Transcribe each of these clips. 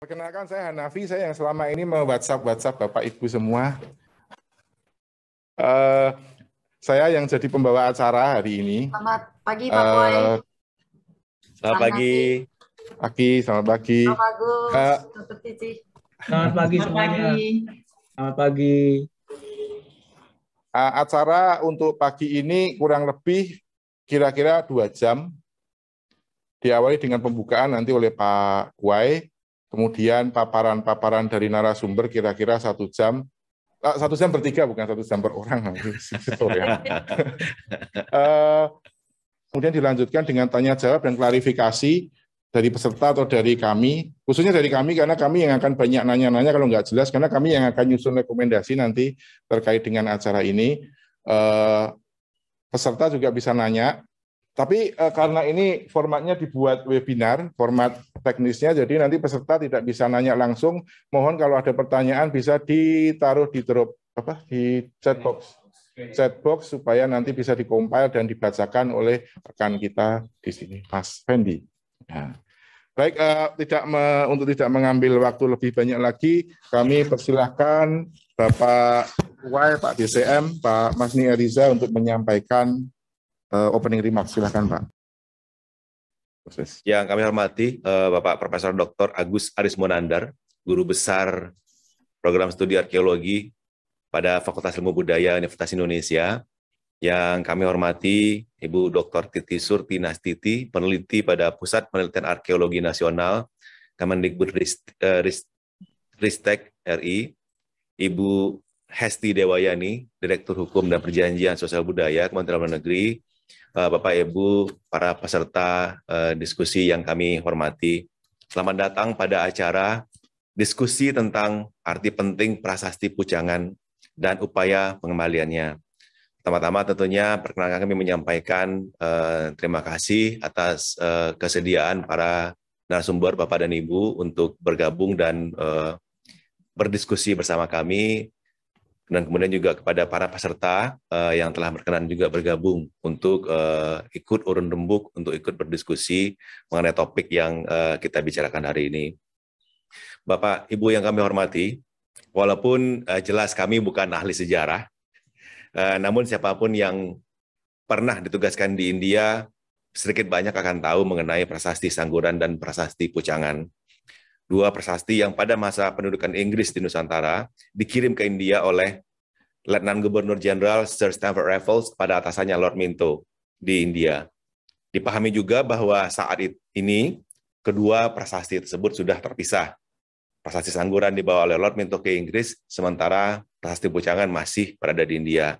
Perkenalkan, saya Hanafi, saya yang selama ini WhatsApp Bapak Ibu semua. Saya yang jadi pembawa acara hari ini. Selamat pagi Pak Boy. Selamat pagi. Selamat pagi. Pak Agus, Dr. Cici. Selamat pagi semuanya. Selamat pagi. Acara untuk pagi ini kurang lebih kira-kira 2 jam. Diawali dengan pembukaan nanti oleh Pak Guai. Kemudian paparan-paparan dari narasumber kira-kira 1 jam. 1 jam bertiga, bukan 1 jam per orang. Kemudian dilanjutkan dengan tanya jawab dan klarifikasi dari peserta atau dari kami. Khususnya dari kami, karena kami yang akan banyak nanya-nanya kalau nggak jelas, karena kami yang akan nyusun rekomendasi nanti terkait dengan acara ini. Peserta juga bisa nanya. Tapi karena ini formatnya dibuat webinar, format teknisnya, jadi nanti peserta tidak bisa nanya langsung. Mohon kalau ada pertanyaan bisa ditaruh di chatbox supaya nanti bisa dikompil dan dibacakan oleh rekan kita di sini, Mas Fendi. Nah, baik, untuk tidak mengambil waktu lebih banyak lagi, kami persilahkan Bapak Wai, Pak DCM, Pak Masni Eriza untuk menyampaikan opening remarks. Silakan Pak. Yang kami hormati Bapak Profesor Dr. Agus Arismonandar, Guru Besar Program Studi Arkeologi pada Fakultas Ilmu Budaya Universitas Indonesia. Yang kami hormati Ibu Dr. Titi Surti Nastiti, peneliti pada Pusat Penelitian Arkeologi Nasional Kemendikbud Ristek RI, Ibu Hesti Dewayani, Direktur Hukum dan Perjanjian Sosial Budaya Kementerian Luar Negeri, Bapak Ibu, para peserta diskusi yang kami hormati. Selamat datang pada acara diskusi tentang arti penting prasasti Pujangan dan upaya pengembaliannya. Pertama-tama tentunya perkenalkan kami menyampaikan terima kasih atas kesediaan para narasumber Bapak dan Ibu untuk bergabung dan berdiskusi bersama kami. Dan kemudian juga kepada para peserta yang telah berkenan juga bergabung untuk ikut urun rembuk, untuk ikut berdiskusi mengenai topik yang kita bicarakan hari ini. Bapak, Ibu yang kami hormati, walaupun jelas kami bukan ahli sejarah, namun siapapun yang pernah ditugaskan di India, sedikit banyak akan tahu mengenai prasasti Sangguran dan prasasti Pujangan. 2 prasasti yang pada masa pendudukan Inggris di Nusantara dikirim ke India oleh Letnan Gubernur Jenderal Sir Stamford Raffles pada atasannya Lord Minto di India. Dipahami juga bahwa saat ini kedua prasasti tersebut sudah terpisah. Prasasti Sangguran dibawa oleh Lord Minto ke Inggris, sementara prasasti Pujangan masih berada di India.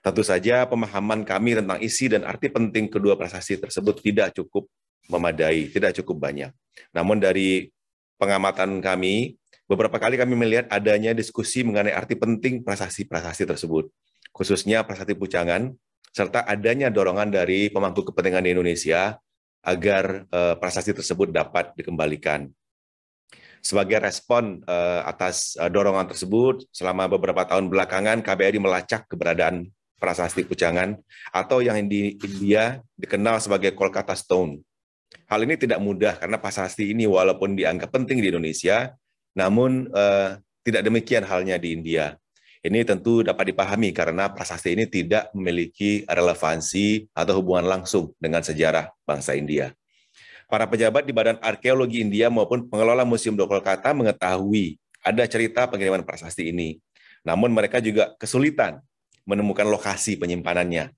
Tentu saja pemahaman kami tentang isi dan arti penting kedua prasasti tersebut tidak cukup memadai, tidak cukup banyak. Namun dari pengamatan kami, beberapa kali kami melihat adanya diskusi mengenai arti penting prasasti-prasasti tersebut, khususnya prasasti Pujangan, serta adanya dorongan dari pemangku kepentingan di Indonesia agar prasasti tersebut dapat dikembalikan. Sebagai respon atas dorongan tersebut, selama beberapa tahun belakangan KBRI melacak keberadaan prasasti Pujangan atau yang di India dikenal sebagai Kolkata Stone. Hal ini tidak mudah karena prasasti ini walaupun dianggap penting di Indonesia, namun tidak demikian halnya di India. Ini tentu dapat dipahami karena prasasti ini tidak memiliki relevansi atau hubungan langsung dengan sejarah bangsa India. Para pejabat di Badan Arkeologi India maupun pengelola Museum di Kolkata mengetahui ada cerita pengiriman prasasti ini. Namun mereka juga kesulitan menemukan lokasi penyimpanannya.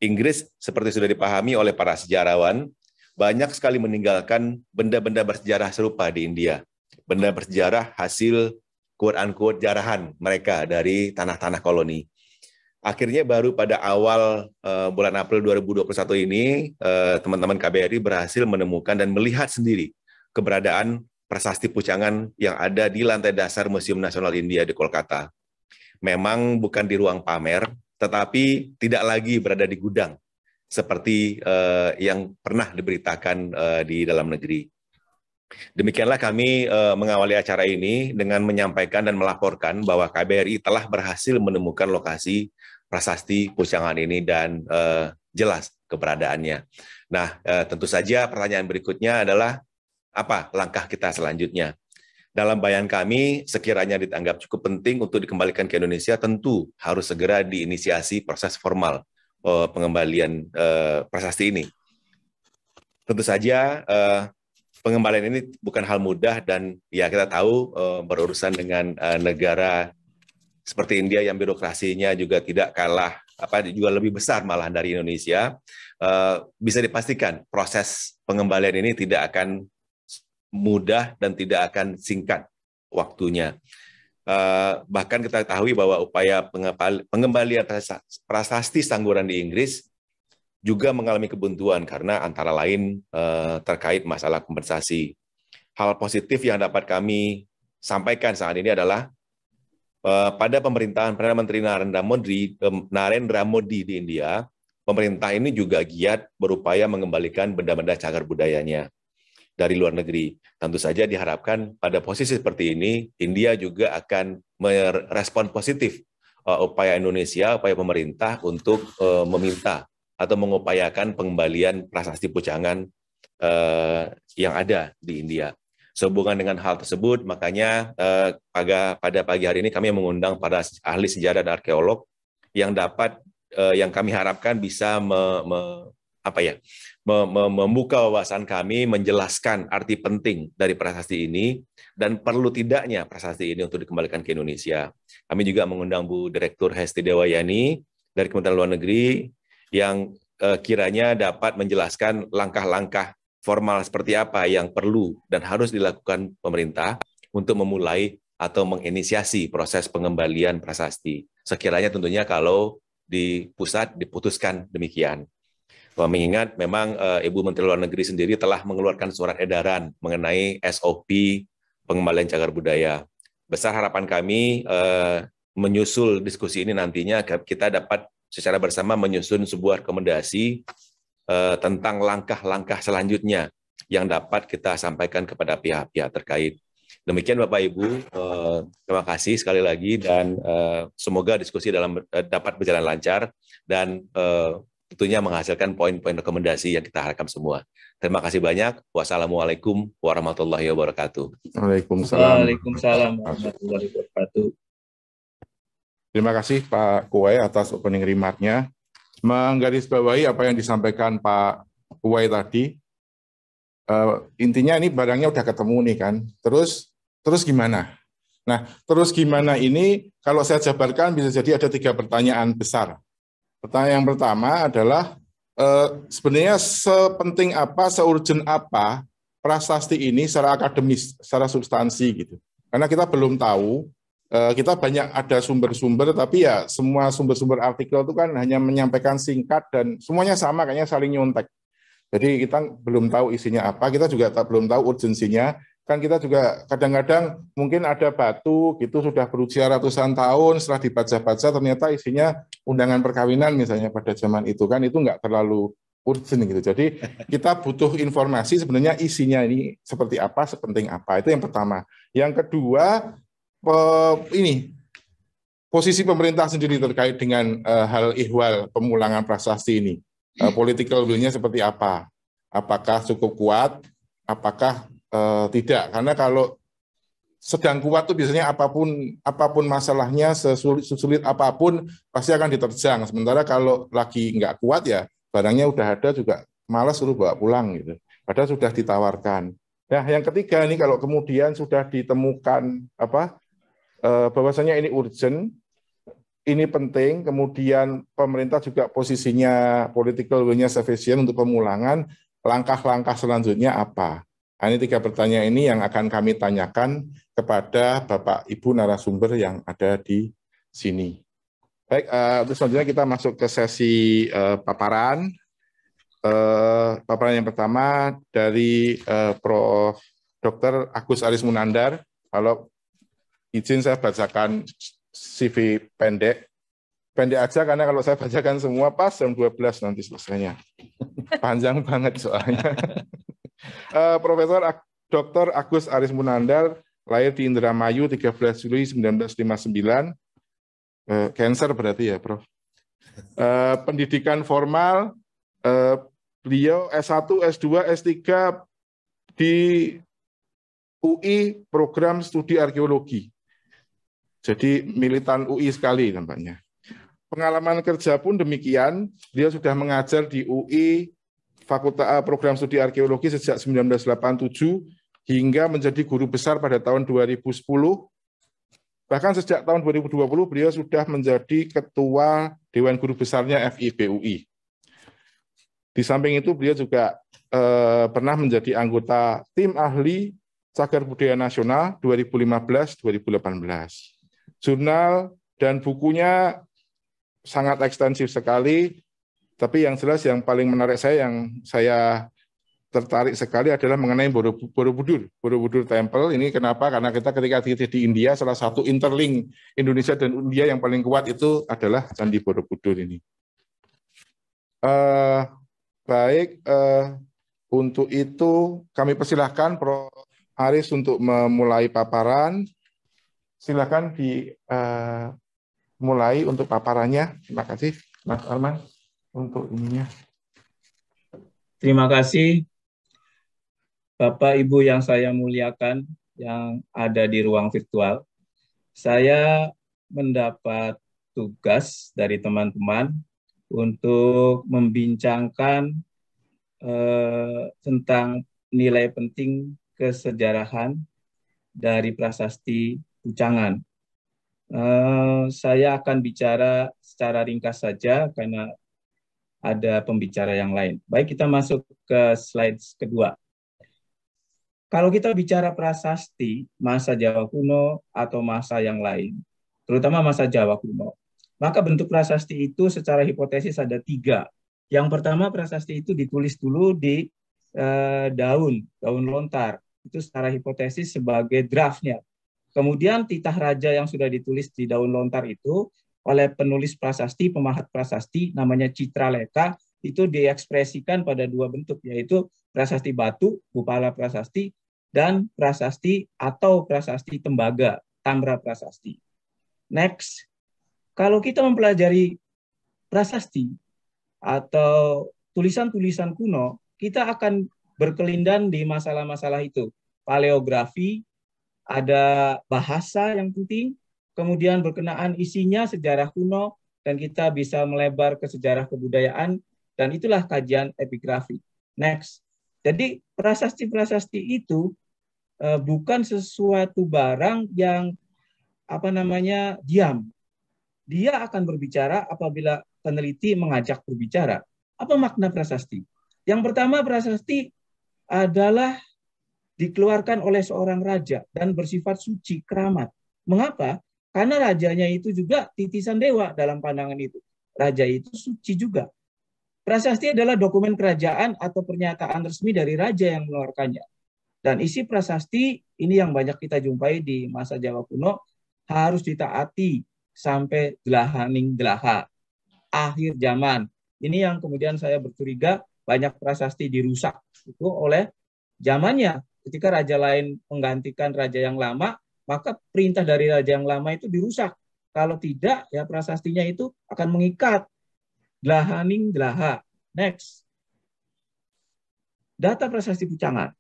Inggris, seperti sudah dipahami oleh para sejarawan, banyak sekali meninggalkan benda-benda bersejarah serupa di India. Benda bersejarah hasil quote-unquote jarahan mereka dari tanah-tanah koloni. Akhirnya baru pada awal bulan April 2021 ini, teman-teman KBRI berhasil menemukan dan melihat sendiri keberadaan prasasti Pujangan yang ada di lantai dasar Museum Nasional India di Kolkata. Memang bukan di ruang pamer, tetapi tidak lagi berada di gudang, seperti yang pernah diberitakan di dalam negeri. Demikianlah kami mengawali acara ini dengan menyampaikan dan melaporkan bahwa KBRI telah berhasil menemukan lokasi prasasti Pujangan ini dan jelas keberadaannya. Nah, tentu saja pertanyaan berikutnya adalah apa langkah kita selanjutnya? dalam bayangan kami, sekiranya dianggap cukup penting untuk dikembalikan ke Indonesia, tentu harus segera diinisiasi proses formal pengembalian prasasti ini. Tentu saja pengembalian ini bukan hal mudah dan ya kita tahu berurusan dengan negara seperti India yang birokrasinya juga tidak kalah juga lebih besar malah dari Indonesia. Bisa dipastikan proses pengembalian ini tidak akan mudah dan tidak akan singkat waktunya. Bahkan kita ketahui bahwa upaya pengembalian prasasti Sangguran di Inggris juga mengalami kebuntuan karena antara lain terkait masalah kompensasi. Hal positif yang dapat kami sampaikan saat ini adalah pada pemerintahan Perdana Menteri Narendra Modi di India, pemerintah ini juga giat berupaya mengembalikan benda-benda cagar budayanya dari luar negeri. Tentu saja diharapkan pada posisi seperti ini, India juga akan merespon positif upaya Indonesia, upaya pemerintah untuk meminta atau mengupayakan pengembalian prasasti pucangan yang ada di India. Sehubungan dengan hal tersebut, makanya pada pagi hari ini kami mengundang para ahli sejarah dan arkeolog yang kami harapkan bisa membuka wawasan kami, menjelaskan arti penting dari prasasti ini dan perlu tidaknya prasasti ini untuk dikembalikan ke Indonesia. Kami juga mengundang Bu Direktur Hesti Dewayani dari Kementerian Luar Negeri yang kiranya dapat menjelaskan langkah-langkah formal seperti apa yang perlu dan harus dilakukan pemerintah untuk memulai atau menginisiasi proses pengembalian prasasti. Sekiranya tentunya kalau di pusat diputuskan demikian. Mengingat memang Ibu Menteri Luar Negeri sendiri telah mengeluarkan surat edaran mengenai SOP pengembalian cagar budaya. Besar harapan kami menyusul diskusi ini nantinya kita dapat secara bersama menyusun sebuah rekomendasi tentang langkah-langkah selanjutnya yang dapat kita sampaikan kepada pihak-pihak terkait. Demikian Bapak Ibu, terima kasih sekali lagi dan semoga diskusi dapat berjalan lancar dan tentunya menghasilkan poin-poin rekomendasi yang kita harapkan semua. Terima kasih banyak. Wassalamualaikum warahmatullahi wabarakatuh. Waalaikumsalam. Waalaikumsalam warahmatullahi wabarakatuh. Terima kasih Pak Kuwai atas opening remark-nya. Menggarisbawahi apa yang disampaikan Pak Kuwai tadi, intinya ini barangnya udah ketemu nih kan, terus gimana? Nah, terus gimana ini kalau saya jabarkan bisa jadi ada 3 pertanyaan besar. Pertanyaan yang pertama adalah sebenarnya sepenting apa, seurgent apa prasasti ini secara akademis, secara substansi gitu. Karena kita belum tahu. Kita banyak ada sumber-sumber, tapi ya semua sumber-sumber artikel itu kan hanya menyampaikan singkat dan semuanya sama, kayaknya saling nyontek. Jadi kita belum tahu isinya apa, kita juga belum tahu urgensinya. Kan kita juga kadang-kadang mungkin ada batu gitu sudah berusia ratusan tahun, setelah dibaca-baca ternyata isinya undangan perkawinan misalnya pada zaman itu kan, itu nggak terlalu urgent gitu. Jadi kita butuh informasi sebenarnya isinya ini seperti apa, sepenting apa. Itu yang pertama. Yang kedua, ini posisi pemerintah sendiri terkait dengan hal ihwal pemulangan prasasti ini, political will-nya seperti apa, apakah cukup kuat, apakah tidak, karena kalau sedang kuat itu biasanya apapun masalahnya, sesulit apapun pasti akan diterjang, sementara kalau lagi nggak kuat ya barangnya udah ada juga malas suruh bawa pulang gitu, padahal sudah ditawarkan. Nah yang ketiga ini kalau kemudian sudah ditemukan bahwasanya ini urgent, ini penting, kemudian pemerintah juga posisinya political will-nya sufficient untuk pemulangan, langkah-langkah selanjutnya apa? Nah, ini 3 pertanyaan ini yang akan kami tanyakan kepada Bapak Ibu narasumber yang ada di sini. Baik, terus selanjutnya kita masuk ke sesi paparan. Paparan yang pertama dari Prof. Dr. Agus Aris Munandar. Kalau izin saya bacakan CV pendek aja karena kalau saya bacakan semua pas jam 12 nanti selesainya. Panjang banget soalnya. Profesor Dr. Agus Aris Munandar lahir di Indramayu 13 Juli 1959. Cancer berarti ya, Prof. Pendidikan formal beliau S1, S2, S3 di UI program studi arkeologi. Jadi militan UI sekali nampaknya. Pengalaman kerja pun demikian, dia sudah mengajar di UI Fakultas Program Studi Arkeologi sejak 1987 hingga menjadi guru besar pada tahun 2010. Bahkan sejak tahun 2020 beliau sudah menjadi ketua Dewan Guru Besarnya FIB UI. Di samping itu beliau juga pernah menjadi anggota tim ahli Cagar Budaya Nasional 2015-2018. Jurnal dan bukunya sangat ekstensif sekali, tapi yang jelas yang paling menarik yang saya tertarik sekali adalah mengenai Borobudur Temple. Ini kenapa? Karena kita ketika di India, salah satu interlink Indonesia dan India yang paling kuat itu adalah Candi Borobudur ini. Untuk itu kami persilahkan Prof. Aris untuk memulai paparan. Silakan mulai untuk paparannya. Terima kasih, Mas Arman, untuk ininya. Terima kasih, Bapak Ibu yang saya muliakan, yang ada di ruang virtual. Saya mendapat tugas dari teman-teman untuk membincangkan tentang nilai penting kesejarahan dari prasasti Pucangan. Saya akan bicara secara ringkas saja karena ada pembicara yang lain. Baik, kita masuk ke slide kedua. Kalau kita bicara prasasti masa Jawa kuno atau masa yang lain, terutama masa Jawa kuno, maka bentuk prasasti itu secara hipotesis ada 3. Yang pertama, prasasti itu ditulis dulu di daun lontar. Itu secara hipotesis sebagai draftnya. Kemudian titah raja yang sudah ditulis di daun lontar itu oleh penulis prasasti, pemahat prasasti, namanya Citraleka, itu diekspresikan pada 2 bentuk, yaitu prasasti batu, Bupala prasasti, dan prasasti atau prasasti tembaga, Tamra prasasti. Next, kalau kita mempelajari prasasti atau tulisan-tulisan kuno, kita akan berkelindan di masalah-masalah itu. Paleografi, ada bahasa yang penting, kemudian berkenaan isinya sejarah kuno, dan kita bisa melebar ke sejarah kebudayaan, dan itulah kajian epigrafi. Next. Jadi prasasti-prasasti itu bukan sesuatu barang yang diam. Dia akan berbicara apabila peneliti mengajak berbicara. Apa makna prasasti? Yang pertama, prasasti adalah dikeluarkan oleh seorang raja dan bersifat suci, keramat. Mengapa? Karena rajanya itu juga titisan dewa dalam pandangan itu. Raja itu suci juga. Prasasti adalah dokumen kerajaan atau pernyataan resmi dari raja yang mengeluarkannya. Dan isi prasasti ini yang banyak kita jumpai di masa Jawa kuno, harus ditaati sampai delahaning delaha, akhir zaman. Ini yang kemudian saya bercuriga banyak prasasti dirusak itu oleh zamannya. Ketika raja lain menggantikan raja yang lama, maka perintah dari raja yang lama itu dirusak. Kalau tidak, ya prasastinya itu akan mengikat. Dlahaning dlaha. Next. Data prasasti Pucangan.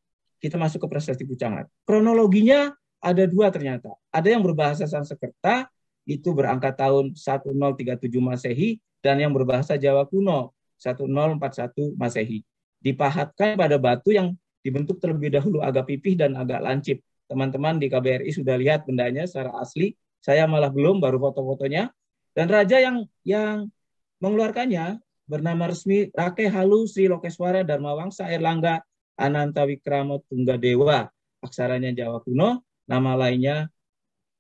Kita masuk ke prasasti Pucangan. Kronologinya ada 2 ternyata. Ada yang berbahasa Sanskerta, itu berangkat tahun 1037 Masehi, dan yang berbahasa Jawa kuno, 1041 Masehi. Dipahatkan pada batu yang dibentuk terlebih dahulu agak pipih dan agak lancip. Teman-teman di KBRI sudah lihat bendanya secara asli. Saya malah belum, baru foto-fotonya. Dan raja yang mengeluarkannya bernama resmi Rake Halu Sri Lokeswara Dharmawangsa Airlangga Anantawikrama Tunggadewa. Aksaranya Jawa kuno, nama lainnya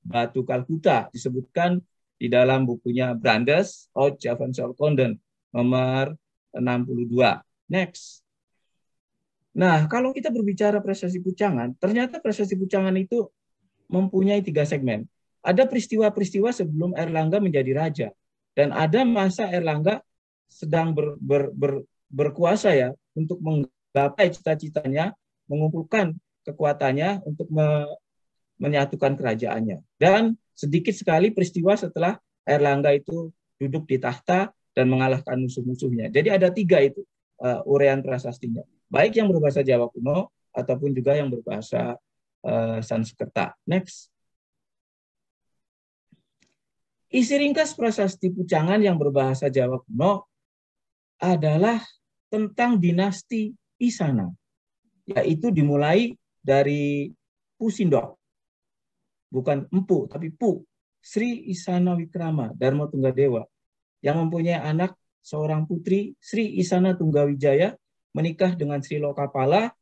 Batu Kalkuta. Disebutkan di dalam bukunya Brandes, Oud Javansolkonden, nomor 62. Next. Nah, kalau kita berbicara prasasti Pucangan, ternyata prasasti Pucangan itu mempunyai 3 segmen. Ada peristiwa-peristiwa sebelum Airlangga menjadi raja, dan ada masa Airlangga sedang berkuasa ya untuk menggapai cita-citanya, mengumpulkan kekuatannya untuk menyatukan kerajaannya. Dan sedikit sekali peristiwa setelah Airlangga itu duduk di tahta dan mengalahkan musuh-musuhnya. Jadi ada 3 itu uraian prasastinya. Baik yang berbahasa Jawa kuno ataupun juga yang berbahasa Sansekerta. Next. Isi ringkas prasasti Pucangan yang berbahasa Jawa kuno adalah tentang dinasti Isana, yaitu dimulai dari Pusindok, bukan Empu, tapi Pu, Sri Isana Wikrama Dharma Tunggadewa, yang mempunyai anak seorang putri, Sri Isana Tunggawijaya, menikah dengan Sri Lokapala,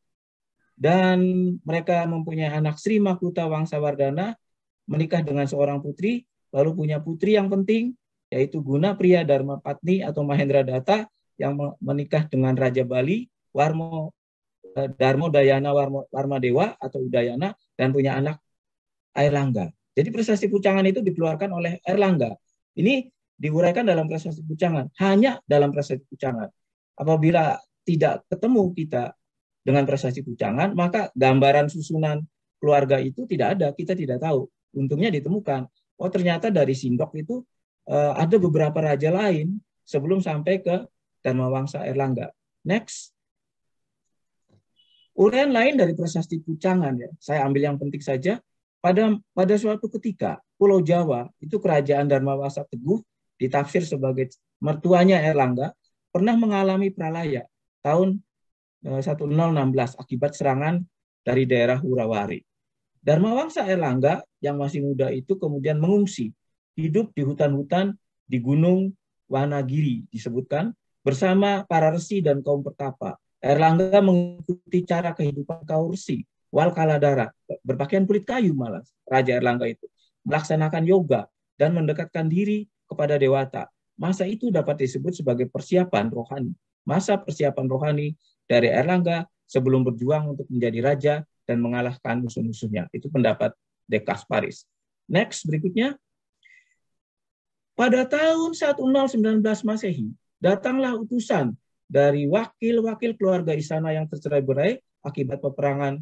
dan mereka mempunyai anak Sri Makuta Wangsawardana, menikah dengan seorang putri, lalu punya putri yang penting, yaitu Guna Priya Dharma Patni atau Mahendra Datta, yang menikah dengan Raja Bali, Darmo Dayana Warmadewa atau Udayana, dan punya anak Airlangga. Jadi prasasti Pucangan itu dikeluarkan oleh Airlangga. Ini diuraikan dalam prasasti Pucangan, hanya dalam prasasti Pucangan. Apabila tidak ketemu kita dengan prasasti Pucangan, maka gambaran susunan keluarga itu tidak ada, kita tidak tahu. Untungnya ditemukan. Oh, ternyata dari Sindok itu ada beberapa raja lain sebelum sampai ke Dharmawangsa Airlangga. Next. Uraian lain dari prasasti Pucangan, ya, saya ambil yang penting saja. Pada suatu ketika, Pulau Jawa, itu kerajaan Dharmawangsa Teguh, ditafsir sebagai mertuanya Airlangga, pernah mengalami pralaya tahun 1016 akibat serangan dari daerah Wurawari. Dharmawangsa Airlangga yang masih muda itu kemudian mengungsi, hidup di hutan-hutan di Gunung Wanagiri disebutkan, bersama para resi dan kaum pertapa. Airlangga mengikuti cara kehidupan kaum resi, Wal Kaladara, berpakaian kulit kayu malah, Raja Airlangga itu, melaksanakan yoga dan mendekatkan diri kepada Dewata. Masa itu dapat disebut sebagai persiapan rohani. Masa persiapan rohani dari Airlangga sebelum berjuang untuk menjadi raja dan mengalahkan musuh-musuhnya. Itu pendapat De Kasparis. Next, berikutnya. Pada tahun 1019 Masehi, datanglah utusan dari wakil-wakil keluarga Isana yang tercerai-berai akibat peperangan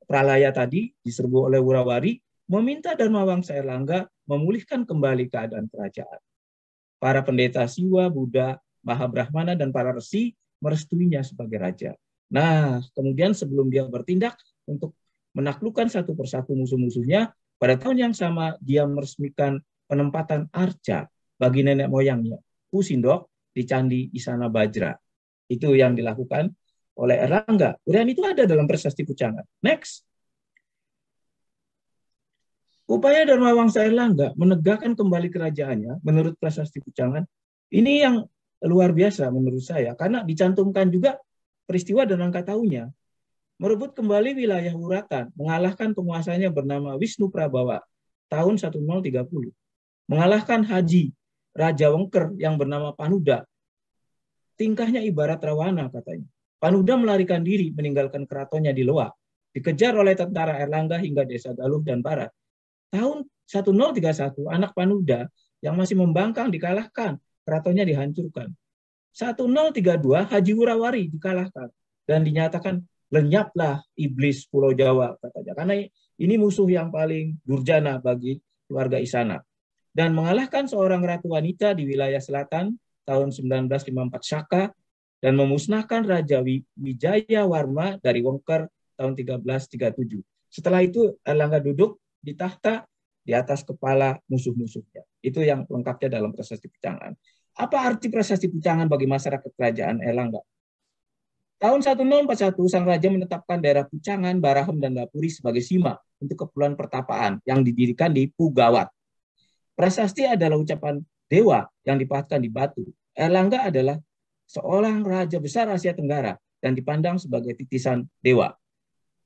pralaya tadi diserbu oleh Wurawari, meminta Dharmawangsa Airlangga memulihkan kembali keadaan kerajaan. Para pendeta Siwa, Buddha, Mahabrahmana, dan para resi merestuinya sebagai raja. Nah, kemudian sebelum dia bertindak untuk menaklukkan satu persatu musuh-musuhnya, pada tahun yang sama dia meresmikan penempatan arca bagi nenek moyangnya, Pusindok, di Candi Isana Bajra. Itu yang dilakukan oleh Airlangga. Uraian itu ada dalam prasasti Pucangan. Next. Upaya Dharmawangsa Airlangga menegakkan kembali kerajaannya menurut prasasti Pucangan, ini yang luar biasa menurut saya, karena dicantumkan juga peristiwa dan angka tahunnya. Merebut kembali wilayah Wuratan, mengalahkan penguasanya bernama Wisnu Prabawa tahun 1030. Mengalahkan Haji Raja Wengker yang bernama Panuda. Tingkahnya ibarat Rawana katanya. Panuda melarikan diri meninggalkan keratonnya di Loa, dikejar oleh tentara Airlangga hingga desa Galuh dan Barat. Tahun 1031, anak Panuda yang masih membangkang dikalahkan, keratonnya dihancurkan. 1032, Haji Wurawari dikalahkan dan dinyatakan lenyaplah iblis Pulau Jawa katanya. Karena ini musuh yang paling durjana bagi keluarga Isana. Dan mengalahkan seorang ratu wanita di wilayah selatan tahun 1954 Shaka dan memusnahkan Raja Wijaya Warma dari Wengker tahun 1337. Setelah itu Airlangga duduk di tahta di atas kepala musuh-musuhnya. Itu yang lengkapnya dalam prasasti Pucangan. Apa arti prasasti Pucangan bagi masyarakat kerajaan Airlangga? Tahun 1041 sang raja menetapkan daerah Pucangan, Barahem, dan Dapuri sebagai sima untuk keperluan pertapaan yang didirikan di Pugawat. Prasasti adalah ucapan dewa yang dipahatkan di batu. Airlangga adalah seorang raja besar Asia Tenggara dan dipandang sebagai titisan dewa.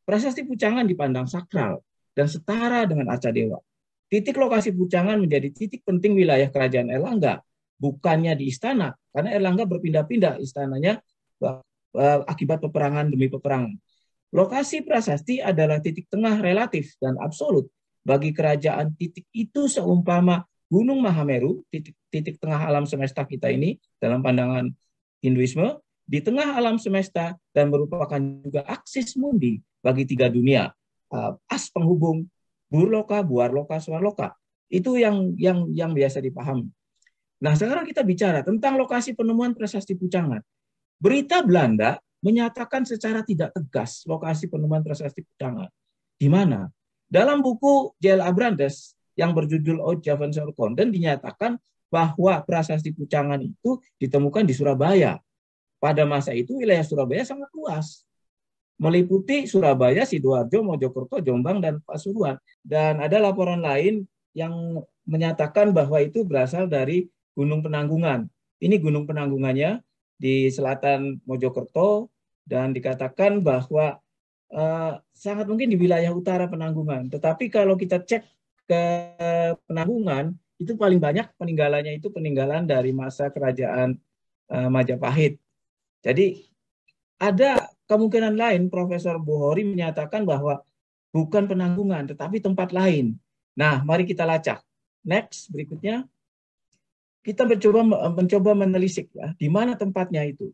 Prasasti Pucangan dipandang sakral dan setara dengan arca dewa. Titik lokasi Pucangan menjadi titik penting wilayah kerajaan Airlangga, bukannya di istana, karena Airlangga berpindah-pindah istananya akibat peperangan demi peperangan. Lokasi prasasti adalah titik tengah relatif dan absolut bagi kerajaan. Titik itu seumpama Gunung Mahameru, titik tengah alam semesta kita ini dalam pandangan Hinduisme, di tengah alam semesta dan merupakan juga aksis mundi bagi tiga dunia, as penghubung Burloka, Buarloka, Swarloka. Itu yang biasa dipahami. Nah, sekarang kita bicara tentang lokasi penemuan prasasti Pucangan. Berita Belanda menyatakan secara tidak tegas lokasi penemuan prasasti Pucangan. Di mana? Dalam buku J.L. Abrantes yang berjudul Oud Javan Sorkonden dinyatakan bahwa prasasti Pucangan itu ditemukan di Surabaya. Pada masa itu wilayah Surabaya sangat luas, meliputi Surabaya, Sidoarjo, Mojokerto, Jombang, dan Pasuruan. Dan ada laporan lain yang menyatakan bahwa itu berasal dari Gunung Penanggungan. Ini Gunung Penanggungannya di selatan Mojokerto, dan dikatakan bahwa sangat mungkin di wilayah utara Penanggungan. Tetapi kalau kita cek ke Penanggungan, itu paling banyak peninggalannya itu peninggalan dari masa kerajaan Majapahit. Jadi ada kemungkinan lain, Profesor Buhori menyatakan bahwa bukan Penanggungan, tetapi tempat lain. Nah, mari kita lacak. Next, berikutnya. Kita mencoba menelisik ya, di mana tempatnya itu.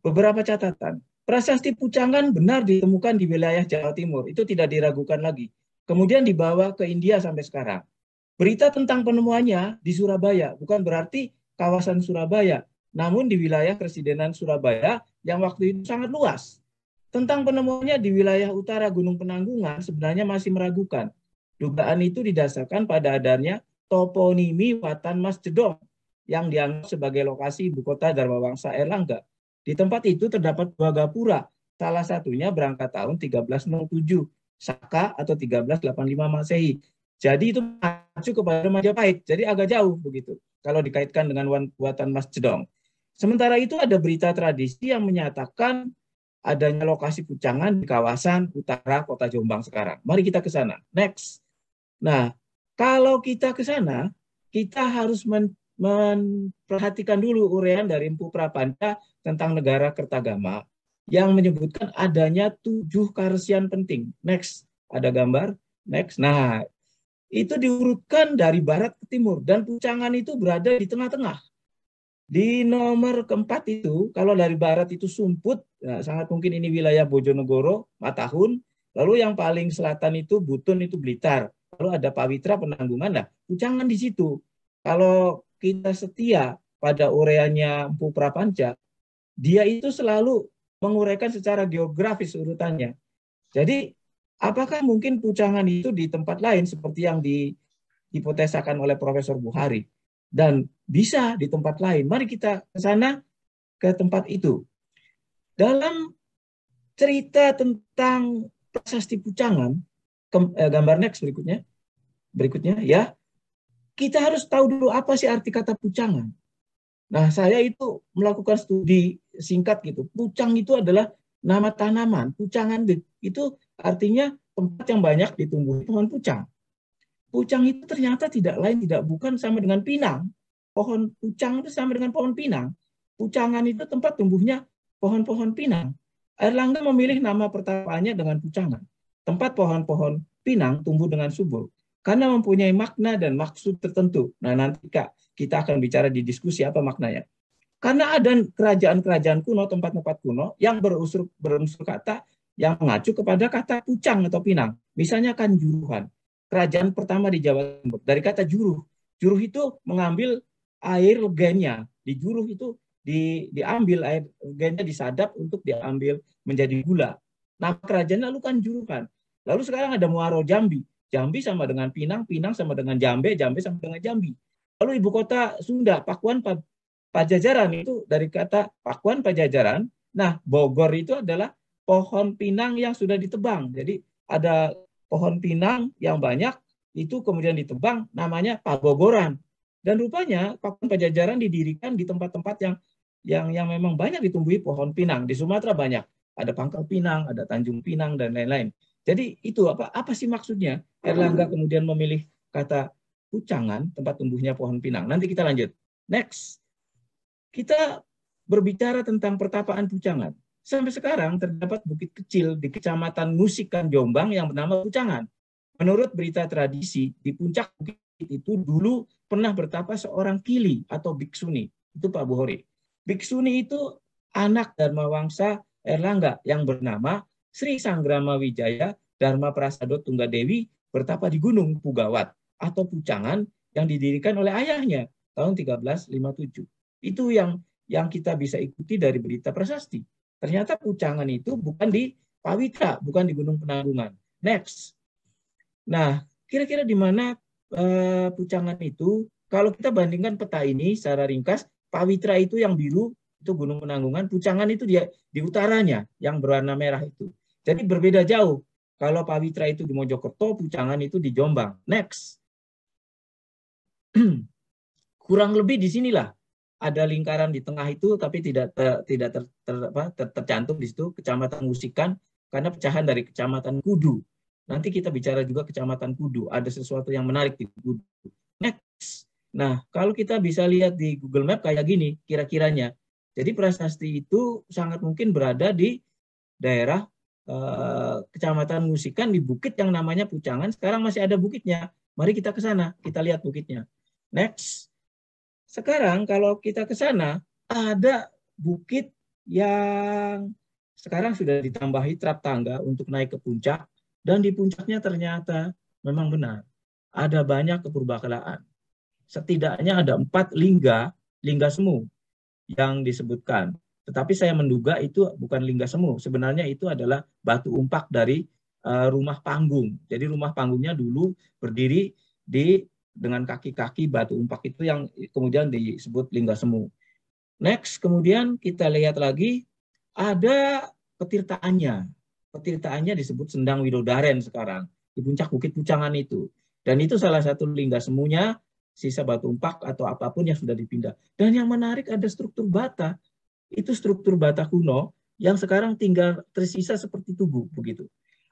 Beberapa catatan. Prasasti Pucangan benar ditemukan di wilayah Jawa Timur, itu tidak diragukan lagi. Kemudian dibawa ke India sampai sekarang. Berita tentang penemuannya di Surabaya, bukan berarti kawasan Surabaya, namun di wilayah Presidenan Surabaya yang waktu itu sangat luas. Tentang penemuannya di wilayah utara Gunung Penanggungan sebenarnya masih meragukan. Dugaan itu didasarkan pada adanya toponimi Watan Mas Jedong yang dianggap sebagai lokasi ibu kota Dharmawangsa Erlangga. Di tempat itu terdapat 2 gapura, salah satunya berangkat tahun 1307 Saka atau 1385 Masehi. Jadi itu mengacu kepada Majapahit, jadi agak jauh begitu kalau dikaitkan dengan Watan Mas Jedong. Sementara itu ada berita tradisi yang menyatakan adanya lokasi Pucangan di kawasan utara kota Jombang sekarang. Mari kita ke sana. Next. Nah, kalau kita ke sana, kita harus memperhatikan dulu uraian dari Empu Prapanca tentang negara Kertagama yang menyebutkan adanya 7 karesian penting. Next, ada gambar. Next. Nah, itu diurutkan dari barat ke timur dan Pucangan itu berada di tengah-tengah. Di nomor keempat itu, kalau dari barat itu Sumput, nah, sangat mungkin ini wilayah Bojonegoro, Matahun. Lalu yang paling selatan itu Butun, itu Blitar. Lalu ada Pawitra, Penanggungan. Nah, Pucangan di situ. Kalau kita setia pada uraiannya Empu Prapanca, dia itu selalu menguraikan secara geografis urutannya. Jadi, apakah mungkin Pucangan itu di tempat lain seperti yang dihipotesakan oleh Profesor Buhari? Dan bisa di tempat lain. Mari kita ke sana, ke tempat itu. Dalam cerita tentang prasasti Pucangan, gambar next berikutnya ya, kita harus tahu dulu apa sih arti kata Pucangan. Nah, saya itu melakukan studi singkat gitu. Pucang itu adalah nama tanaman. Pucangan itu artinya tempat yang banyak ditumbuhi pohon pucang. Pucang itu ternyata tidak lain tidak bukan sama dengan pinang. Pohon pucang itu sama dengan pohon pinang. Pucangan itu tempat tumbuhnya pohon-pohon pinang. Erlangga memilih nama pertapaannya dengan Pucangan. Tempat pohon-pohon pinang tumbuh dengan subur. Karena mempunyai makna dan maksud tertentu. Nah, nanti kita akan bicara di diskusi apa maknanya. Karena ada kerajaan-kerajaan kuno, tempat-tempat kuno yang berunsur kata yang mengacu kepada kata pucang atau pinang. Misalnya Kanjuruhan. Kerajaan pertama di Jawa Timur. Dari kata juruh. Juruh itu mengambil air legenya. Di juruh itu diambil air legenya, disadap untuk diambil menjadi gula. Nama kerajaan lalu Kanjuruhan. Lalu sekarang ada Muaro Jambi. Jambi sama dengan Pinang, Pinang sama dengan Jambe, Jambe sama dengan Jambi. Lalu ibu kota Sunda, Pakuan Pajajaran, itu dari kata Pakuan Pajajaran. Nah, Bogor itu adalah pohon pinang yang sudah ditebang. Jadi ada pohon pinang yang banyak, itu kemudian ditebang, namanya Pagogoran. Dan rupanya Pakuan Pajajaran didirikan di tempat-tempat yang memang banyak ditumbuhi pohon pinang. Di Sumatera banyak. Ada Pangkal Pinang, ada Tanjung Pinang, dan lain-lain. Jadi itu apa sih maksudnya Erlangga kemudian memilih kata Pucangan, tempat tumbuhnya pohon pinang. Nanti kita lanjut. Next. Kita berbicara tentang pertapaan Pucangan. Sampai sekarang terdapat bukit kecil di Kecamatan Nusikan, Jombang yang bernama Pucangan. Menurut berita tradisi, di puncak bukit itu dulu pernah bertapa seorang kili atau biksuni. Itu Pak Buhori. Biksuni itu anak Dharmawangsa Erlangga yang bernama Sri Sanggrama Wijaya Dharma Prasado Tunggadewi bertapa di Gunung Pugawat atau Pucangan yang didirikan oleh ayahnya tahun 1357. Itu yang kita bisa ikuti dari berita prasasti. Ternyata Pucangan itu bukan di Pawitra, bukan di Gunung Penanggungan. Next. Nah, kira-kira di mana Pucangan itu, kalau kita bandingkan peta ini secara ringkas, Pawitra itu yang biru, itu Gunung Penanggungan, Pucangan itu di utaranya, yang berwarna merah itu. Jadi berbeda jauh. Kalau Pawitra itu di Mojokerto, Pucangan itu di Jombang. Next. Kurang lebih di sinilah ada lingkaran di tengah itu, tapi tidak tercantum di situ Kecamatan Ngusikan karena pecahan dari Kecamatan Kudu. Nanti kita bicara juga Kecamatan Kudu. Ada sesuatu yang menarik di Kudu. Next. Nah, kalau kita bisa lihat di Google Map kayak gini kira-kiranya. Jadi prasasti itu sangat mungkin berada di daerah Kecamatan Ngusikan di bukit yang namanya Pucangan. Sekarang masih ada bukitnya. Mari kita ke sana, kita lihat bukitnya. Next. Sekarang kalau kita ke sana, ada bukit yang sekarang sudah ditambahi trap tangga untuk naik ke puncak, dan di puncaknya ternyata memang benar, ada banyak kepurbakalaan. Setidaknya ada 4 lingga semu yang disebutkan. Tetapi saya menduga itu bukan lingga semu, sebenarnya itu adalah batu umpak dari rumah panggung. Jadi rumah panggungnya dulu berdiri dengan kaki-kaki batu umpak itu yang kemudian disebut lingga semu. Next, kemudian kita lihat lagi ada petirtaannya. Petirtaannya disebut Sendang Widodaren sekarang di puncak Bukit Pucangan itu. Dan itu salah satu lingga semunya, sisa batu umpak atau apapun yang sudah dipindah. Dan yang menarik ada struktur bata. Itu struktur bata kuno yang sekarang tinggal tersisa seperti tugu begitu.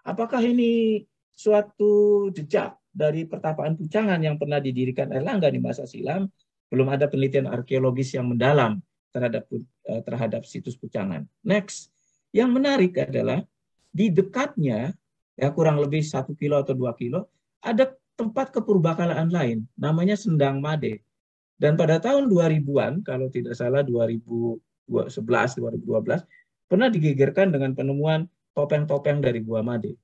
Apakah ini suatu jejak dari pertapaan Pucangan yang pernah didirikan Erlangga di masa silam? Belum ada penelitian arkeologis yang mendalam terhadap situs Pucangan. Next, yang menarik adalah di dekatnya, ya kurang lebih 1 kilo atau 2 kilo, ada tempat kepurbakalaan lain, namanya Sendang Made. Dan pada tahun 2000-an, kalau tidak salah 2011, 2012, pernah digegerkan dengan penemuan topeng-topeng dari Gua Made.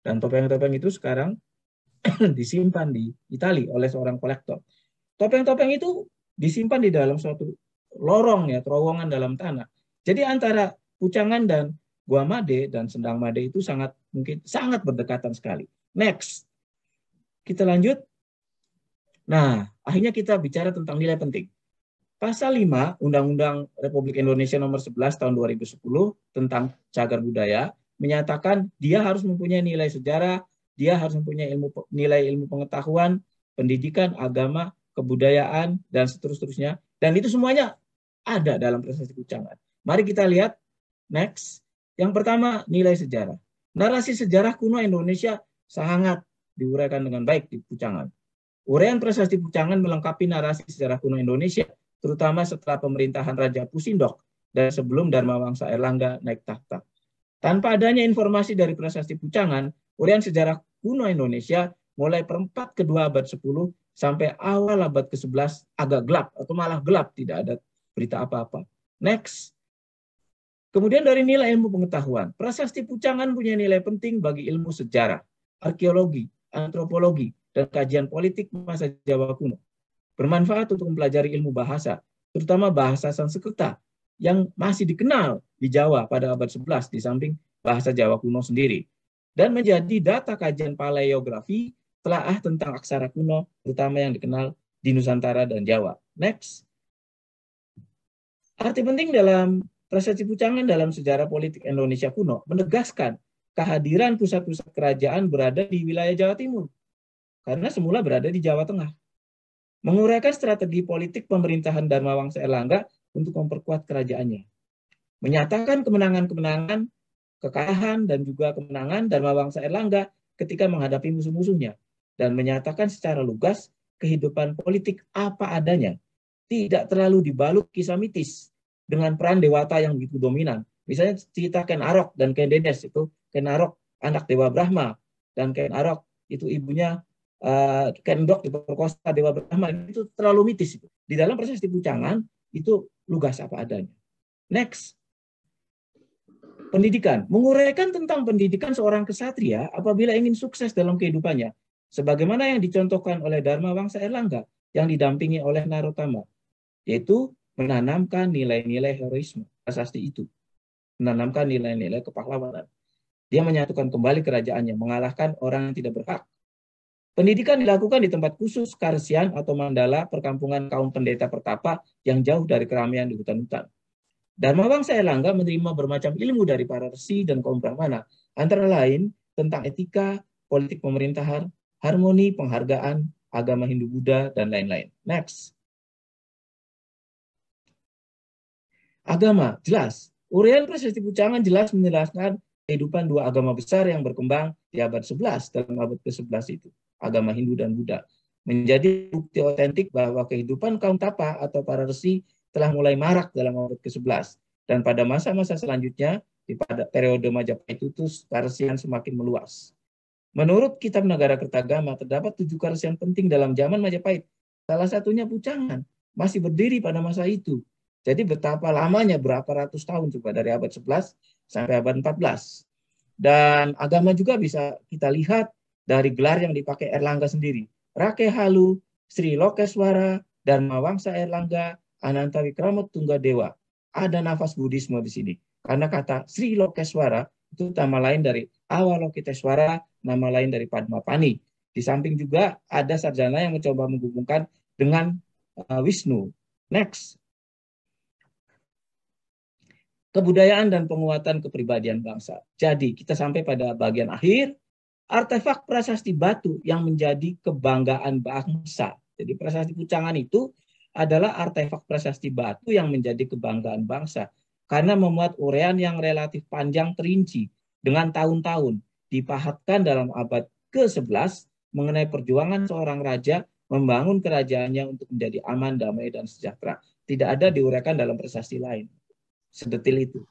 Dan topeng-topeng itu sekarang disimpan di Italia oleh seorang kolektor. Topeng-topeng itu disimpan di dalam suatu lorong, ya, terowongan dalam tanah. Jadi antara Pucangan dan Gua Made dan Sendang Made itu sangat berdekatan sekali. Next. Kita lanjut. Nah, akhirnya kita bicara tentang nilai penting. Pasal 5 Undang-Undang Republik Indonesia Nomor 11 Tahun 2010 tentang cagar budaya menyatakan dia harus mempunyai nilai sejarah, dia harus mempunyai nilai ilmu pengetahuan, pendidikan, agama, kebudayaan, dan seterusnya. Dan itu semuanya ada dalam prasasti Pucangan. Mari kita lihat. Next. Yang pertama, nilai sejarah. Narasi sejarah kuno Indonesia sangat diuraikan dengan baik di Pucangan. Uraian prasasti Pucangan melengkapi narasi sejarah kuno Indonesia, terutama setelah pemerintahan Raja Pusindok dan sebelum Dharmawangsa Erlangga naik tahta. Tanpa adanya informasi dari prasasti Pucangan, uraian sejarah kuno Indonesia mulai perempat kedua abad 10 sampai awal abad ke-11 agak gelap atau malah gelap, tidak ada berita apa-apa. Next. Kemudian dari nilai ilmu pengetahuan, prasasti Pucangan punya nilai penting bagi ilmu sejarah, arkeologi, antropologi, dan kajian politik masa Jawa kuno. Bermanfaat untuk mempelajari ilmu bahasa, terutama bahasa Sanskerta yang masih dikenal di Jawa pada abad 11 di samping bahasa Jawa kuno sendiri. Dan menjadi data kajian paleografi telaah tentang aksara kuno, terutama yang dikenal di Nusantara dan Jawa. Next. Arti penting dalam prasasti Pucangan dalam sejarah politik Indonesia kuno menegaskan kehadiran pusat-pusat kerajaan berada di wilayah Jawa Timur, karena semula berada di Jawa Tengah. Menguraikan strategi politik pemerintahan Dharmawangsa Erlangga untuk memperkuat kerajaannya. Menyatakan kemenangan-kemenangan, kekalahan, dan juga kemenangan Dharmawangsa Erlangga ketika menghadapi musuh-musuhnya. Dan menyatakan secara lugas kehidupan politik apa adanya. Tidak terlalu dibalut kisah mitis dengan peran dewata yang begitu dominan. Misalnya cerita Ken Arok dan Ken Dedes, itu Ken Arok anak Dewa Brahma, dan Ken Arok itu ibunya Ken Dok diperkosa Dewa Brahma, itu terlalu mitis. Di dalam prasasti Pucangan itu lugas apa adanya. Next. Pendidikan. Menguraikan tentang pendidikan seorang kesatria apabila ingin sukses dalam kehidupannya, sebagaimana yang dicontohkan oleh Dharmawangsa Erlangga yang didampingi oleh Narotama, yaitu menanamkan nilai-nilai heroisme prasasti itu, menanamkan nilai-nilai kepahlawanan. Dia menyatukan kembali kerajaannya, mengalahkan orang yang tidak berhak, Pendidikan dilakukan di tempat khusus, karsian atau mandala, perkampungan kaum pendeta pertapa yang jauh dari keramaian di hutan-hutan. Dharma Wangsa Airlangga menerima bermacam ilmu dari para resi dan kaum brahmana, antara lain tentang etika, politik pemerintahan, harmoni, penghargaan, agama Hindu-Buddha, dan lain-lain. Next. Agama, jelas. Uraian Prasasti Pucangan jelas menjelaskan kehidupan dua agama besar yang berkembang di abad 11 dalam abad ke-11 itu, agama Hindu dan Buddha. Menjadi bukti otentik bahwa kehidupan kaum tapa atau para resi telah mulai marak dalam abad ke-11. Dan pada masa-masa selanjutnya, di pada periode Majapahit itu, karesian semakin meluas. Menurut Kitab Nagara Kertagama, terdapat 7 karesian penting dalam zaman Majapahit. Salah satunya Pucangan, masih berdiri pada masa itu. Jadi betapa lamanya, berapa ratus tahun coba dari abad 11 sampai abad 14. Dan agama juga bisa kita lihat dari gelar yang dipakai Airlangga sendiri. Rakehalu, Sri Lokeswara, Dharma Wangsa Airlangga, Ananta Wikrama Tunggadewa. Ada nafas Buddhisme di sini. Karena kata Sri Lokeswara itu nama lain dari Awalokiteswara, nama lain dari Padmapani. Di samping juga ada sarjana yang mencoba menghubungkan dengan Wisnu. Next. Kebudayaan dan penguatan kepribadian bangsa. Jadi kita sampai pada bagian akhir, artefak prasasti batu yang menjadi kebanggaan bangsa. Jadi prasasti Pucangan itu adalah artefak prasasti batu yang menjadi kebanggaan bangsa. Karena memuat uraian yang relatif panjang terinci dengan tahun-tahun dipahatkan dalam abad ke-11 mengenai perjuangan seorang raja membangun kerajaannya untuk menjadi aman, damai, dan sejahtera. Tidak ada diuraikan dalam prasasti lain. Sedetil itu.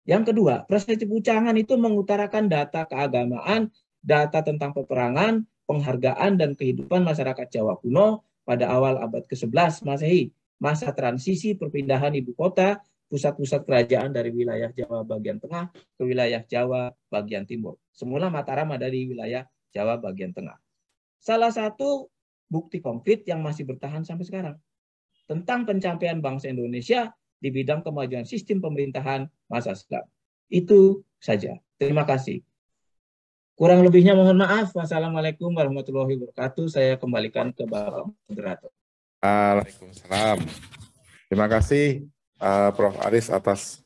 Yang kedua, prasasti Pucangan itu mengutarakan data keagamaan, data tentang peperangan, penghargaan, dan kehidupan masyarakat Jawa kuno pada awal abad ke-11 Masehi, masa transisi perpindahan ibu kota, pusat-pusat kerajaan dari wilayah Jawa bagian tengah ke wilayah Jawa bagian timur. Semula Mataram ada di wilayah Jawa bagian tengah. Salah satu bukti konkret yang masih bertahan sampai sekarang tentang pencapaian bangsa Indonesia di bidang kemajuan sistem pemerintahan masa silam. Itu saja. Terima kasih. Kurang lebihnya mohon maaf. Wassalamualaikum warahmatullahi wabarakatuh. Saya kembalikan ke Bapak Moderator. Waalaikumsalam. Terima kasih Prof. Aris atas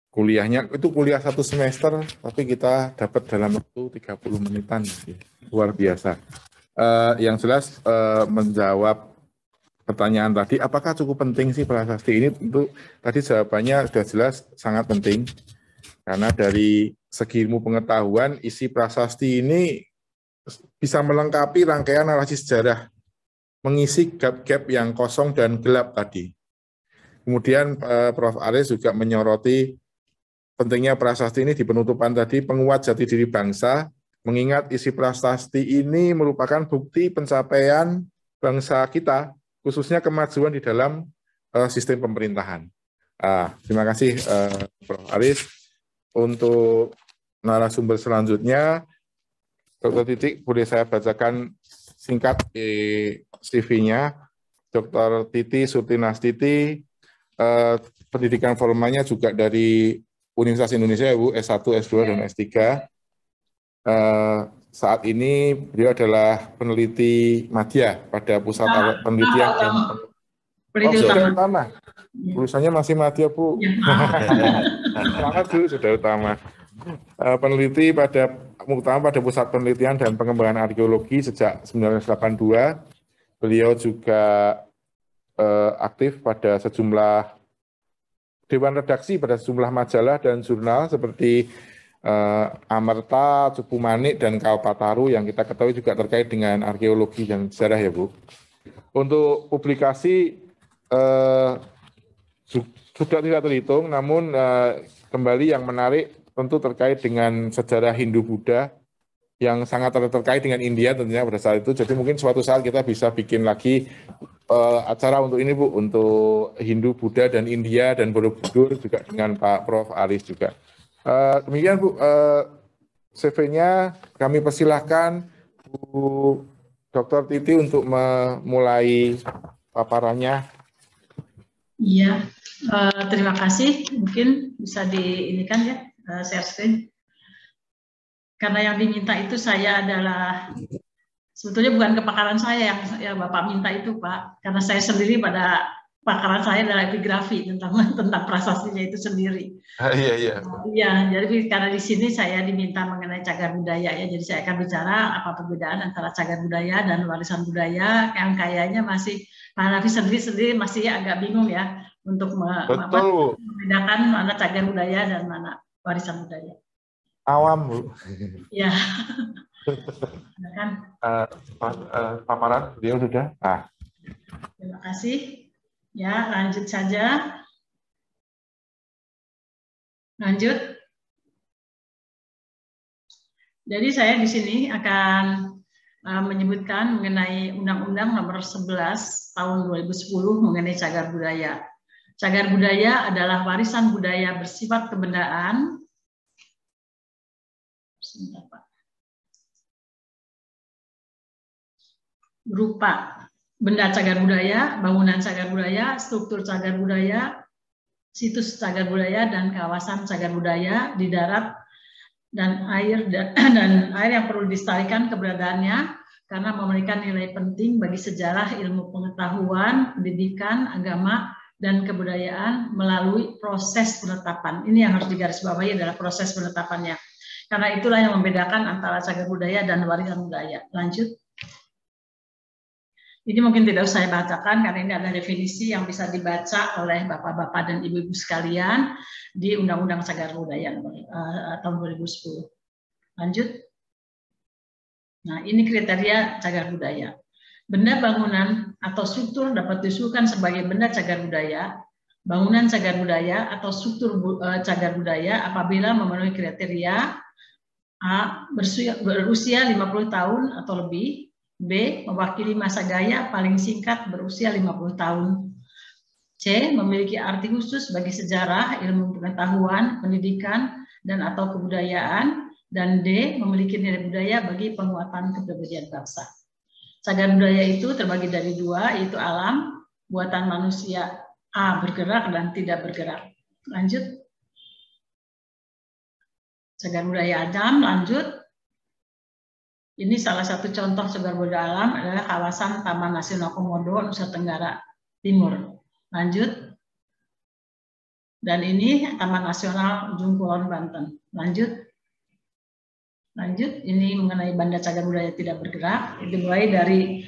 kuliahnya. Itu kuliah 1 semester, tapi kita dapat dalam waktu 30 menitan. Luar biasa. Yang jelas menjawab pertanyaan tadi, apakah cukup penting sih prasasti ini? Tentu tadi jawabannya sudah jelas sangat penting. Karena dari segi ilmu pengetahuan, isi prasasti ini bisa melengkapi rangkaian narasi sejarah, mengisi gap-gap yang kosong dan gelap tadi. Kemudian Prof. Aris juga menyoroti pentingnya prasasti ini di penutupan tadi, penguat jati diri bangsa, mengingat isi prasasti ini merupakan bukti pencapaian bangsa kita, khususnya kemajuan di dalam sistem pemerintahan. Terima kasih Prof. Aris. Untuk narasumber selanjutnya, Dr. Titi, boleh saya bacakan singkat CV-nya. Dr. Titi Surtinastiti, pendidikan formalnya juga dari Universitas Indonesia, Bu, S1, S2, dan S3. Saat ini beliau adalah peneliti madya pada Pusat Penelitian dan Sudah utama. Urusannya masih madya, Bu. Selamat, Bu, sudah utama. Peneliti pada Pusat Penelitian dan Pengembangan Arkeologi sejak 1982. Beliau juga aktif pada sejumlah dewan redaksi pada sejumlah majalah dan jurnal seperti Amerta, Cupu Manik, dan Kalpataru yang kita ketahui juga terkait dengan arkeologi dan sejarah, ya, Bu. Untuk publikasi sudah tidak terhitung, namun kembali yang menarik tentu terkait dengan sejarah Hindu-Buddha yang sangat terkait dengan India tentunya pada saat itu. Jadi mungkin suatu saat kita bisa bikin lagi acara untuk ini, Bu, untuk Hindu-Buddha dan India dan Borobudur juga dengan Pak Prof. Aris juga. Demikian, Bu, CV-nya kami persilahkan Bu Dr. Titi untuk memulai paparannya. Iya, terima kasih. Mungkin bisa diinikan ya, share screen. Karena yang diminta itu saya adalah Sebetulnya bukan kepakaran saya yang Bapak minta itu, Pak, karena saya sendiri pada pakaran saya adalah epigrafi tentang prasastinya itu sendiri. Iya, iya. Iya, jadi karena di sini saya diminta mengenai cagar budaya ya, jadi saya akan bicara apa perbedaan antara cagar budaya dan warisan budaya yang kayaknya masih Pak Hanafi sendiri masih agak bingung ya untuk membedakan mana cagar budaya dan mana warisan budaya. Awam, Bu. Ya. Kan? Paparan, dia sudah. Terima kasih. Ya, lanjut saja. Lanjut. Jadi saya di sini akan menyebutkan mengenai Undang-Undang Nomor 11 Tahun 2010 mengenai cagar budaya. Cagar budaya adalah warisan budaya bersifat kebendaan. Sebentar, Pak. Berupa benda cagar budaya, bangunan cagar budaya, struktur cagar budaya, situs cagar budaya, dan kawasan cagar budaya di darat dan air yang perlu dilestarikan keberadaannya karena memberikan nilai penting bagi sejarah, ilmu pengetahuan, pendidikan, agama, dan kebudayaan melalui proses penetapan. Ini yang harus digarisbawahi adalah proses penetapannya. Karena itulah yang membedakan antara cagar budaya dan warisan budaya. Lanjut. Ini mungkin tidak usah saya bacakan karena ini adalah definisi yang bisa dibaca oleh bapak-bapak dan ibu-ibu sekalian di Undang-Undang Cagar Budaya tahun 2010. Lanjut. Nah, ini kriteria cagar budaya. Benda bangunan atau struktur dapat diusulkan sebagai benda cagar budaya, bangunan cagar budaya atau struktur cagar budaya apabila memenuhi kriteria A. Berusia 50 tahun atau lebih, B. Mewakili masa gaya paling singkat berusia 50 tahun. C. Memiliki arti khusus bagi sejarah, ilmu pengetahuan, pendidikan, dan atau kebudayaan. Dan D. Memiliki nilai budaya bagi penguatan kepribadian bangsa. Cagar budaya itu terbagi dari dua, yaitu alam, buatan manusia A. Bergerak dan tidak bergerak. Lanjut. Cagar budaya alam, lanjut. Ini salah satu contoh cagar budaya alam adalah kawasan Taman Nasional Komodo, Nusa Tenggara Timur. Lanjut. Dan ini Taman Nasional Ujung Kulon, Banten. Lanjut. Lanjut. Ini mengenai benda cagar budaya tidak bergerak. Dimulai dari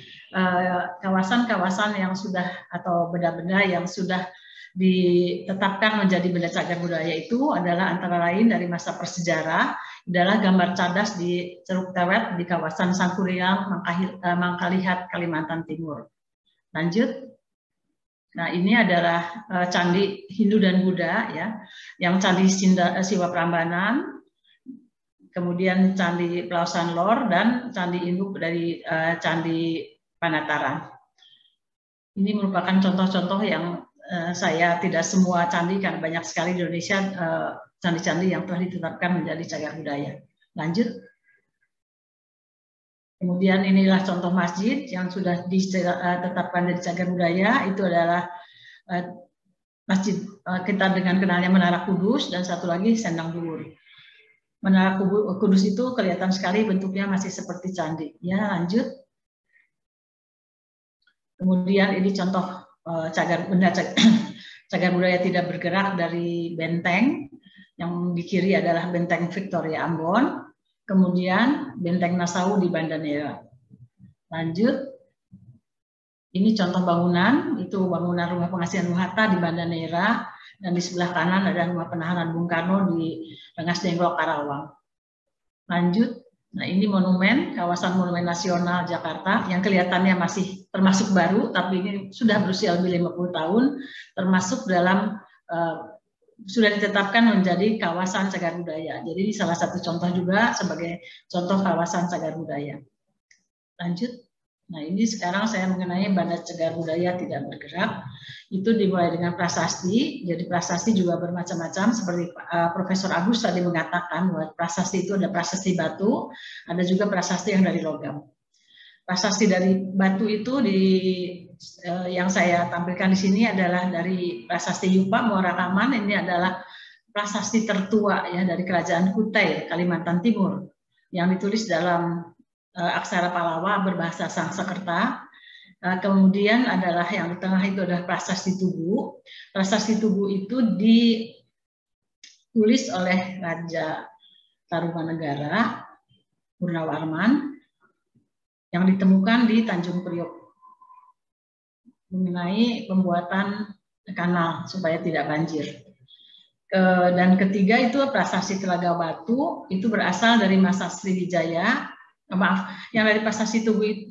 kawasan-kawasan yang sudah atau benda-benda yang sudah ditetapkan menjadi benda cagar budaya itu adalah antara lain dari masa prasejarah, adalah gambar cadas di Ceruk Tewet di kawasan Sangkuriang, Mangkalihat, Kalimantan Timur. Lanjut. Nah, ini adalah candi Hindu dan Buddha ya, yang candi Siwa Prambanan, kemudian candi Pelausan Lor dan candi induk dari candi Panataran. Ini merupakan contoh-contoh yang saya tidak semua candi kan banyak sekali di Indonesia candi-candi yang telah ditetapkan menjadi cagar budaya. Lanjut. Kemudian inilah contoh masjid yang sudah ditetapkan menjadi cagar budaya. Itu adalah masjid kita dengan kenalnya Menara Kudus dan satu lagi Sendang Duhur. Menara Kudus itu kelihatan sekali bentuknya masih seperti candi. Ya, lanjut. Kemudian ini contoh benda cagar budaya tidak bergerak dari benteng. Yang di kiri adalah benteng Victoria Ambon, kemudian benteng Nassau di Banda Neira. Lanjut, ini contoh bangunan, itu bangunan rumah pengasihan Bung Hatta di Banda Neira, dan di sebelah kanan ada rumah penahanan Bung Karno di Rengas Dengklok, Karawang. Lanjut, nah ini monumen, kawasan Monumen Nasional Jakarta, yang kelihatannya masih termasuk baru, tapi ini sudah berusia lebih 50 tahun, termasuk dalam sudah ditetapkan menjadi kawasan cagar budaya. Jadi ini salah satu contoh juga sebagai contoh kawasan cagar budaya. Lanjut. Nah, ini sekarang saya mengenai benda cagar budaya tidak bergerak. Itu dimulai dengan prasasti. Jadi prasasti juga bermacam-macam seperti Profesor Agus tadi mengatakan bahwa prasasti itu ada prasasti batu, ada juga prasasti yang dari logam. Prasasti dari batu itu yang saya tampilkan di sini adalah dari prasasti Yupa Muara Kaman. Ini adalah prasasti tertua ya dari Kerajaan Kutai, Kalimantan Timur, yang ditulis dalam aksara Pallawa berbahasa Sanskerta. Kemudian adalah yang di tengah itu adalah Prasasti Tugu. Prasasti Tugu itu ditulis oleh Raja Tarumanegara Purnawarman yang ditemukan di Tanjung Priok mengenai pembuatan kanal supaya tidak banjir. Dan ketiga itu Prasasti Telaga Batu, itu berasal dari masa Sriwijaya. Yang dari Prasasti Tugu itu,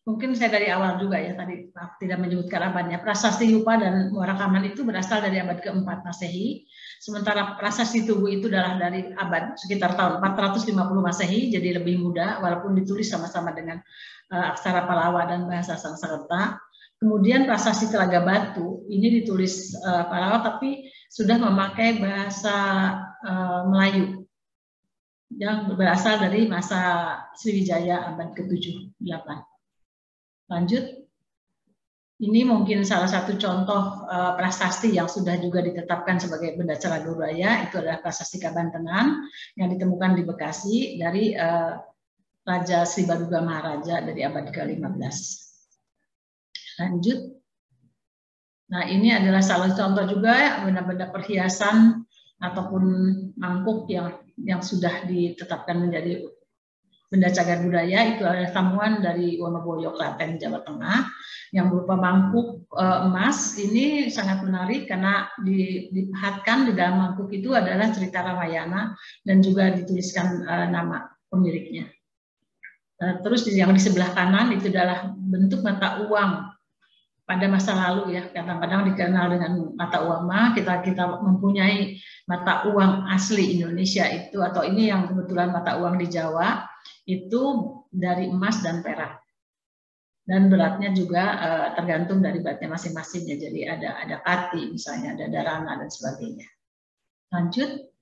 mungkin saya dari awal juga ya tadi tidak menyebutkan abadnya. Prasasti Yupa dan Muara Kaman itu berasal dari abad ke-4 Masehi. Sementara Prasasti Tugu itu adalah dari abad sekitar tahun 450 Masehi, jadi lebih muda walaupun ditulis sama-sama dengan aksara Pallawa dan bahasa Sanskerta. Kemudian Prasasti Telaga Batu ini ditulis Pallawa tapi sudah memakai bahasa Melayu yang berasal dari masa Sriwijaya abad ke-7-8. Lanjut. Ini mungkin salah satu contoh prasasti yang sudah juga ditetapkan sebagai benda cagar budaya, itu adalah Prasasti Kabantengan yang ditemukan di Bekasi dari Raja Sri Baduga Maharaja dari abad ke-15. Lanjut. Nah, ini adalah salah satu contoh juga benda-benda perhiasan ataupun mangkuk yang sudah ditetapkan menjadi benda cagar budaya. Itu adalah tamuan dari Wonoboyo, Klaten, Jawa Tengah yang berupa mangkuk emas. Ini sangat menarik karena dipahatkan di dalam mangkuk itu adalah cerita Ramayana dan juga dituliskan nama pemiliknya. Terus yang di sebelah kanan itu adalah bentuk mata uang pada masa lalu ya, kadang-kadang dikenal dengan mata uang mah. Kita mempunyai mata uang asli Indonesia itu, atau ini yang kebetulan mata uang di Jawa itu dari emas dan perak, dan beratnya juga tergantung dari beratnya masing-masing ya. Jadi ada kati misalnya, ada darana dan sebagainya. Lanjut.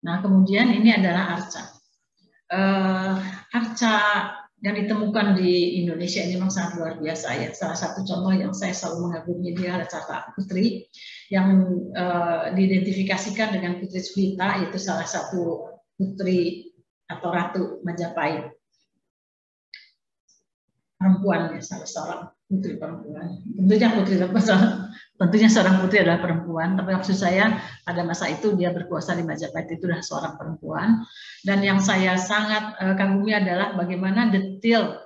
Nah, kemudian ini adalah arca. Arca yang ditemukan di Indonesia ini memang sangat luar biasa ya. Salah satu contoh yang saya selalu mengagumi dia adalah Caka Putri yang diidentifikasikan dengan Putri Suhita, yaitu salah satu putri atau ratu Majapahit. Perempuan ya, salah seorang putri perempuan. Tentunya seorang putri adalah perempuan, tapi maksud saya pada masa itu dia berkuasa di Majapahit itu adalah seorang perempuan. Dan yang saya sangat kagumi adalah bagaimana detail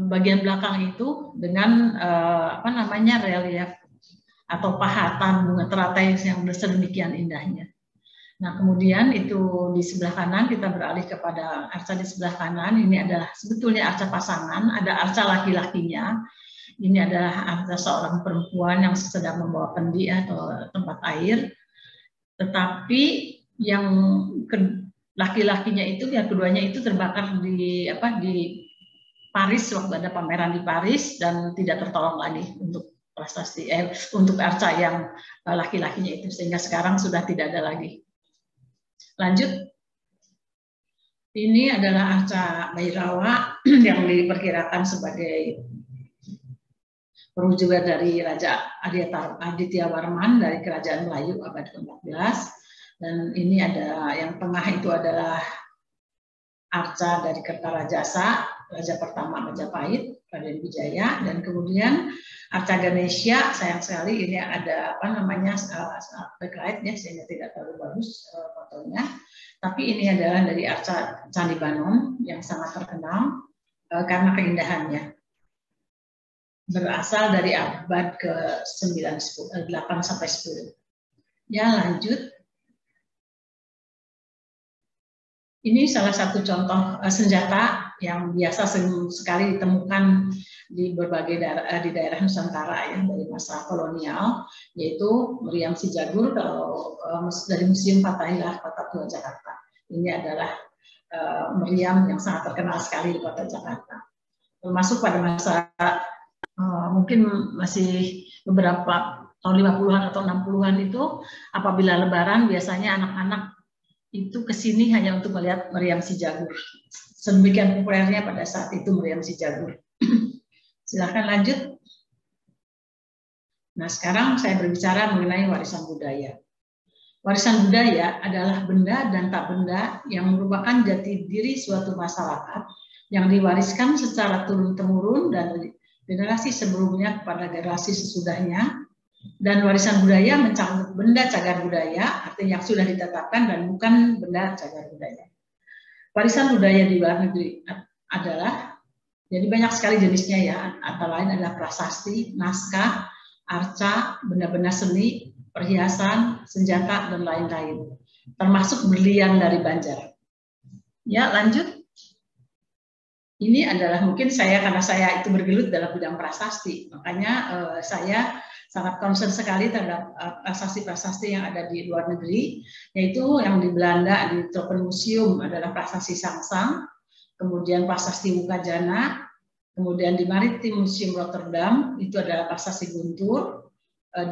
bagian belakang itu dengan relief atau pahatan bunga teratai yang sedemikian indahnya. Nah, kemudian itu di sebelah kanan kita beralih kepada arca di sebelah kanan. Ini adalah sebetulnya arca pasangan, ada arca laki-lakinya. Ini adalah arca seorang perempuan yang sedang membawa pendi atau tempat air. Tetapi yang laki-lakinya itu, yang keduanya itu terbakar di Paris waktu ada pameran di Paris dan tidak tertolong lagi untuk prasasti untuk arca yang laki-lakinya itu, sehingga sekarang sudah tidak ada lagi. Lanjut. Ini adalah arca Bhairawa yang diperkirakan sebagai perwujudan dari Raja Aditya Warman dari Kerajaan Melayu abad ke-14. Dan ini ada yang tengah itu adalah arca dari Kertarajasa, Raja pertama Majapahit, Raden Wijaya, dan kemudian arca Ganesha. Sayang sekali ini ada backlight ya, sehingga tidak terlalu bagus fotonya. Tapi ini adalah dari arca Candi Banon yang sangat terkenal karena keindahannya. Berasal dari abad ke-8 sampai 10. Ya, lanjut. Ini salah satu contoh senjata yang biasa sekali ditemukan di berbagai daerah Nusantara ya, dari masa kolonial, yaitu meriam si jagur kalau dari Museum Fathaillah Kota Tua Jakarta. Ini adalah meriam yang sangat terkenal sekali di Kota Jakarta. Termasuk pada masa mungkin masih beberapa tahun 50-an atau 60-an itu, apabila Lebaran biasanya anak-anak itu ke sini hanya untuk melihat meriam si jagur. Sedemikian populernya pada saat itu meriam si jagur. Silakan lanjut. Nah, sekarang saya berbicara mengenai warisan budaya. Warisan budaya adalah benda dan tak benda yang merupakan jati diri suatu masyarakat yang diwariskan secara turun-temurun dari generasi sebelumnya kepada generasi sesudahnya. Dan warisan budaya mencakup benda cagar budaya, artinya yang sudah ditetapkan dan bukan benda cagar budaya. Warisan budaya di luar negeri adalah, jadi banyak sekali jenisnya ya, antara lain adalah prasasti, naskah, arca, benda-benda seni, perhiasan, senjata, dan lain-lain. Termasuk berlian dari Banjar. Ya, lanjut. Ini adalah mungkin karena saya itu bergelut dalam bidang prasasti, makanya saya sangat concern sekali terhadap prasasti-prasasti yang ada di luar negeri, yaitu yang di Belanda, di Tropenmuseum adalah prasasti Sangsang, kemudian prasasti Wukajana, kemudian di Maritim Museum Rotterdam, itu adalah prasasti Guntur,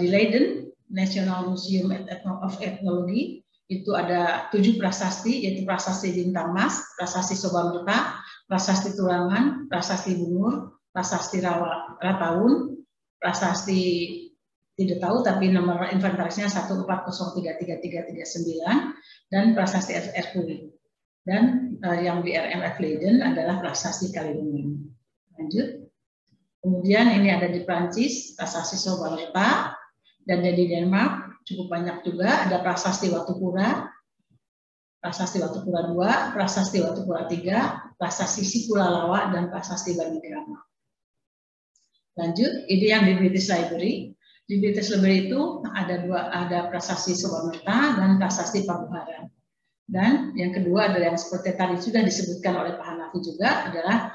di Leiden, National Museum of Ethnology, itu ada 7 prasasti, yaitu prasasti Bintang Mas, prasasti Sobamerta, prasasti Turangan, prasasti Bungur, prasasti Rataun, prasasti tidak tahu tapi nomor inventarisnya 1403339 dan prasasti Erkuli. Dan yang di RMF Leiden adalah prasasti Kaledonian. Lanjut. Kemudian ini ada di Prancis, prasasti Sobamerta, dan di Denmark cukup banyak juga, ada prasasti Watupura, prasasti Watupura 2, prasasti Watupura 3, prasasti Sikulalawa, dan prasasti Banigrama. Lanjut, ini yang di British Library. Di British Library itu ada prasasti Sobamerta dan prasasti Pabuharan. Dan yang kedua adalah yang seperti tadi sudah disebutkan oleh Pak Hanafi juga adalah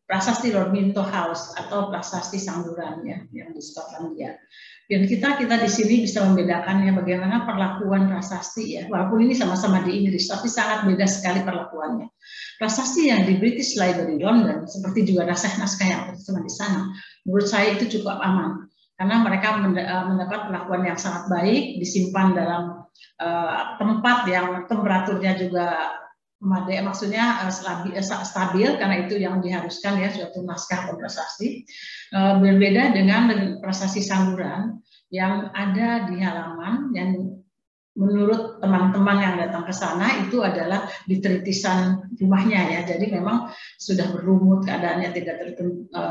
prasasti Lord Minto House atau prasasti Sangguran ya, yang di Skotlandia. Dan kita di sini bisa membedakannya bagaimana perlakuan prasasti ya, walaupun ini sama-sama di Inggris, tapi sangat beda sekali perlakuannya. Prasasti yang di British Library London, seperti juga naskah yang terjemah di sana, menurut saya itu cukup aman, karena mereka mendapat perlakuan yang sangat baik, disimpan dalam tempat yang temperaturnya juga memadai, maksudnya stabil, karena itu yang diharuskan ya suatu naskah atau prasasti. Berbeda dengan prasasti Sangguran yang ada di halaman, yang menurut teman-teman yang datang ke sana itu adalah di teritisan rumahnya ya, jadi memang sudah berlumut keadaannya,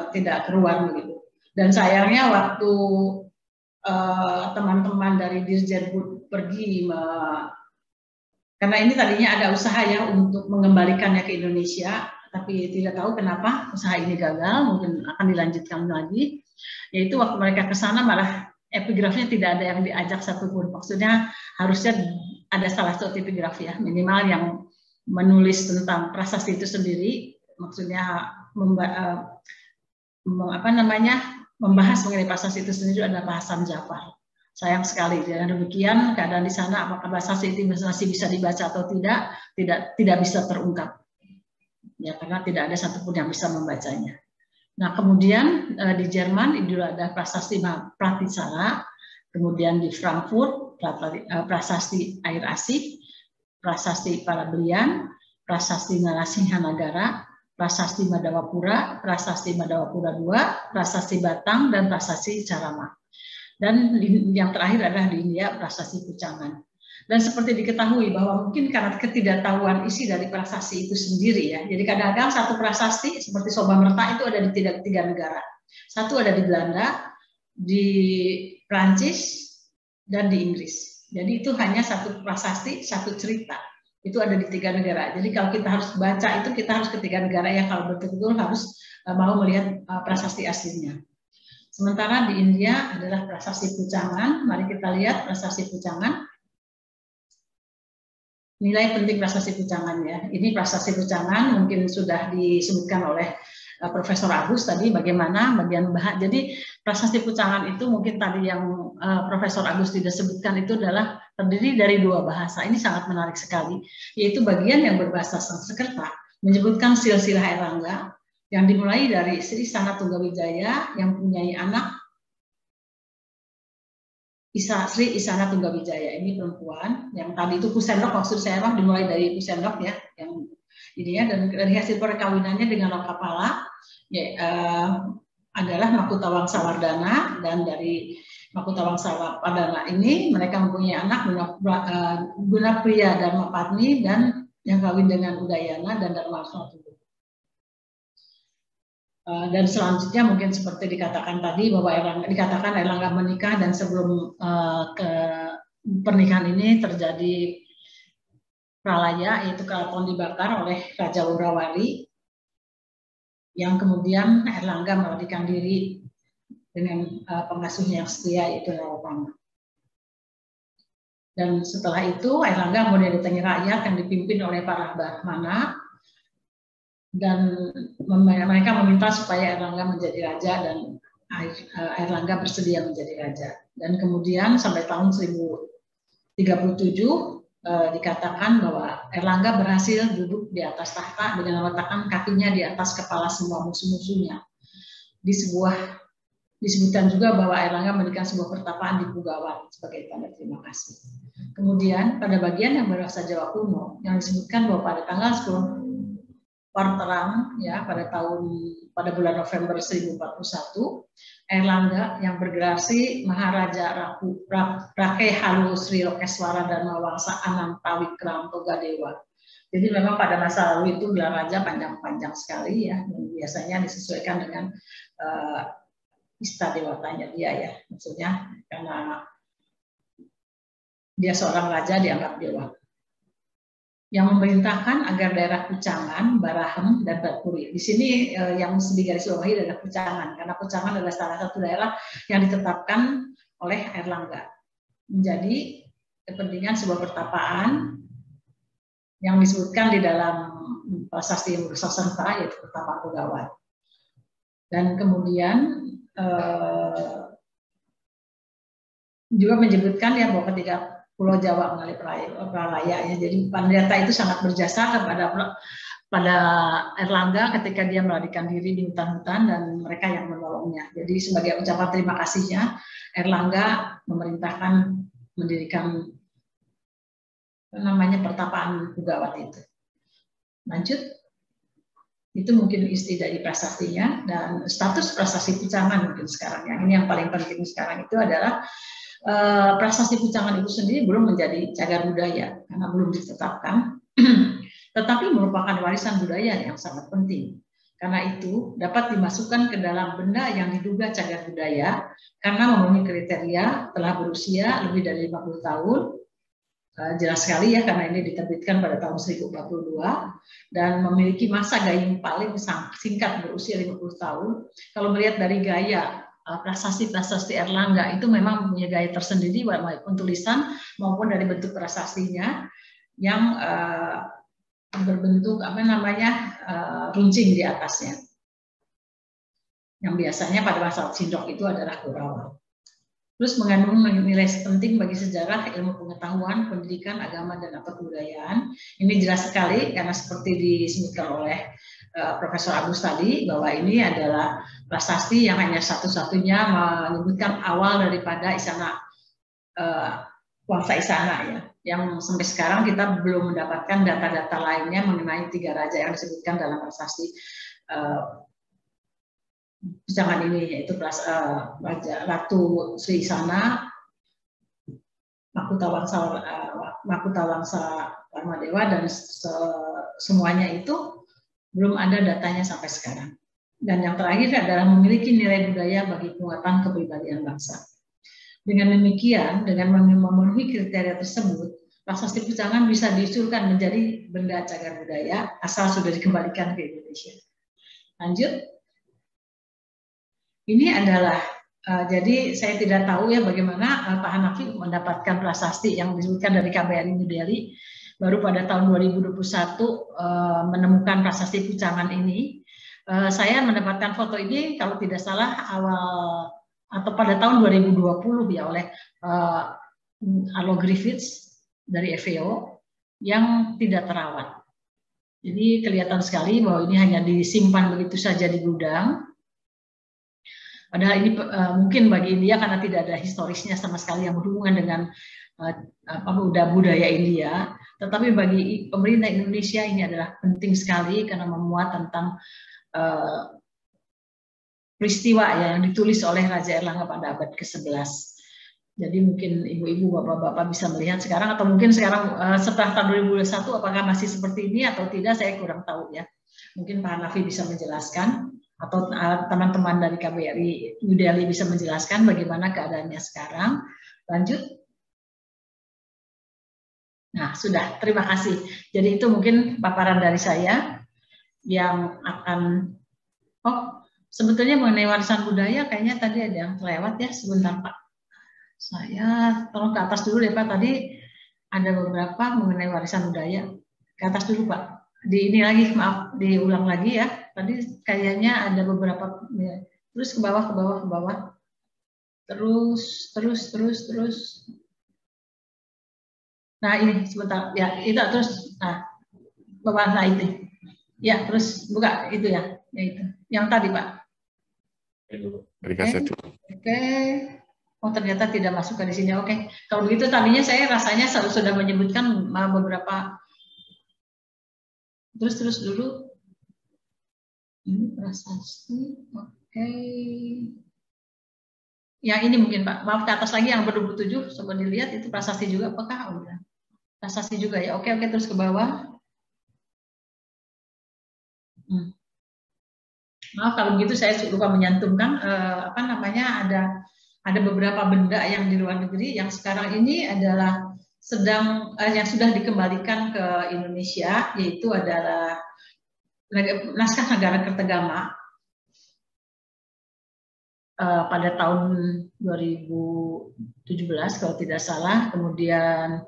tidak keruan begitu. Dan sayangnya waktu teman-teman dari Dirjen Bud pergi karena ini tadinya ada usaha ya untuk mengembalikannya ke Indonesia, tapi tidak tahu kenapa usaha ini gagal, mungkin akan dilanjutkan lagi. Yaitu waktu mereka ke sana malah epigrafnya tidak ada yang diajak satupun. Maksudnya harusnya ada salah satu epigraf ya, minimal yang menulis tentang prasasti itu sendiri, maksudnya membahas mengenai prasasti itu sendiri adalah Pak Hasan Jafar. Sayang sekali, dengan demikian keadaan di sana apakah prasasti itu masih bisa dibaca atau tidak bisa terungkap. Ya, karena tidak ada satupun yang bisa membacanya. Nah, kemudian di Jerman itu ada prasasti Pratisara, kemudian di Frankfurt prasasti Air Asih, prasasti Parabelian, prasasti Narasimhanagara, prasasti Madawapura, prasasti Madawapura II, prasasti Batang, dan prasasti Carama. Dan yang terakhir adalah di India prasasti Pucangan. Dan seperti diketahui bahwa mungkin karena ketidaktahuan isi dari prasasti itu sendiri ya, jadi kadang-kadang satu prasasti seperti Sobamerta itu ada di tiga negara. Satu ada di Belanda, di Prancis, dan di Inggris. Jadi itu hanya satu prasasti, satu cerita. Itu ada di 3 negara. Jadi kalau kita harus baca itu kita harus ke 3 negara ya, kalau betul-betul harus mau melihat prasasti aslinya. Sementara di India adalah prasasti Pucangan. Mari kita lihat prasasti Pucangan. Nilai penting prasasti Pucangan ya. Ini prasasti Pucangan mungkin sudah disebutkan oleh Profesor Agus tadi bagaimana bagian bahasa. Jadi prasasti Pucangan itu mungkin tadi yang Profesor Agus tidak sebutkan itu adalah terdiri dari 2 bahasa. Ini sangat menarik sekali. Yaitu bagian yang berbahasa Sanskerta menyebutkan silsilah Erlangga, yang dimulai dari Sri Sana Tunggawijaya yang mempunyai anak Sri Isana Tunggawijaya, ini perempuan yang tadi itu Pusendok, maksud saya dimulai dari Pusendok ya, yang ini ya, dan dari hasil perkawinannya dengan Lokapala ya, adalah Makutawang Sawardana, dan dari Makutawangsa Padana ini mereka mempunyai anak Gunapriya Dharmapatni dan yang kawin dengan Udayana dan Dharmaswara. Dan selanjutnya mungkin seperti dikatakan tadi bahwa Erlangga menikah dan sebelum ke pernikahan ini terjadi pralaya, yaitu keraton dibakar oleh Raja Urawali, yang kemudian Erlangga melarikan diri dengan pengasuhnya yang setia, yaitu Narapama. Dan setelah itu Erlangga kemudian didatangi rakyat yang dipimpin oleh para Brahmana, dan mereka meminta supaya Erlangga menjadi raja, dan Erlangga bersedia menjadi raja. Dan kemudian sampai tahun 1037 dikatakan bahwa Erlangga berhasil duduk di atas tahta dengan meletakkan kakinya di atas kepala semua musuh-musuhnya. Disebutkan juga bahwa Erlangga mendirikan sebuah pertapaan di Pugawan sebagai tanda terima kasih. Kemudian pada bagian yang berbahasa Jawa kuno yang disebutkan bahwa pada tanggal 10 Parterang ya pada bulan November 1041, Erlangga yang bergerasi Maharaja Rakehalu Sri Lokeswara Dharma Wangsa Anantawikram Togadewa. Jadi memang pada masa lalu itu gelar raja panjang-panjang sekali ya, dan biasanya disesuaikan dengan ista dewatanya dia ya, maksudnya karena dia seorang raja dianggap dewa, yang memerintahkan agar daerah Pucangan, Barahem, dan Batpuri. Di sini yang mesti digarisbawahi adalah Pucangan, karena Pucangan adalah salah satu daerah yang ditetapkan oleh Erlangga menjadi kepentingan sebuah pertapaan yang disebutkan di dalam prasasti Sasanta, yaitu pertapaan Pugawan. Dan kemudian juga menyebutkan ya bahwa ketika Pulau Jawa mengalami pralaya ya, jadi Pandita itu sangat berjasa pada Erlangga ketika dia melarikan diri di hutan-hutan dan mereka yang menolongnya. Jadi sebagai ucapan terima kasihnya, Erlangga memerintahkan mendirikan pertapaan Pugawan itu. Lanjut, itu mungkin isi dari prasastinya, dan status prasasti Pucangan mungkin sekarang. Yang ini yang paling penting sekarang itu adalah prasasti Pucangan itu sendiri belum menjadi cagar budaya karena belum ditetapkan, tetapi merupakan warisan budaya yang sangat penting. Karena itu dapat dimasukkan ke dalam benda yang diduga cagar budaya karena memenuhi kriteria telah berusia lebih dari 50 tahun. Jelas sekali ya, karena ini diterbitkan pada tahun 1042 dan memiliki masa gayung paling singkat berusia 50 tahun. Kalau melihat dari gaya prasasti-prasasti Erlangga itu memang punya gaya tersendiri maupun tulisan maupun dari bentuk prasastinya yang berbentuk runcing di atasnya. Yang biasanya pada masa Sindok itu adalah Kurawa. Terus mengandung nilai penting bagi sejarah, ilmu pengetahuan, pendidikan, agama, dan kebudayaan. Ini jelas sekali karena seperti disebutkan oleh Profesor Agus tadi bahwa ini adalah prasasti yang hanya satu-satunya menyebutkan awal daripada Isana Wangsa Isana ya, yang sampai sekarang kita belum mendapatkan data-data lainnya mengenai 3 raja yang disebutkan dalam prasasti Pucangan ini, yaitu Ratu Sri Isana, Makutawangsa Dharmadewa, dan semuanya itu belum ada datanya sampai sekarang. Dan yang terakhir adalah memiliki nilai budaya bagi penguatan kepribadian bangsa. Dengan demikian, dengan memenuhi kriteria tersebut, prasasti Pucangan bisa diusulkan menjadi benda cagar budaya asal sudah dikembalikan ke Indonesia. Lanjut. Ini adalah, jadi saya tidak tahu ya bagaimana Pak Hanafi mendapatkan prasasti yang disebutkan dari KBRI New Delhi. Baru pada tahun 2021 menemukan prasasti Pucangan ini. Saya mendapatkan foto ini kalau tidak salah awal atau pada tahun 2020 ya oleh Arlo Griffiths dari FAO yang tidak terawat. Jadi kelihatan sekali bahwa ini hanya disimpan begitu saja di gudang. Padahal ini mungkin bagi India karena tidak ada historisnya sama sekali yang berhubungan dengan budaya India. Tetapi bagi pemerintah Indonesia ini adalah penting sekali karena memuat tentang peristiwa yang ditulis oleh Raja Erlangga pada abad ke-11. Jadi mungkin ibu-ibu, bapak-bapak bisa melihat sekarang, atau mungkin sekarang setelah tahun 2021 apakah masih seperti ini atau tidak, saya kurang tahu ya. Mungkin Pak Hanafi bisa menjelaskan, atau teman-teman dari KBRI New Delhi bisa menjelaskan bagaimana keadaannya sekarang. Lanjut. Nah, sudah, terima kasih. Jadi itu mungkin paparan dari saya yang akan, sebetulnya mengenai warisan budaya kayaknya tadi ada yang terlewat ya, sebentar Pak. Saya tolong ke atas dulu deh Pak, tadi ada beberapa mengenai warisan budaya. Ke atas dulu Pak. Di ini lagi, maaf, diulang lagi ya. Tadi kayaknya ada beberapa, ya. Terus ke bawah, ke bawah, ke bawah. Terus. Nah ini sebentar, ya itu terus, nah bawah, nah itu. Ya terus buka itu ya itu. Yang tadi Pak. Oke. Oh ternyata tidak masuk ke di sini. Oke. Kalau begitu tadinya saya rasanya sudah menyebutkan beberapa. Terus dulu. Ini prasasti. Oke. Yang ini mungkin Pak. Maaf ke atas lagi yang ber-27. Coba dilihat itu prasasti juga apakah? Oh, ya. Prasasti juga ya. Oke terus ke bawah. Maaf kalau begitu saya lupa menyantumkan ada beberapa benda yang di luar negeri yang sekarang ini adalah yang sudah dikembalikan ke Indonesia, yaitu adalah naskah negara Kertagama pada tahun 2017 kalau tidak salah, kemudian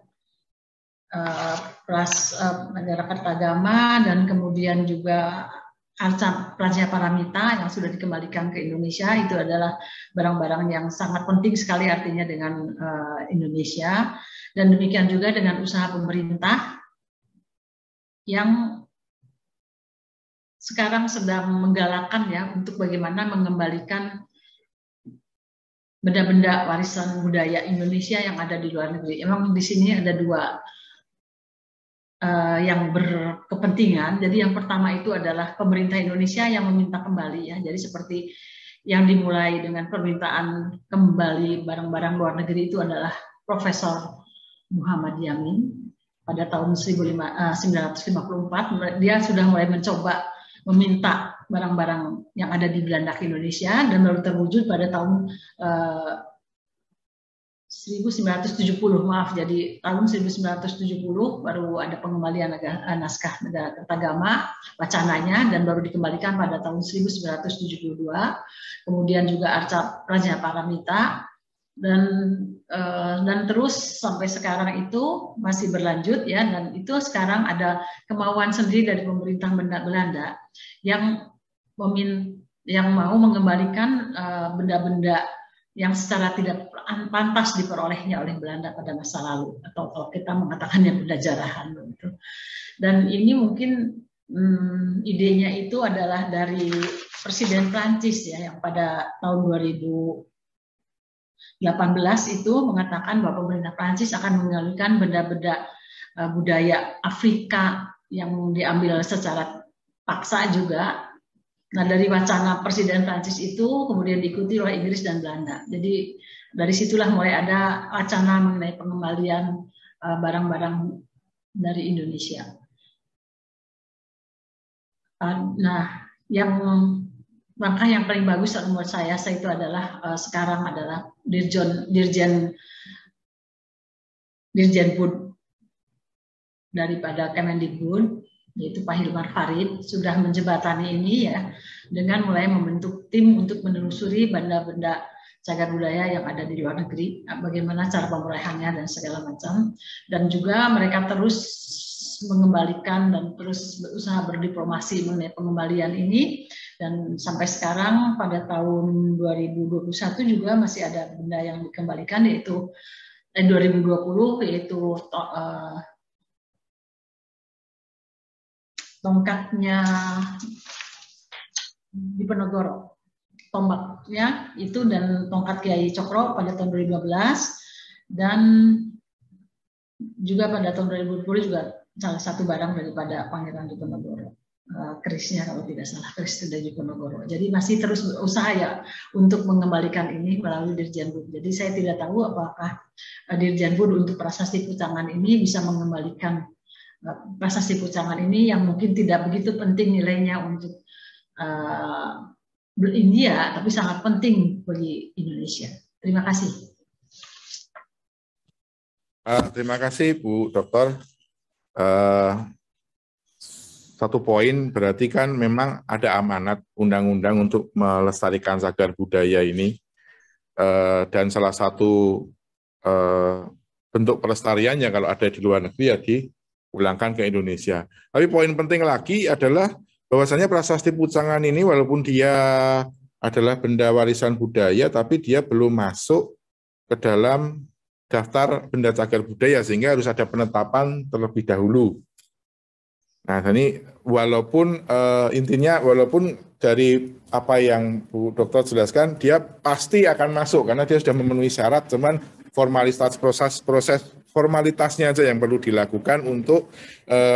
negara Kertagama, dan kemudian juga Arca Paramita yang sudah dikembalikan ke Indonesia. Itu adalah barang-barang yang sangat penting sekali artinya dengan Indonesia, dan demikian juga dengan usaha pemerintah yang sekarang sedang menggalakkan ya untuk bagaimana mengembalikan benda-benda warisan budaya Indonesia yang ada di luar negeri. Emang di sini ada dua yang berkepentingan. Jadi yang pertama itu adalah pemerintah Indonesia yang meminta kembali ya. Jadi seperti yang dimulai dengan permintaan kembali barang-barang luar negeri itu adalah Profesor Muhammad Yamin pada tahun 1954. Dia sudah mulai mencoba meminta barang-barang yang ada di Belanda ke Indonesia, dan baru terwujud pada tahun 1970, maaf, jadi tahun 1970 baru ada pengembalian naskah negara Kertagama, wacananya, dan baru dikembalikan pada tahun 1972. Kemudian juga Arca Raja Paramita, dan terus sampai sekarang itu masih berlanjut ya, dan itu sekarang ada kemauan sendiri dari pemerintah Belanda yang mau mengembalikan benda-benda yang secara tidak pantas diperolehnya oleh Belanda pada masa lalu, atau kalau kita mengatakannya benda jarahan. Dan ini mungkin idenya itu adalah dari Presiden Prancis ya, yang pada tahun 2018 itu mengatakan bahwa pemerintah Prancis akan mengalihkan benda-benda budaya Afrika yang diambil secara paksa juga. Nah, dari wacana Presiden Prancis itu kemudian diikuti oleh Inggris dan Belanda. Jadi dari situlah mulai ada wacana mengenai pengembalian barang-barang dari Indonesia. Nah, langkah yang paling bagus menurut saya itu adalah sekarang adalah Dirjen Bud daripada Kemendikbud, yaitu Pak Hilmar Farid, sudah menjembatani ini ya, dengan mulai membentuk tim untuk menelusuri benda-benda cagar budaya yang ada di luar negeri, bagaimana cara pemulihannya dan segala macam. Dan juga mereka terus mengembalikan dan terus berusaha berdiplomasi mengenai pengembalian ini, dan sampai sekarang pada tahun 2021 juga masih ada benda yang dikembalikan, yaitu 2020, yaitu tongkatnya Diponegoro, tombaknya itu, dan tongkat Kiai Cokro pada tahun 2015, dan juga pada tahun 2020 juga salah satu barang daripada Pangeran Diponegoro. kerisnya kalau tidak salah, keris itu dari Diponegoro. Jadi masih terus berusaha ya untuk mengembalikan ini melalui Dirjen Bud. Jadi saya tidak tahu apakah Dirjen Bud untuk prasasti Pucangan ini bisa mengembalikan prasasti Pucangan ini yang mungkin tidak begitu penting nilainya untuk India, tapi sangat penting bagi Indonesia. Terima kasih. Terima kasih Bu Dokter. Satu poin berarti kan memang ada amanat undang-undang untuk melestarikan cagar budaya ini, dan salah satu bentuk pelestariannya kalau ada di luar negeri ya diulangkan ke Indonesia. Tapi poin penting lagi adalah bahwasanya prasasti Pucangan ini walaupun dia adalah benda warisan budaya, tapi dia belum masuk ke dalam daftar benda cagar budaya sehingga harus ada penetapan terlebih dahulu. Nah, ini walaupun intinya walaupun dari apa yang Bu Dokter jelaskan, dia pasti akan masuk karena dia sudah memenuhi syarat, cuman proses formalitasnya aja yang perlu dilakukan untuk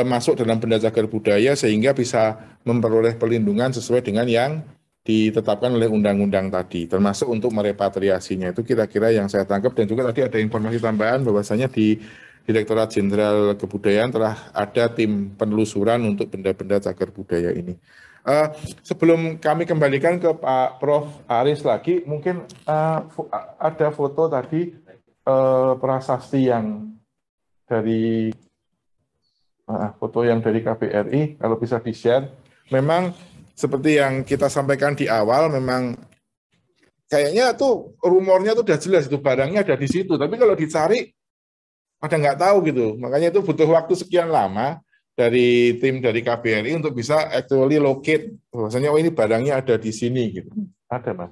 masuk dalam benda cagar budaya sehingga bisa memperoleh perlindungan sesuai dengan yang ditetapkan oleh undang-undang tadi, termasuk untuk merepatriasinya. Itu kira-kira yang saya tangkap, dan juga tadi ada informasi tambahan bahwasanya di Direktorat Jenderal Kebudayaan telah ada tim penelusuran untuk benda-benda cagar budaya ini. Sebelum kami kembalikan ke Pak Prof. Aris lagi, mungkin ada foto tadi prasasti yang dari foto yang dari KBRI, kalau bisa di-share. Memang seperti yang kita sampaikan di awal, memang kayaknya tuh rumornya tuh udah jelas itu barangnya ada di situ, tapi kalau dicari ada nggak tahu gitu, makanya itu butuh waktu sekian lama dari tim dari KBRI untuk bisa actually locate bahwasanya oh ini barangnya ada di sini gitu. Ada Mas.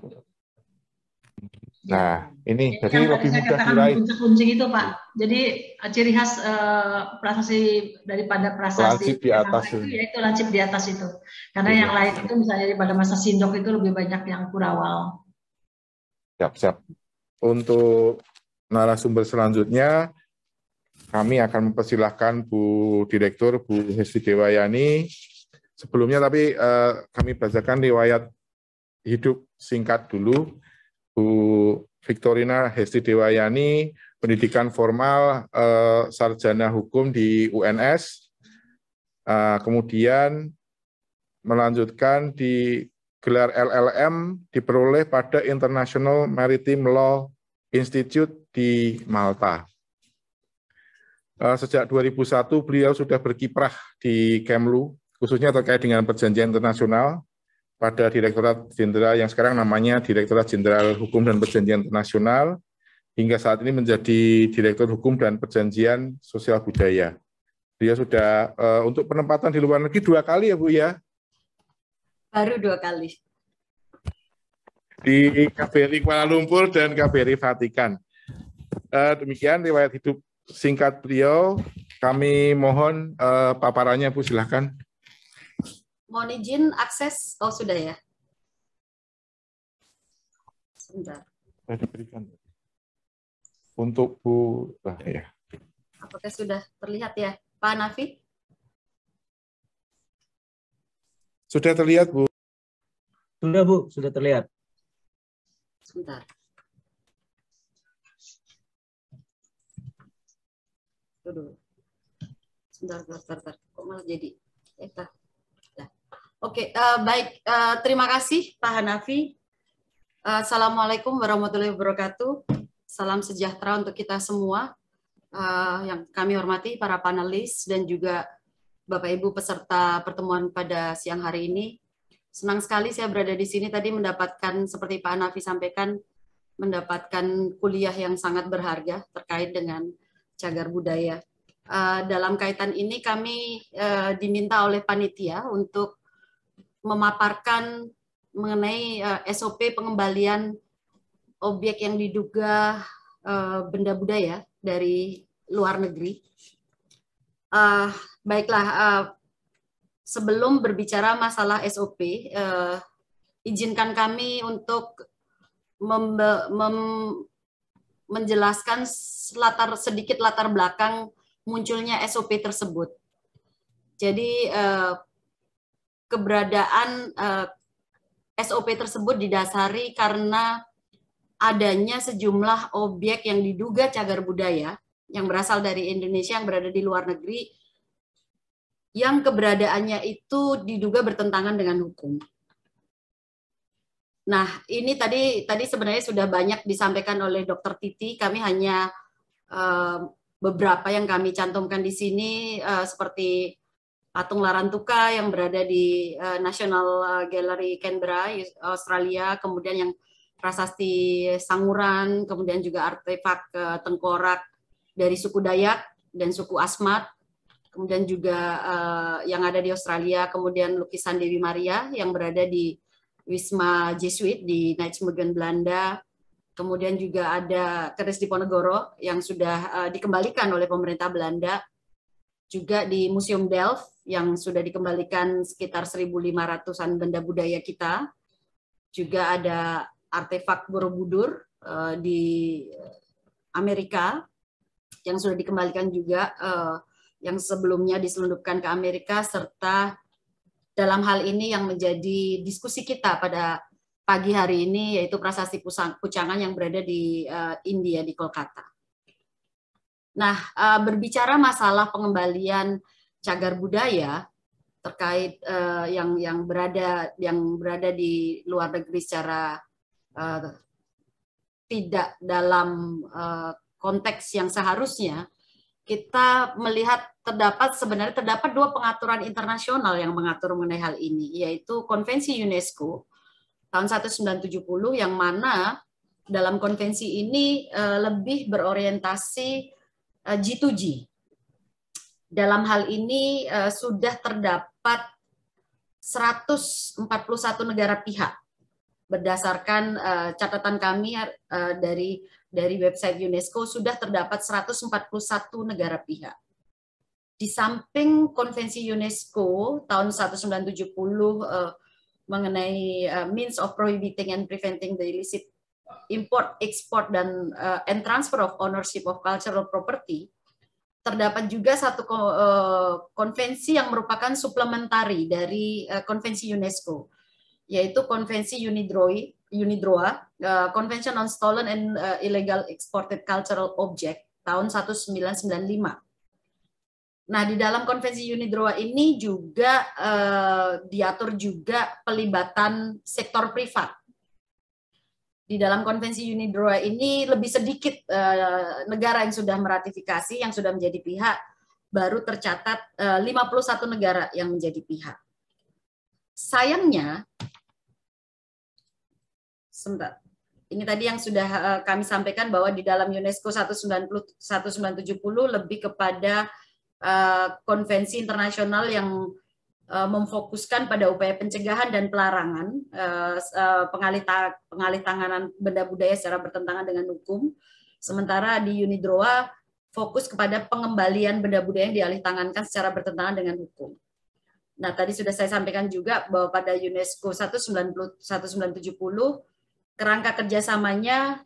Nah ini jadi yang lebih saya mudah katakan diraih. puncak-puncak itu Pak. Jadi ciri khas prasasti daripada prasasti Lancip di atas itu yaitu lancip di atas itu. Karena yang lain itu misalnya pada masa Sindok itu lebih banyak yang Kurawal. Siap. Untuk narasumber selanjutnya kami akan mempersilahkan Bu Direktur, Bu Hesti Dewayani. Sebelumnya tapi kami bacakan riwayat hidup singkat dulu. Bu Victorina Hesti Dewayani, pendidikan formal sarjana hukum di UNS, kemudian melanjutkan di gelar LLM diperoleh pada International Maritime Law Institute di Malta. Sejak 2001 beliau sudah berkiprah di Kemlu, khususnya terkait dengan perjanjian internasional pada Direktorat Jenderal yang sekarang namanya Direktorat Jenderal Hukum dan Perjanjian Internasional, hingga saat ini menjadi Direktur Hukum dan Perjanjian Sosial Budaya. Dia sudah untuk penempatan di luar negeri 2 kali ya Bu ya? Baru 2 kali. Di KBRI Kuala Lumpur dan KBRI Vatikan. Demikian riwayat hidup singkat beliau. Kami mohon paparannya Bu, silahkan. Mohon izin akses. Oh sudah ya. Sebentar. Diberikan. Untuk Bu, ya. Apakah sudah terlihat ya, Pak Nafi? Sudah terlihat Bu. Sudah Bu, sudah terlihat. Sebentar. Sebentar. Kok malah jadi? Oke, baik. Terima kasih Pak Hanafi. Assalamualaikum warahmatullahi wabarakatuh. Salam sejahtera untuk kita semua. Yang kami hormati para panelis dan juga Bapak Ibu peserta pertemuan pada siang hari ini. Senang sekali saya berada di sini tadi mendapatkan, seperti Pak Hanafi sampaikan, mendapatkan kuliah yang sangat berharga terkait dengan cagar budaya. Dalam kaitan ini kami diminta oleh panitia untuk memaparkan mengenai SOP pengembalian objek yang diduga benda budaya dari luar negeri. Baiklah, sebelum berbicara masalah SOP, izinkan kami untuk menjelaskan sedikit latar belakang munculnya SOP tersebut. Jadi keberadaan SOP tersebut didasari karena adanya sejumlah objek yang diduga cagar budaya yang berasal dari Indonesia yang berada di luar negeri, yang keberadaannya itu diduga bertentangan dengan hukum. Nah, ini tadi sebenarnya sudah banyak disampaikan oleh Dr. Titi. Kami hanya beberapa yang kami cantumkan di sini, seperti patung Larantuka yang berada di National Gallery Canberra, Australia, kemudian yang prasasti Sanguran, kemudian juga artefak tengkorak dari suku Dayak dan suku Asmat, kemudian juga yang ada di Australia, kemudian lukisan Dewi Maria yang berada di Wisma Jesuit di Nijmegen, Belanda, kemudian juga ada keris Diponegoro yang sudah dikembalikan oleh pemerintah Belanda, juga di Museum Delft yang sudah dikembalikan sekitar 1.500-an benda budaya kita. Juga ada artefak Borobudur di Amerika yang sudah dikembalikan juga, yang sebelumnya diselundupkan ke Amerika, serta dalam hal ini yang menjadi diskusi kita pada pagi hari ini yaitu prasasti Pucangan yang berada di India, di Kolkata. Nah, berbicara masalah pengembalian cagar budaya terkait yang berada di luar negeri secara tidak dalam konteks yang seharusnya, kita melihat sebenarnya terdapat dua pengaturan internasional yang mengatur mengenai hal ini, yaitu Konvensi UNESCO tahun 1970 yang mana dalam konvensi ini lebih berorientasi G2G. Dalam hal ini sudah terdapat 141 negara pihak berdasarkan catatan kami dari website UNESCO, sudah terdapat 141 negara pihak. Di samping konvensi UNESCO tahun 1970 mengenai means of prohibiting and preventing the illicit import, export, dan transfer of ownership of cultural property, terdapat juga satu konvensi yang merupakan suplementari dari konvensi UNESCO, yaitu konvensi UNIDROA, Convention on Stolen and Illegal Exported Cultural Object tahun 1995. Nah, di dalam konvensi UNIDROA ini juga diatur juga pelibatan sektor privat. Di dalam konvensi UNIDROA ini lebih sedikit negara yang sudah meratifikasi, yang sudah menjadi pihak, baru tercatat 51 negara yang menjadi pihak. Sayangnya, sebentar, ini tadi yang sudah kami sampaikan bahwa di dalam UNESCO 1970 lebih kepada konvensi internasional yang memfokuskan pada upaya pencegahan dan pelarangan pengalih tanganan benda budaya secara bertentangan dengan hukum. Sementara di UNIDROA fokus kepada pengembalian benda budaya yang dialih tangankan secara bertentangan dengan hukum. Nah, tadi sudah saya sampaikan juga bahwa pada UNESCO 1970 kerangka kerjasamanya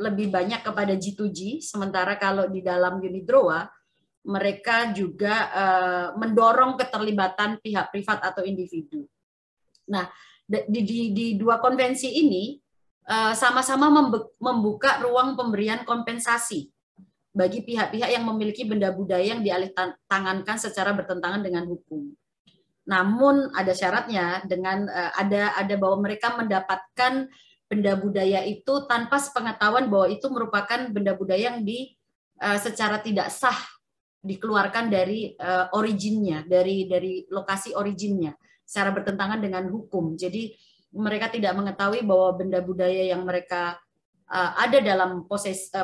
lebih banyak kepada G2G, sementara kalau di dalam UNIDROA mereka juga mendorong keterlibatan pihak privat atau individu. Nah, di dua konvensi ini sama-sama membuka ruang pemberian kompensasi bagi pihak-pihak yang memiliki benda budaya yang dialih tangankan secara bertentangan dengan hukum. Namun ada syaratnya, dengan ada bahwa mereka mendapatkan benda budaya itu tanpa sepengetahuan bahwa itu merupakan benda budaya yang secara tidak sah dikeluarkan dari originnya, dari lokasi originnya, secara bertentangan dengan hukum. Jadi mereka tidak mengetahui bahwa benda budaya yang mereka ada dalam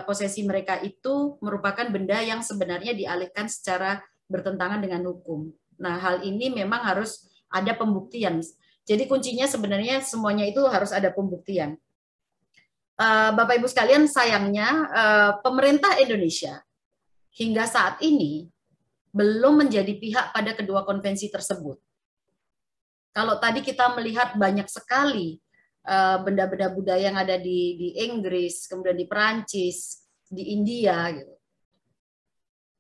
posesi mereka itu merupakan benda yang sebenarnya dialihkan secara bertentangan dengan hukum. Nah, hal ini memang harus ada pembuktian. Jadi kuncinya sebenarnya semuanya itu harus ada pembuktian. Bapak Ibu sekalian, sayangnya pemerintah Indonesia hingga saat ini belum menjadi pihak pada kedua konvensi tersebut. Kalau tadi kita melihat banyak sekali benda-benda budaya yang ada di Inggris, kemudian di Perancis, di India, gitu.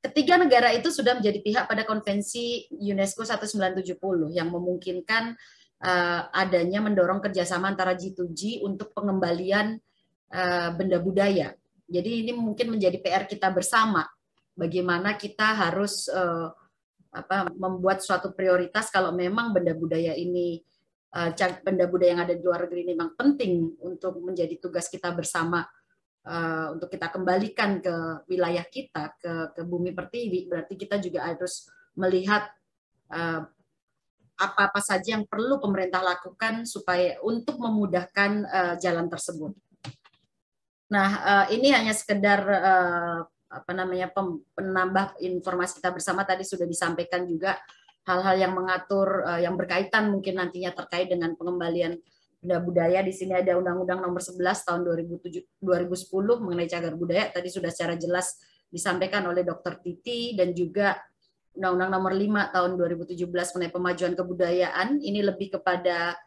ketiga negara itu sudah menjadi pihak pada Konvensi UNESCO 1970 yang memungkinkan adanya mendorong kerjasama antara G2G untuk pengembalian benda budaya. Jadi ini mungkin menjadi PR kita bersama, bagaimana kita harus membuat suatu prioritas kalau memang benda budaya ini, benda budaya yang ada di luar negeri ini memang penting untuk menjadi tugas kita bersama, untuk kita kembalikan ke wilayah kita, ke bumi pertiwi. Berarti kita juga harus melihat apa-apa saja yang perlu pemerintah lakukan supaya untuk memudahkan jalan tersebut. Nah, ini hanya sekedar penambah informasi kita bersama. Tadi sudah disampaikan juga hal-hal yang mengatur, yang berkaitan mungkin nantinya terkait dengan pengembalian benda budaya. Di sini ada Undang-Undang Nomor 11 tahun 2010 mengenai cagar budaya. Tadi sudah secara jelas disampaikan oleh Dr. Titi, dan juga Undang-Undang Nomor 5 tahun 2017 mengenai pemajuan kebudayaan. Ini lebih kepada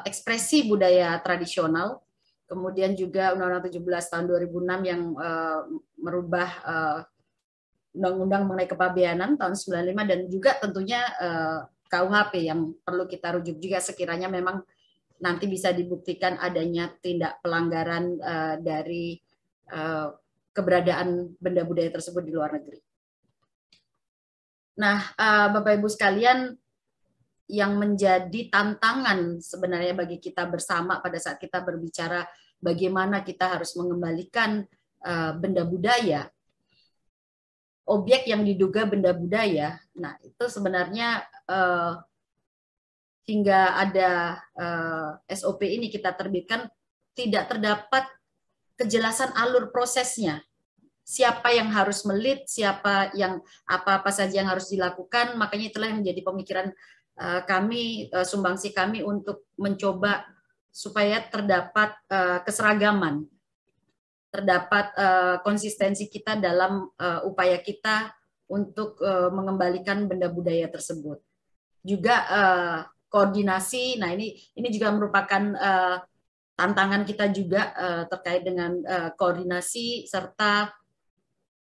ekspresi budaya tradisional. Kemudian juga Undang-Undang 17 tahun 2006 yang merubah Undang-Undang mengenai kepabeanan tahun 95, dan juga tentunya KUHP yang perlu kita rujuk juga sekiranya memang nanti bisa dibuktikan adanya tindak pelanggaran dari keberadaan benda budaya tersebut di luar negeri. Nah, Bapak Ibu sekalian, yang menjadi tantangan sebenarnya bagi kita bersama pada saat kita berbicara bagaimana kita harus mengembalikan benda budaya, objek yang diduga benda budaya. Nah, itu sebenarnya hingga ada SOP ini kita terbitkan, tidak terdapat kejelasan alur prosesnya. Siapa yang harus melit, siapa yang apa-apa saja yang harus dilakukan. Makanya itulah yang menjadi pemikiran kami, sumbangsi kami untuk mencoba supaya terdapat keseragaman, terdapat konsistensi kita dalam upaya kita untuk mengembalikan benda budaya tersebut. Juga koordinasi, nah ini juga merupakan tantangan kita juga terkait dengan koordinasi, serta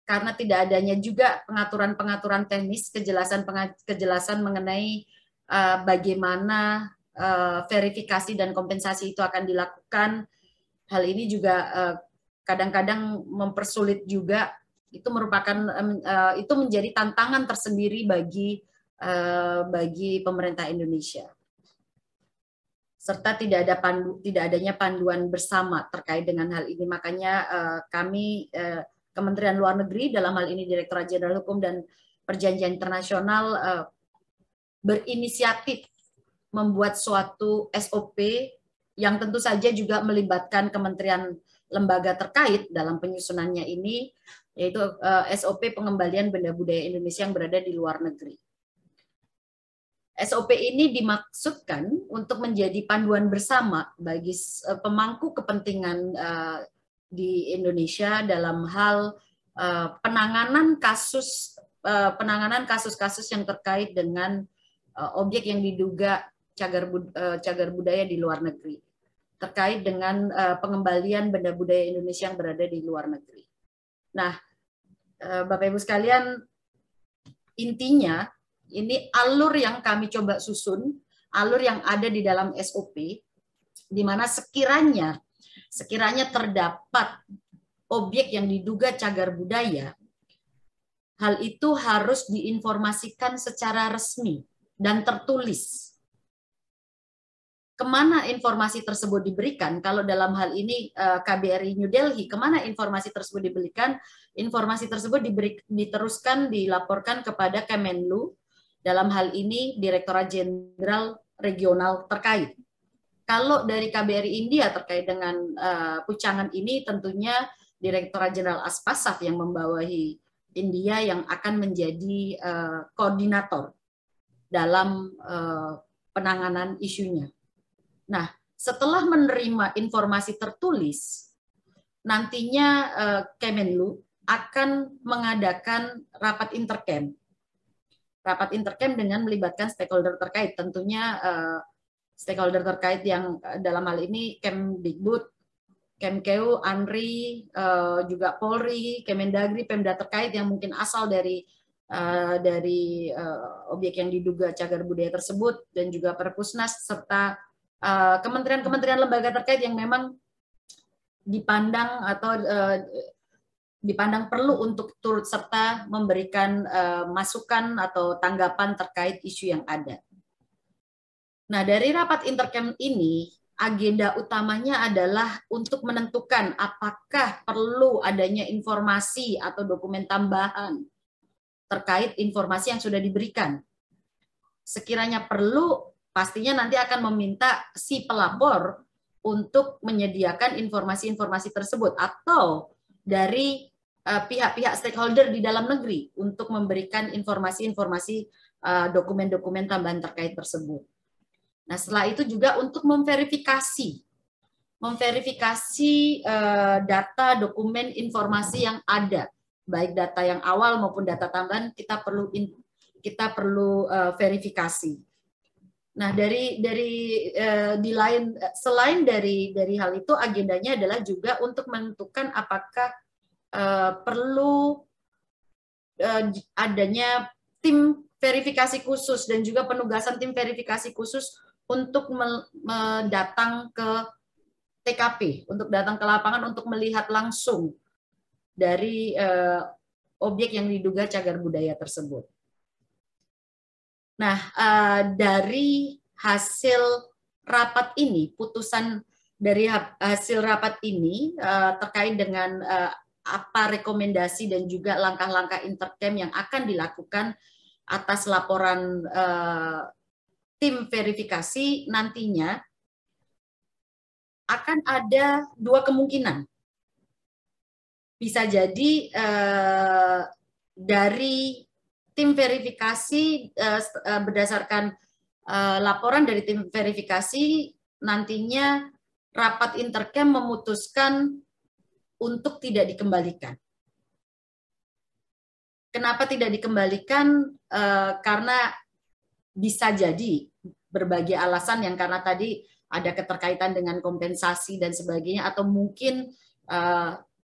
karena tidak adanya juga pengaturan-pengaturan teknis, kejelasan mengenai bagaimana verifikasi dan kompensasi itu akan dilakukan. Hal ini juga kadang-kadang mempersulit juga. Itu merupakan itu menjadi tantangan tersendiri bagi pemerintah Indonesia. Serta tidak adanya panduan bersama terkait dengan hal ini. Makanya kami Kementerian Luar Negeri, dalam hal ini Direktorat Jenderal Hukum dan Perjanjian Internasional, berinisiatif membuat suatu SOP yang tentu saja juga melibatkan kementerian lembaga terkait dalam penyusunannya ini, yaitu SOP pengembalian benda budaya Indonesia yang berada di luar negeri. SOP ini dimaksudkan untuk menjadi panduan bersama bagi pemangku kepentingan di Indonesia dalam hal penanganan kasus-kasus yang terkait dengan objek yang diduga cagar budaya di luar negeri, terkait dengan pengembalian benda budaya Indonesia yang berada di luar negeri. Nah, Bapak Ibu sekalian, intinya ini alur yang kami coba susun, alur yang ada di dalam SOP, di mana sekiranya terdapat objek yang diduga cagar budaya, hal itu harus diinformasikan secara resmi dan tertulis. Kemana informasi tersebut diberikan? Kalau dalam hal ini KBRI New Delhi, kemana informasi tersebut diberikan? Informasi tersebut diteruskan, dilaporkan kepada Kemenlu, dalam hal ini Direktorat Jenderal Regional terkait. Kalau dari KBRI India terkait dengan pucangan ini, tentunya Direktorat Jenderal Aspasaf yang membawahi India yang akan menjadi koordinator dalam penanganan isunya. Nah, setelah menerima informasi tertulis, nantinya Kemenlu akan mengadakan rapat intercamp. Rapat intercamp dengan melibatkan stakeholder terkait, tentunya stakeholder terkait yang dalam hal ini Kemdikbud, Kemkeu, ANRI, juga Polri, Kemendagri, Pemda terkait yang mungkin asal dari objek yang diduga cagar budaya tersebut, dan juga Perpusnas serta kementerian-kementerian lembaga terkait yang memang dipandang atau dipandang perlu untuk turut serta memberikan masukan atau tanggapan terkait isu yang ada. Nah, dari rapat intercam ini, agenda utamanya adalah untuk menentukan apakah perlu adanya informasi atau dokumen tambahan terkait informasi yang sudah diberikan. Sekiranya perlu, pastinya nanti akan meminta si pelapor untuk menyediakan informasi-informasi tersebut, atau dari pihak-pihak stakeholder di dalam negeri untuk memberikan informasi-informasi dokumen-dokumen tambahan terkait tersebut. Nah, setelah itu juga untuk memverifikasi data, dokumen, informasi yang ada, baik data yang awal maupun data tambahan, kita perlu verifikasi. Nah, selain dari hal itu, agendanya adalah juga untuk menentukan apakah perlu adanya tim verifikasi khusus dan juga penugasan tim verifikasi khusus untuk datang ke TKP, untuk datang ke lapangan untuk melihat langsung dari objek yang diduga cagar budaya tersebut. Nah, dari hasil rapat ini, putusan dari hasil rapat ini terkait dengan apa rekomendasi dan juga langkah-langkah intercam yang akan dilakukan atas laporan tim verifikasi, nantinya akan ada dua kemungkinan. Bisa jadi dari tim verifikasi berdasarkan laporan dari tim verifikasi, nantinya rapat intercam memutuskan untuk tidak dikembalikan. Kenapa tidak dikembalikan? Karena bisa jadi berbagai alasan, yang karena tadi ada keterkaitan dengan kompensasi dan sebagainya, atau mungkin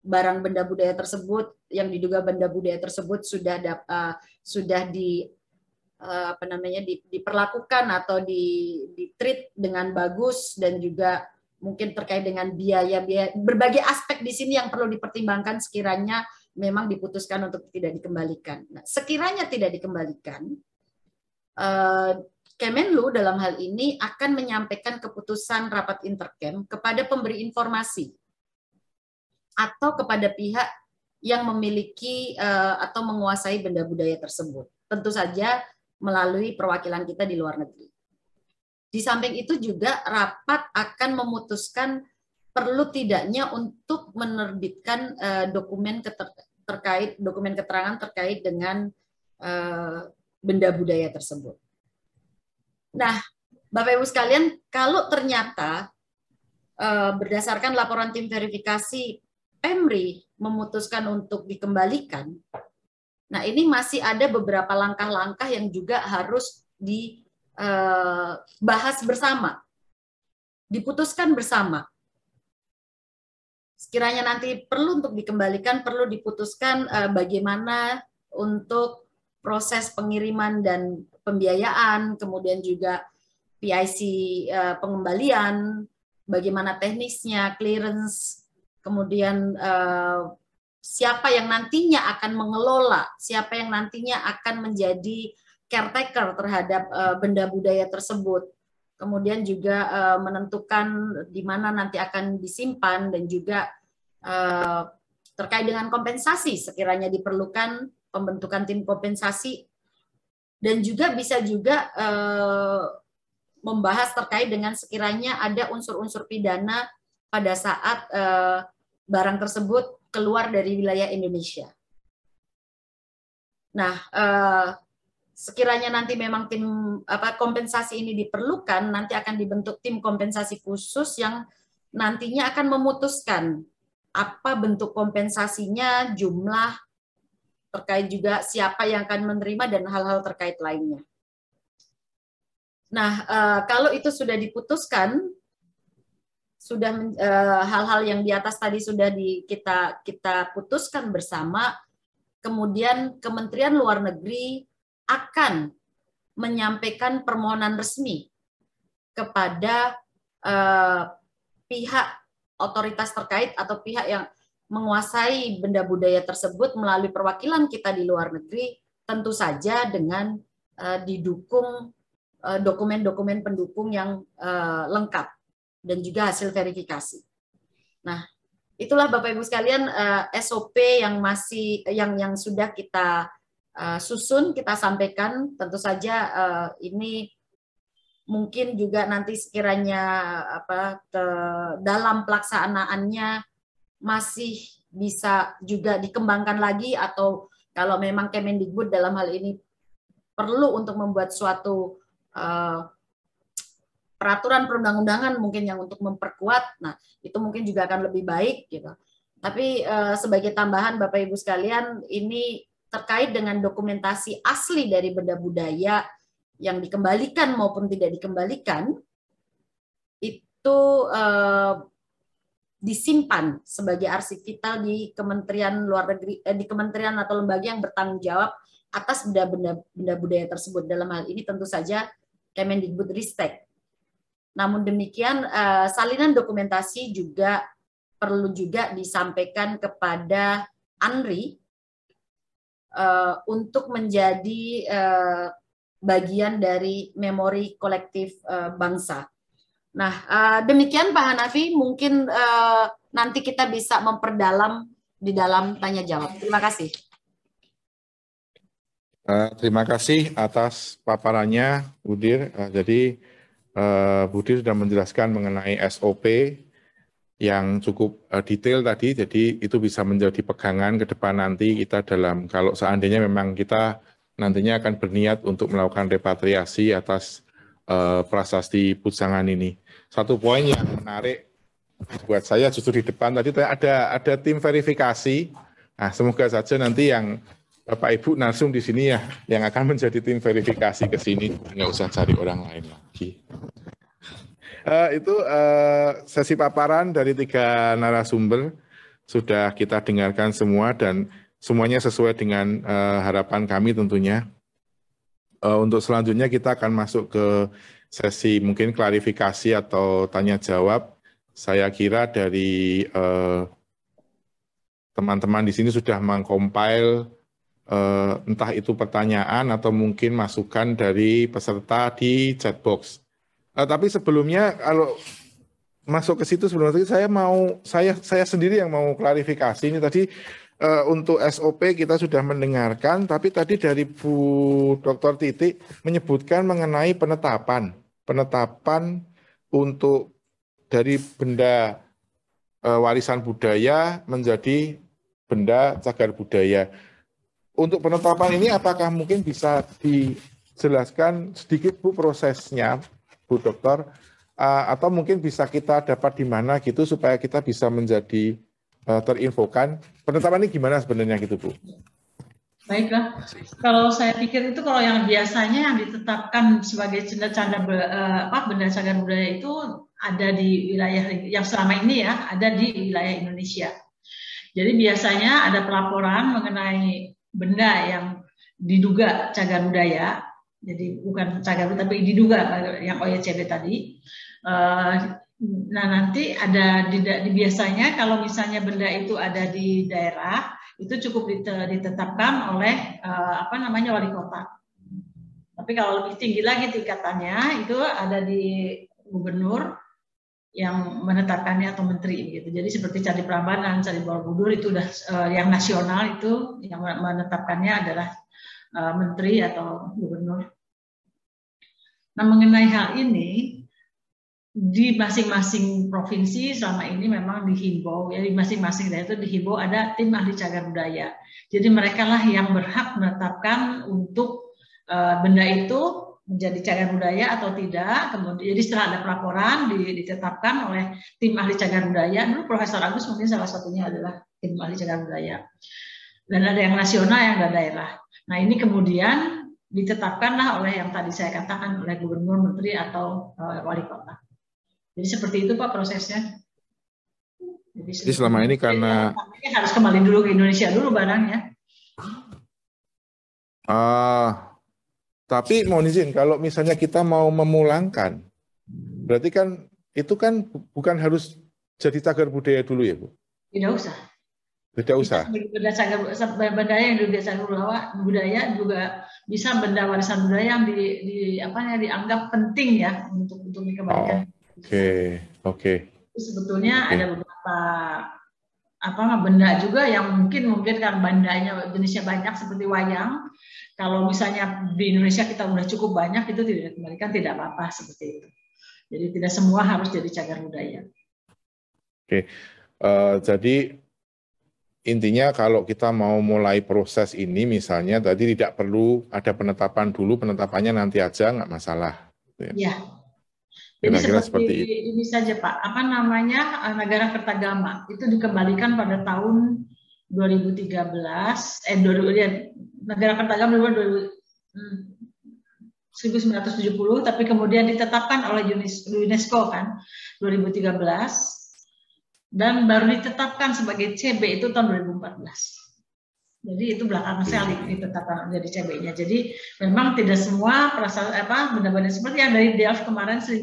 barang benda budaya tersebut yang diduga benda budaya tersebut sudah diperlakukan atau di-treat dengan bagus, dan juga mungkin terkait dengan biaya berbagai aspek di sini yang perlu dipertimbangkan sekiranya memang diputuskan untuk tidak dikembalikan. Nah, sekiranya tidak dikembalikan, Kemenlu dalam hal ini akan menyampaikan keputusan rapat intercam kepada pemberi informasi atau kepada pihak yang memiliki atau menguasai benda budaya tersebut. Tentu saja melalui perwakilan kita di luar negeri. Di samping itu juga rapat akan memutuskan perlu tidaknya untuk menerbitkan dokumen keterangan terkait dengan benda budaya tersebut. Nah, Bapak Ibu sekalian, kalau ternyata berdasarkan laporan tim verifikasi Pemri memutuskan untuk dikembalikan, nah ini masih ada beberapa langkah-langkah yang juga harus dibahas bersama, diputuskan bersama. Sekiranya nanti perlu untuk dikembalikan, perlu diputuskan bagaimana untuk proses pengiriman dan pembiayaan, kemudian juga PIC pengembalian, bagaimana teknisnya, clearance, kemudian siapa yang nantinya akan mengelola, siapa yang nantinya akan menjadi caretaker terhadap benda budaya tersebut. Kemudian juga menentukan di mana nanti akan disimpan, dan juga terkait dengan kompensasi sekiranya diperlukan pembentukan tim kompensasi, dan juga bisa juga membahas terkait dengan sekiranya ada unsur-unsur pidana pada saat barang tersebut keluar dari wilayah Indonesia. Nah, sekiranya nanti memang tim kompensasi ini diperlukan, nanti akan dibentuk tim kompensasi khusus yang nantinya akan memutuskan apa bentuk kompensasinya, jumlah, terkait juga siapa yang akan menerima, dan hal-hal terkait lainnya. Nah, kalau itu sudah diputuskan, sudah hal-hal yang di atas tadi sudah kita putuskan bersama, kemudian Kementerian Luar Negeri akan menyampaikan permohonan resmi kepada pihak otoritas terkait atau pihak yang menguasai benda budaya tersebut melalui perwakilan kita di luar negeri, tentu saja dengan didukung dokumen-dokumen pendukung yang lengkap dan juga hasil verifikasi. Nah, itulah Bapak Ibu sekalian SOP yang sudah kita susun, kita sampaikan. Tentu saja ini mungkin juga nanti sekiranya dalam pelaksanaannya masih bisa juga dikembangkan lagi, atau kalau memang Kemendikbud dalam hal ini perlu untuk membuat suatu peraturan perundang-undangan mungkin yang untuk memperkuat, nah itu mungkin juga akan lebih baik gitu. Tapi sebagai tambahan Bapak Ibu sekalian, ini terkait dengan dokumentasi asli dari benda budaya yang dikembalikan maupun tidak dikembalikan, itu disimpan sebagai arsip vital di Kementerian Luar Negeri, di kementerian atau lembaga yang bertanggung jawab atas benda budaya tersebut. Dalam hal ini tentu saja Kemendikbudristek. Namun demikian, salinan dokumentasi juga perlu juga disampaikan kepada ANRI untuk menjadi bagian dari memori kolektif bangsa. Nah, demikian Pak Hanafi, mungkin nanti kita bisa memperdalam di dalam tanya jawab. Terima kasih. Terima kasih atas paparannya, Budir. Jadi Budir sudah menjelaskan mengenai SOP yang cukup detail tadi, jadi itu bisa menjadi pegangan ke depan nanti kita dalam, kalau seandainya memang kita nantinya akan berniat untuk melakukan repatriasi atas prasasti Pujangan ini. Satu poin yang menarik buat saya justru di depan tadi ada tim verifikasi. Nah, semoga saja nanti yang Bapak Ibu narsum di sini ya yang akan menjadi tim verifikasi ke sini, nggak usah cari orang lain lagi. Itu sesi paparan dari 3 narasumber sudah kita dengarkan semua dan semuanya sesuai dengan harapan kami tentunya. Untuk selanjutnya kita akan masuk ke sesi mungkin klarifikasi atau tanya jawab. Saya kira dari teman-teman di sini sudah mengcompile entah itu pertanyaan atau mungkin masukan dari peserta di chat box. Tapi sebelumnya kalau masuk ke situ sebelumnya saya sendiri yang mau klarifikasi ini tadi untuk SOP kita sudah mendengarkan, tapi tadi dari Bu Dr. Titi menyebutkan mengenai penetapan untuk dari benda warisan budaya menjadi benda cagar budaya. Untuk penetapan ini apakah mungkin bisa dijelaskan sedikit Bu prosesnya, Bu Dokter, atau mungkin bisa kita dapat di mana gitu supaya kita bisa menjadi terinfokan. Penetapan ini gimana sebenarnya gitu Bu? Baiklah, kalau saya pikir itu kalau yang biasanya yang ditetapkan sebagai benda cagar budaya itu ada di wilayah yang selama ini ya ada di wilayah Indonesia. Jadi biasanya ada pelaporan mengenai benda yang diduga cagar budaya, jadi bukan cagar budaya tapi diduga yang OYCB tadi. Nah nanti ada biasanya kalau misalnya benda itu ada di daerah itu cukup ditetapkan oleh wali kota. Tapi kalau lebih tinggi lagi tingkatannya itu ada di gubernur yang menetapkannya atau menteri gitu. Jadi seperti Candi Prambanan, Candi Borobudur itu udah yang nasional itu yang menetapkannya adalah menteri atau gubernur. Nah, mengenai hal ini di masing-masing provinsi selama ini memang dihimbau ya, di masing-masing daerah itu dihimbau ada tim ahli cagar budaya. Jadi mereka lah yang berhak menetapkan untuk benda itu menjadi cagar budaya atau tidak. Kemudian jadi setelah ada pelaporan ditetapkan oleh tim ahli cagar budaya. Dulu Profesor Agus mungkin salah satunya adalah tim ahli cagar budaya. Dan ada yang nasional, yang ada daerah. Nah ini kemudian ditetapkanlah oleh yang tadi saya katakan oleh gubernur, menteri atau wali kota. Jadi seperti itu Pak prosesnya. Jadi selama ini karena harus kembali dulu ke Indonesia dulu barangnya. Tapi mohon izin, kalau misalnya kita mau memulangkan, berarti kan itu kan bukan harus jadi cagar budaya dulu ya, Bu? Tidak usah. Tidak usah. Benda yang juga cagar budaya juga bisa benda warisan budaya yang dianggap penting ya untuk dikembalikan. Oke. Sebetulnya ada beberapa benda juga yang mungkin karena bandanya jenisnya banyak seperti wayang. Kalau misalnya di Indonesia kita udah cukup banyak, itu tidak dikembalikan, tidak apa-apa seperti itu. Jadi tidak semua harus jadi cagar budaya. Oke. Jadi intinya kalau kita mau mulai proses ini misalnya tadi tidak perlu ada penetapan dulu, penetapannya nanti aja nggak masalah. Ya. Jadi seperti ini saja Pak, negara Kertagama itu dikembalikan pada tahun 2013, negara Kertagama 1970, tapi kemudian ditetapkan oleh UNESCO kan 2013 dan baru ditetapkan sebagai CB itu tahun 2014. Jadi itu belakangan sekali ditetapkan menjadi CB-nya. Jadi memang tidak semua benda-benda seperti yang dari Delft kemarin 1.500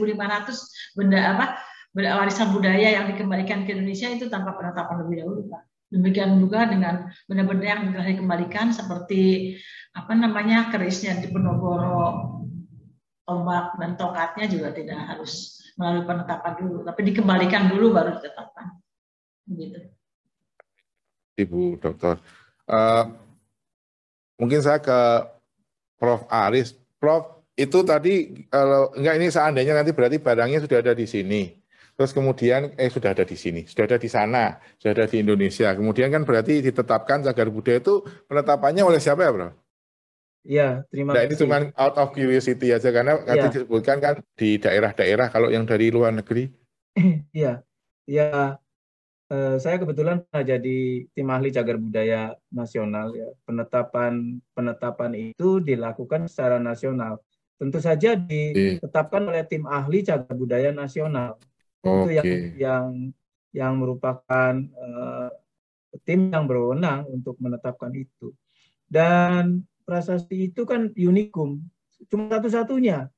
benda warisan budaya yang dikembalikan ke Indonesia itu tanpa penetapan lebih dahulu Pak. Demikian juga dengan benda-benda yang telah dikembalikan seperti kerisnya di Penogoro, tombak dan tongkatnya juga tidak harus melalui penetapan dulu, tapi dikembalikan dulu baru ditetapkan. Begitu. Ibu Dokter, mungkin saya ke Prof. Aris. Prof, itu tadi kalau enggak ini seandainya nanti berarti barangnya sudah ada di sini. Terus kemudian sudah ada di sini, sudah ada di sana, sudah ada di Indonesia. Kemudian kan berarti ditetapkan cagar budaya itu penetapannya oleh siapa ya, Bro? Iya, terima kasih. Ini cuma out of curiosity aja karena tadi disebutkan kan di daerah-daerah kalau yang dari luar negeri. Iya, saya kebetulan jadi tim ahli cagar budaya nasional ya. Penetapan itu dilakukan secara nasional. Tentu saja ditetapkan oleh tim ahli cagar budaya nasional. Itu yang merupakan tim yang berwenang untuk menetapkan itu. Dan prasasti itu kan unikum, cuma satu-satunya.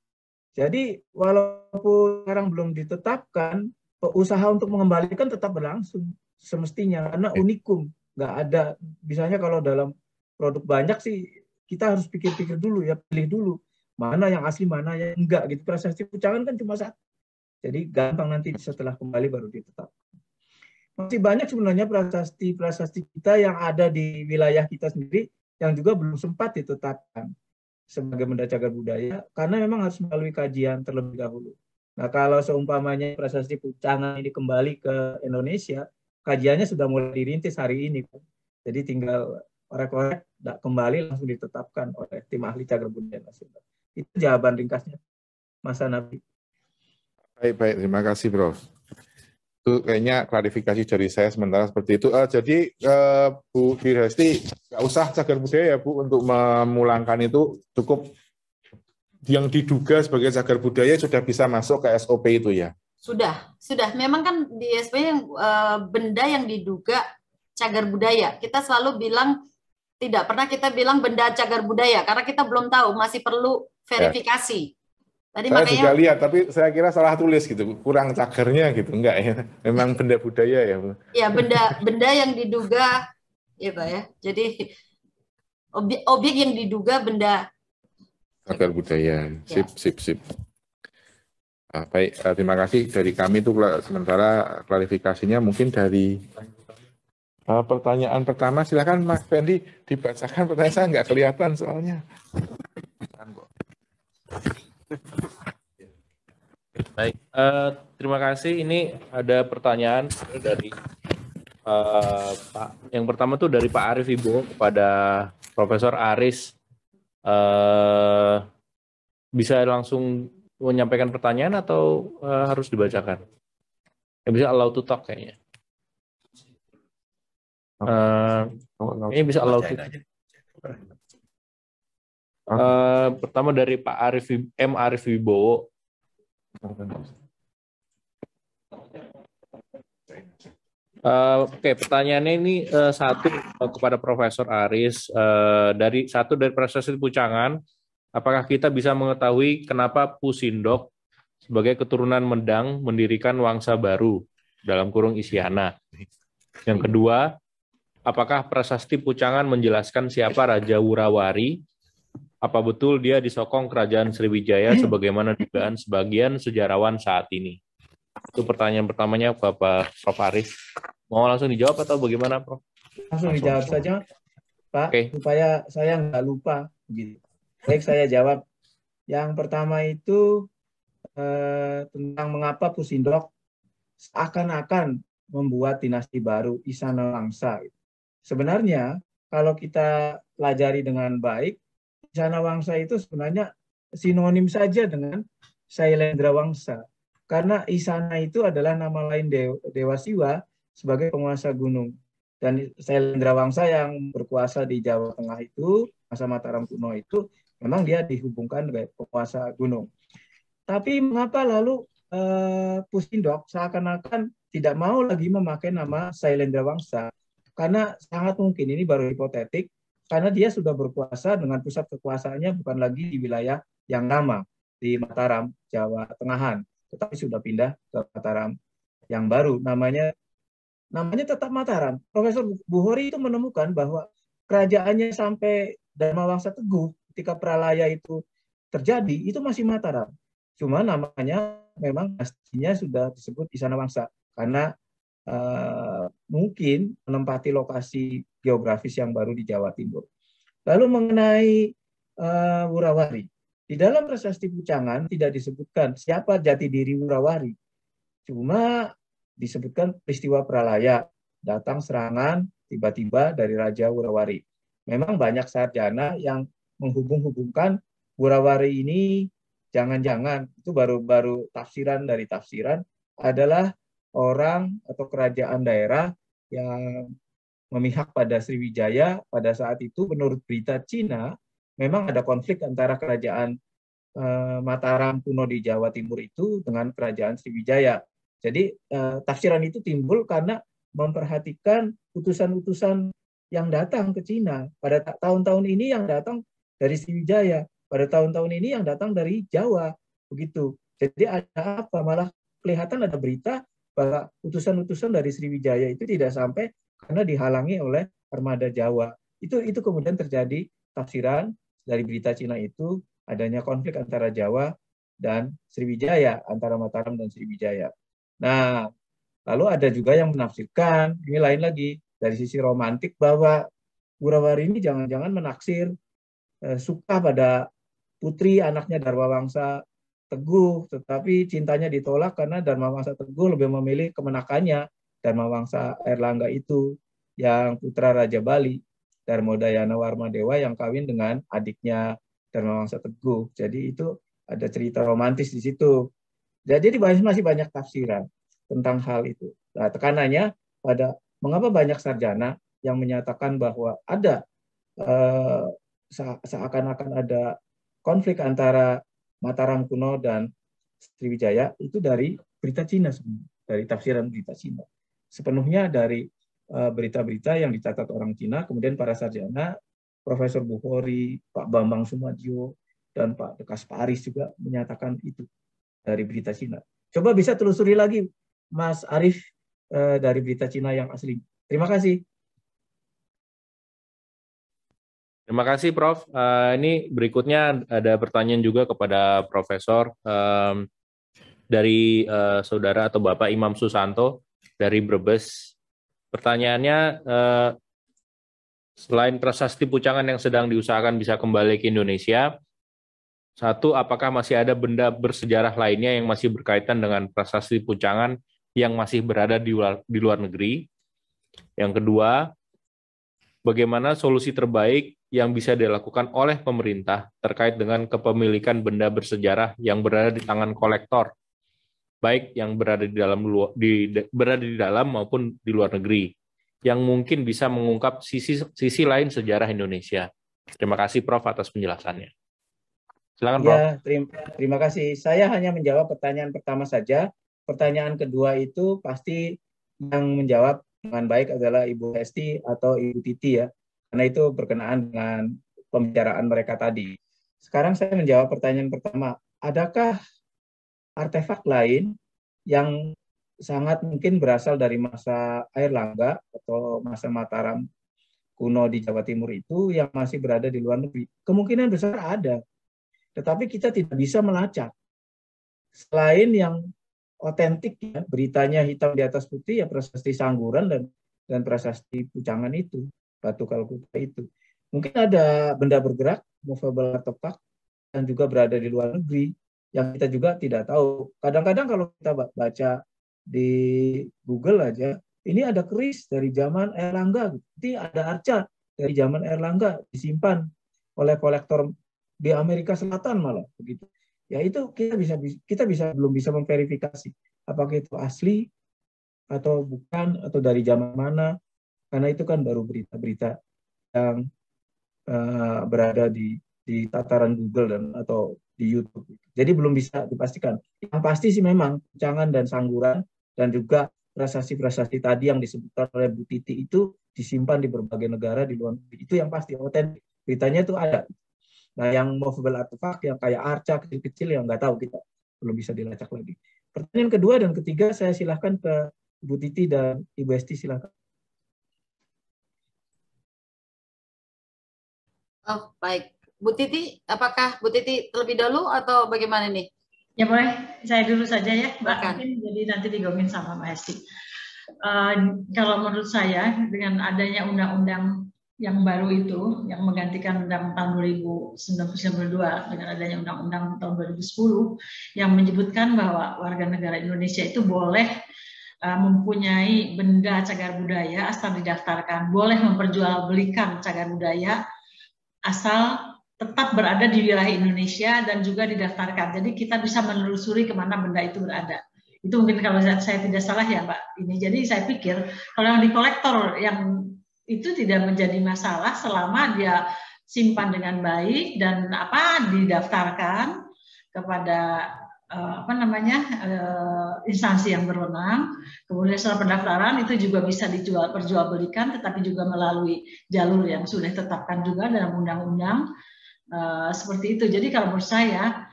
Jadi walaupun sekarang belum ditetapkan, usaha untuk mengembalikan tetap berlangsung semestinya karena unikum. Nggak ada, misalnya kalau dalam produk banyak sih kita harus pikir-pikir dulu ya, pilih dulu mana yang asli, mana yang enggak gitu. Prasasti Pucangan kan cuma satu. Jadi gampang nanti setelah kembali baru ditetapkan. Masih banyak sebenarnya prasasti kita yang ada di wilayah kita sendiri yang juga belum sempat ditetapkan sebagai benda cagar budaya karena memang harus melalui kajian terlebih dahulu. Nah, kalau seumpamanya prasasti Pucangan ini kembali ke Indonesia, kajiannya sudah mulai dirintis hari ini. Jadi tinggal korek-korek kembali langsung ditetapkan oleh tim ahli cagar budaya nasional. Itu jawaban ringkasnya, Mas Hanafi. Baik, terima kasih, Prof. Itu kayaknya klarifikasi dari saya sementara seperti itu. Jadi Bu Diresti, nggak usah cagar budaya ya Bu untuk memulangkan itu, cukup yang diduga sebagai cagar budaya sudah bisa masuk ke SOP itu ya? Sudah. Memang kan di SOP yang benda yang diduga cagar budaya, kita selalu bilang tidak pernah kita bilang benda cagar budaya karena kita belum tahu, masih perlu verifikasi. Tadi saya makanya, juga lihat, tapi saya kira salah tulis gitu, kurang cagarnya gitu, enggak ya? Memang benda budaya ya, Bu? Ya, benda yang diduga, ya Pak ya. Jadi objek yang diduga benda cagar budaya. Sip. Baik, terima kasih dari kami itu sementara klarifikasinya mungkin dari pertanyaan pertama. Silakan Mas Fendi dibacakan pertanyaan, saya nggak kelihatan soalnya. Baik, terima kasih. Ini ada pertanyaan dari Pak. Yang pertama tuh dari Pak Arif Wibowo kepada Profesor Aris. Bisa langsung menyampaikan pertanyaan atau harus dibacakan? Ya, bisa allow to talk kayaknya. Ini bisa allow to talk. Pertama dari Pak Arif Wibowo. Oke, pertanyaannya ini satu kepada Profesor Aris dari Prasasti Pucangan, apakah kita bisa mengetahui kenapa Pusindok sebagai keturunan Mendang mendirikan Wangsa baru dalam kurung Isyana? Yang kedua, apakah Prasasti Pucangan menjelaskan siapa Raja Wurawari? Apa betul dia disokong Kerajaan Sriwijaya sebagaimana dugaan sebagian sejarawan saat ini? Itu pertanyaan pertamanya Bapak Prof. Aris. Mau langsung dijawab atau bagaimana, Prof? Langsung dijawab saja, Pak, Oke. supaya saya nggak lupa. Gitu. Baik, saya jawab. Yang pertama itu tentang mengapa Pusindok seakan-akan membuat dinasti baru Isana Wangsa. Sebenarnya kalau kita pelajari dengan baik, Isana Wangsa itu sebenarnya sinonim saja dengan Sailendra Wangsa. Karena Isana itu adalah nama lain Dewa Siwa sebagai penguasa gunung. Dan Sailendra Wangsa yang berkuasa di Jawa Tengah itu, masa Mataram kuno itu, memang dia dihubungkan dengan penguasa gunung. Tapi mengapa lalu Pusindok seakan-akan tidak mau lagi memakai nama Sailendra Wangsa? Karena sangat mungkin, ini baru hipotetik, karena dia sudah berkuasa dengan pusat kekuasaannya bukan lagi di wilayah yang lama, di Mataram, Jawa Tengahan, tetapi sudah pindah ke Mataram yang baru, namanya tetap Mataram. Profesor Buhori itu menemukan bahwa kerajaannya sampai Dharma Wangsa Teguh ketika Pralaya itu terjadi, itu masih Mataram. Cuma namanya memang pastinya sudah disebut Isana Wangsa karena mungkin menempati lokasi geografis yang baru di Jawa Timur. Lalu mengenai Wurawari, di dalam Prasasti Pucangan tidak disebutkan siapa jati diri Wurawari, cuma disebutkan peristiwa Pralaya, datang serangan tiba-tiba dari Raja Wurawari. Memang banyak sarjana yang menghubung-hubungkan Wurawari ini jangan-jangan itu baru tafsiran dari tafsiran adalah orang atau kerajaan daerah yang memihak pada Sriwijaya pada saat itu. Menurut berita Cina memang ada konflik antara kerajaan Mataram kuno di Jawa Timur itu dengan kerajaan Sriwijaya. Jadi tafsiran itu timbul karena memperhatikan utusan-utusan yang datang ke Cina. Pada tahun-tahun ini yang datang dari Sriwijaya, pada tahun-tahun ini yang datang dari Jawa, begitu. Jadi ada apa? Malah kelihatan ada berita bahwa utusan-utusan dari Sriwijaya itu tidak sampai karena dihalangi oleh armada Jawa. Itu kemudian terjadi tafsiran dari berita Cina itu adanya konflik antara Jawa dan Sriwijaya, antara Mataram dan Sriwijaya. Nah, lalu ada juga yang menafsirkan, ini lain lagi, dari sisi romantik bahwa Wurawari ini jangan-jangan menaksir suka pada putri anaknya Dharma Wangsa Teguh, tetapi cintanya ditolak karena Dharma Wangsa Teguh lebih memilih kemenakannya, Dharma Wangsa Airlangga itu, yang putra Raja Bali, Darmodayana Warmadewa yang kawin dengan adiknya Dharma Wangsa Teguh. Jadi itu ada cerita romantis di situ. Jadi masih banyak tafsiran tentang hal itu. Nah, tekanannya pada mengapa banyak sarjana yang menyatakan bahwa ada seakan-akan ada konflik antara Mataram kuno dan Sriwijaya itu dari berita Cina sebenarnya, dari tafsiran berita Cina. Sepenuhnya dari berita-berita yang dicatat orang Cina, kemudian para sarjana, Profesor Buhori, Pak Bambang Sumadjo, dan Pak Dekas Paris juga menyatakan itu dari berita Cina. Coba bisa telusuri lagi, Mas Arief, dari berita Cina yang asli. Terima kasih. Terima kasih, Prof. Ini berikutnya ada pertanyaan juga kepada Profesor dari saudara atau Bapak Imam Susanto dari Brebes. Pertanyaannya, selain prasasti Pucangan yang sedang diusahakan bisa kembali ke Indonesia, satu, apakah masih ada benda bersejarah lainnya yang masih berkaitan dengan prasasti Pucangan yang masih berada di luar negeri? Yang kedua, bagaimana solusi terbaik yang bisa dilakukan oleh pemerintah terkait dengan kepemilikan benda bersejarah yang berada di tangan kolektor, baik yang berada di dalam maupun di luar negeri, yang mungkin bisa mengungkap sisi lain sejarah Indonesia. Terima kasih, Prof, atas penjelasannya. Silakan, Prof. Ya, terima kasih. Saya hanya menjawab pertanyaan pertama saja. Pertanyaan kedua itu pasti yang menjawab dengan baik adalah Ibu Hesti atau Ibu Titi ya, karena itu berkenaan dengan pembicaraan mereka tadi. Sekarang saya menjawab pertanyaan pertama, adakah artefak lain yang sangat mungkin berasal dari masa Airlangga atau masa Mataram kuno di Jawa Timur itu yang masih berada di luar negeri? Kemungkinan besar ada, tetapi kita tidak bisa melacak. Selain yang otentik, ya, beritanya hitam di atas putih, ya prasasti Sangguran dan prasasti Pucangan itu, Batu Kalkuta itu. Mungkin ada benda bergerak, movable artifact, dan juga berada di luar negeri, yang kita juga tidak tahu. Kadang-kadang kalau kita baca di Google aja, ini ada keris dari zaman Airlangga, ini ada arca dari zaman Airlangga disimpan oleh kolektor di Amerika Selatan malah begitu. Ya itu kita belum bisa memverifikasi apakah itu asli atau bukan atau dari zaman mana, karena itu kan baru berita-berita yang berada di tataran Google dan atau di YouTube. Jadi belum bisa dipastikan. Yang pasti sih memang Pucangan dan Sangguran dan juga prasasti-prasasti tadi yang disebutkan oleh Bu Titi itu disimpan di berbagai negara di luar negeri. Itu yang pasti otentik. Beritanya itu ada. Nah, yang movable artifact yang kayak arca kecil-kecil yang nggak tahu, kita belum bisa dilacak lagi. Pertanyaan kedua dan ketiga saya silahkan ke Ibu Titi dan Ibu Hesti, silahkan. Oh, baik. Bu Titi, apakah Bu Titi terlebih dahulu atau bagaimana nih? Ya boleh, saya dulu saja ya, Mbak. Silakan. Mungkin jadi nanti digabungin sama Mbak Hesti. Kalau menurut saya dengan adanya undang-undang yang baru itu, yang menggantikan undang tahun 1992 dengan adanya undang-undang tahun 2010 yang menyebutkan bahwa warga negara Indonesia itu boleh mempunyai benda cagar budaya asal didaftarkan, boleh memperjualbelikan cagar budaya asal tetap berada di wilayah Indonesia dan juga didaftarkan. Jadi kita bisa menelusuri kemana benda itu berada. Itu mungkin kalau saya tidak salah ya Mbak ini. Jadi saya pikir kalau yang di kolektor yang itu tidak menjadi masalah selama dia simpan dengan baik dan didaftarkan kepada instansi yang berwenang. Kemudian setelah pendaftaran itu juga bisa perjualbelikan, tetapi juga melalui jalur yang sudah ditetapkan juga dalam undang-undang seperti itu. Jadi kalau menurut saya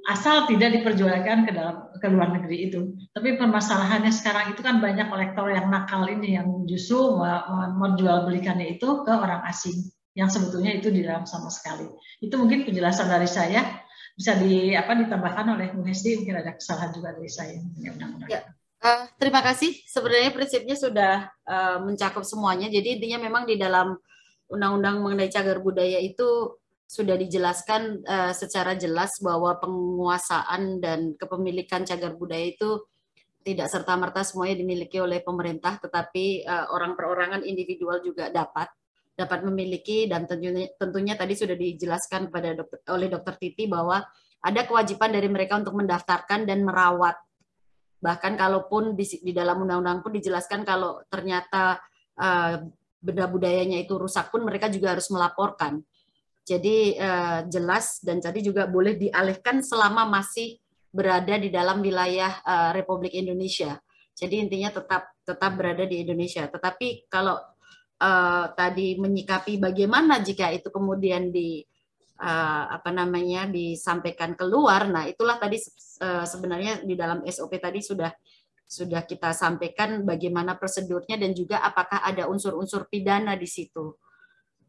asal tidak diperjualkan ke luar negeri itu. Tapi permasalahannya sekarang itu kan banyak kolektor yang nakal ini yang justru menjualbelikannya itu ke orang asing yang sebetulnya itu dilarang sama sekali. Itu mungkin penjelasan dari saya. Bisa ditambahkan oleh Bu Hesti, mungkin ada kesalahan juga dari saya. Ya, terima kasih. Sebenarnya prinsipnya sudah mencakup semuanya. Jadi intinya memang di dalam undang-undang mengenai cagar budaya itu sudah dijelaskan secara jelas bahwa penguasaan dan kepemilikan cagar budaya itu tidak serta-merta semuanya dimiliki oleh pemerintah, tetapi orang perorangan individual juga dapat memiliki, dan tentunya tadi sudah dijelaskan oleh Dr. Titi bahwa ada kewajiban dari mereka untuk mendaftarkan dan merawat. Bahkan kalaupun di dalam undang-undang pun dijelaskan kalau ternyata benda budayanya itu rusak pun mereka juga harus melaporkan. Jadi jelas, dan tadi juga boleh dialihkan selama masih berada di dalam wilayah Republik Indonesia. Jadi intinya tetap berada di Indonesia. Tetapi kalau tadi menyikapi bagaimana jika itu kemudian disampaikan keluar, nah itulah tadi sebenarnya di dalam SOP tadi sudah kita sampaikan bagaimana prosedurnya dan juga apakah ada unsur-unsur pidana di situ.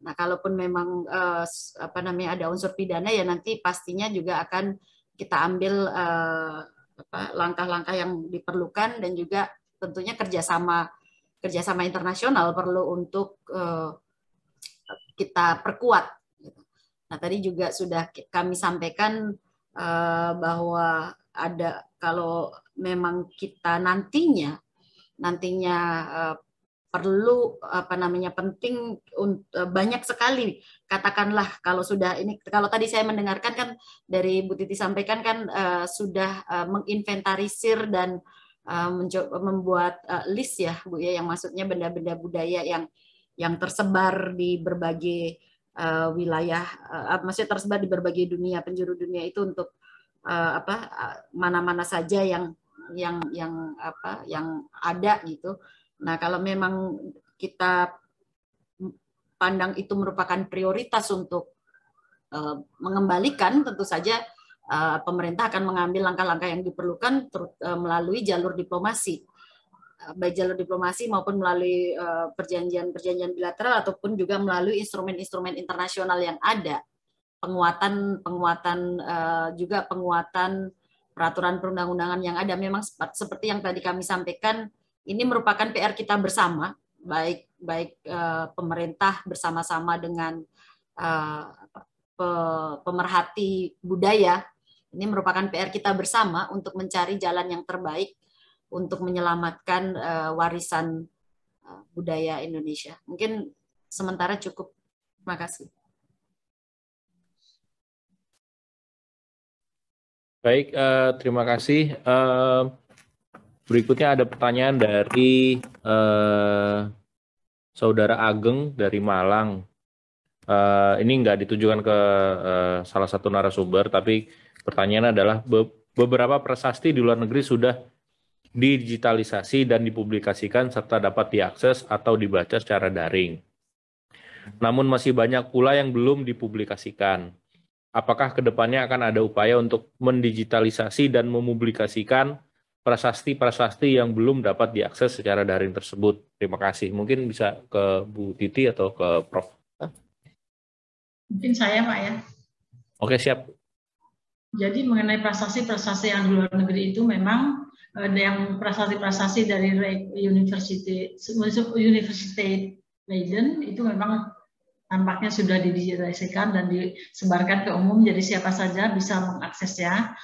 Nah, kalaupun memang ada unsur pidana ya nanti pastinya juga akan kita ambil langkah-langkah yang diperlukan, dan juga tentunya kerjasama internasional perlu untuk kita perkuat. Nah, tadi juga sudah kami sampaikan bahwa ada, kalau memang kita nantinya perlu penting banyak sekali, katakanlah kalau sudah ini, kalau tadi saya mendengarkan kan dari Bu Titi sampaikan kan sudah menginventarisir dan membuat list ya Bu ya, yang maksudnya benda-benda budaya yang tersebar di berbagai wilayah, maksudnya tersebar di berbagai dunia, penjuru dunia itu, untuk mana-mana saja yang yang ada gitu. Nah, kalau memang kita pandang itu merupakan prioritas untuk mengembalikan, tentu saja pemerintah akan mengambil langkah-langkah yang diperlukan melalui jalur diplomasi, baik jalur diplomasi maupun melalui perjanjian-perjanjian bilateral ataupun juga melalui instrumen-instrumen internasional yang ada, penguatan juga penguatan peraturan perundang-undangan yang ada. Memang seperti yang tadi kami sampaikan, ini merupakan PR kita bersama, baik pemerintah bersama-sama dengan pemerhati budaya. Ini merupakan PR kita bersama untuk mencari jalan yang terbaik untuk menyelamatkan warisan budaya Indonesia. Mungkin sementara cukup. Terima kasih. Baik, terima kasih. Berikutnya ada pertanyaan dari Saudara Ageng dari Malang. Ini nggak ditujukan ke salah satu narasumber, tapi pertanyaannya adalah beberapa prasasti di luar negeri sudah digitalisasi dan dipublikasikan serta dapat diakses atau dibaca secara daring. Namun masih banyak pula yang belum dipublikasikan. Apakah kedepannya akan ada upaya untuk mendigitalisasi dan mempublikasikan prasasti-prasasti yang belum dapat diakses secara daring tersebut? Terima kasih. Mungkin bisa ke Bu Titi atau ke Prof. Mungkin saya, Pak, ya. Oke, siap. Jadi mengenai prasasti-prasasti yang di luar negeri itu memang yang prasasti-prasasti dari University Leiden itu memang tampaknya sudah didigitalisasikan dan disebarkan ke umum, jadi siapa saja bisa mengaksesnya.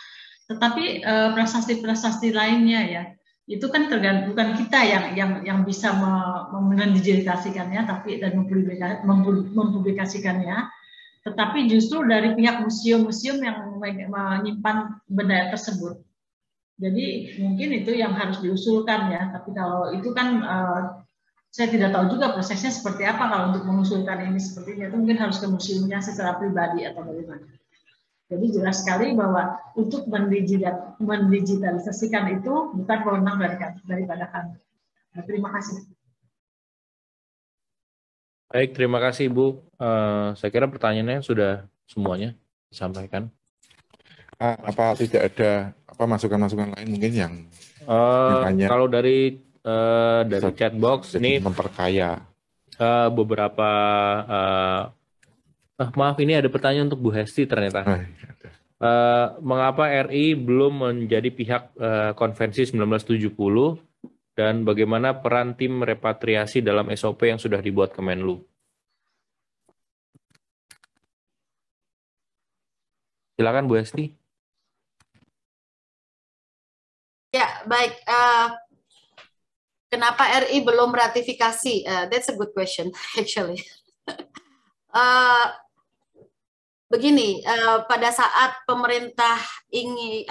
Tetapi prasasti-prasasti lainnya ya, itu kan tergantung, bukan kita yang bisa mendigitalisasikannya tapi dan mempublikasikannya, tetapi justru dari pihak museum-museum yang menyimpan benda tersebut. Jadi mungkin itu yang harus diusulkan ya, tapi kalau itu kan saya tidak tahu juga prosesnya seperti apa kalau untuk mengusulkan ini sepertinya, itu mungkin harus ke museumnya secara pribadi atau bagaimana. Jadi jelas sekali bahwa untuk mendigitalisasikan itu bukan wewenang daripada kami. Nah, terima kasih. Baik, terima kasih Ibu. Saya kira pertanyaannya sudah semuanya disampaikan. Apa tidak ada masukan-masukan lain mungkin yang kalau dari chatbox ini memperkaya beberapa maaf, ini ada pertanyaan untuk Bu Hesti ternyata. Mengapa RI belum menjadi pihak konvensi 1970 dan bagaimana peran tim repatriasi dalam SOP yang sudah dibuat Kemenlu? Silakan Bu Hesti. Ya, baik. Kenapa RI belum ratifikasi? That's a good question, actually. Begini, pada saat pemerintah ingin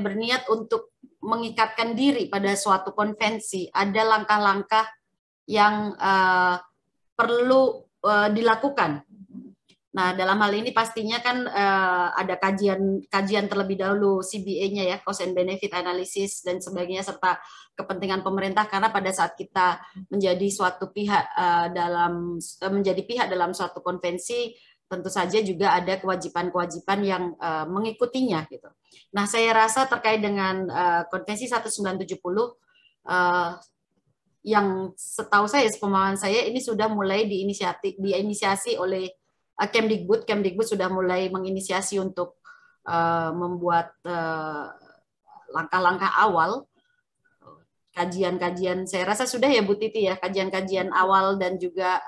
berniat untuk mengikatkan diri pada suatu konvensi, ada langkah-langkah yang perlu dilakukan. Nah, dalam hal ini pastinya kan ada kajian terlebih dahulu CBA-nya ya, cost and benefit analysis dan sebagainya, serta kepentingan pemerintah, karena pada saat kita menjadi suatu pihak dalam suatu konvensi, tentu saja juga ada kewajiban-kewajiban yang mengikutinya gitu. Nah, saya rasa terkait dengan konvensi 1970 yang setahu saya, sepemahaman saya, ini sudah mulai diinisiasi oleh Kemdikbud sudah mulai menginisiasi untuk membuat langkah-langkah awal, kajian-kajian. Saya rasa sudah ya Bu Titi ya, kajian-kajian awal dan juga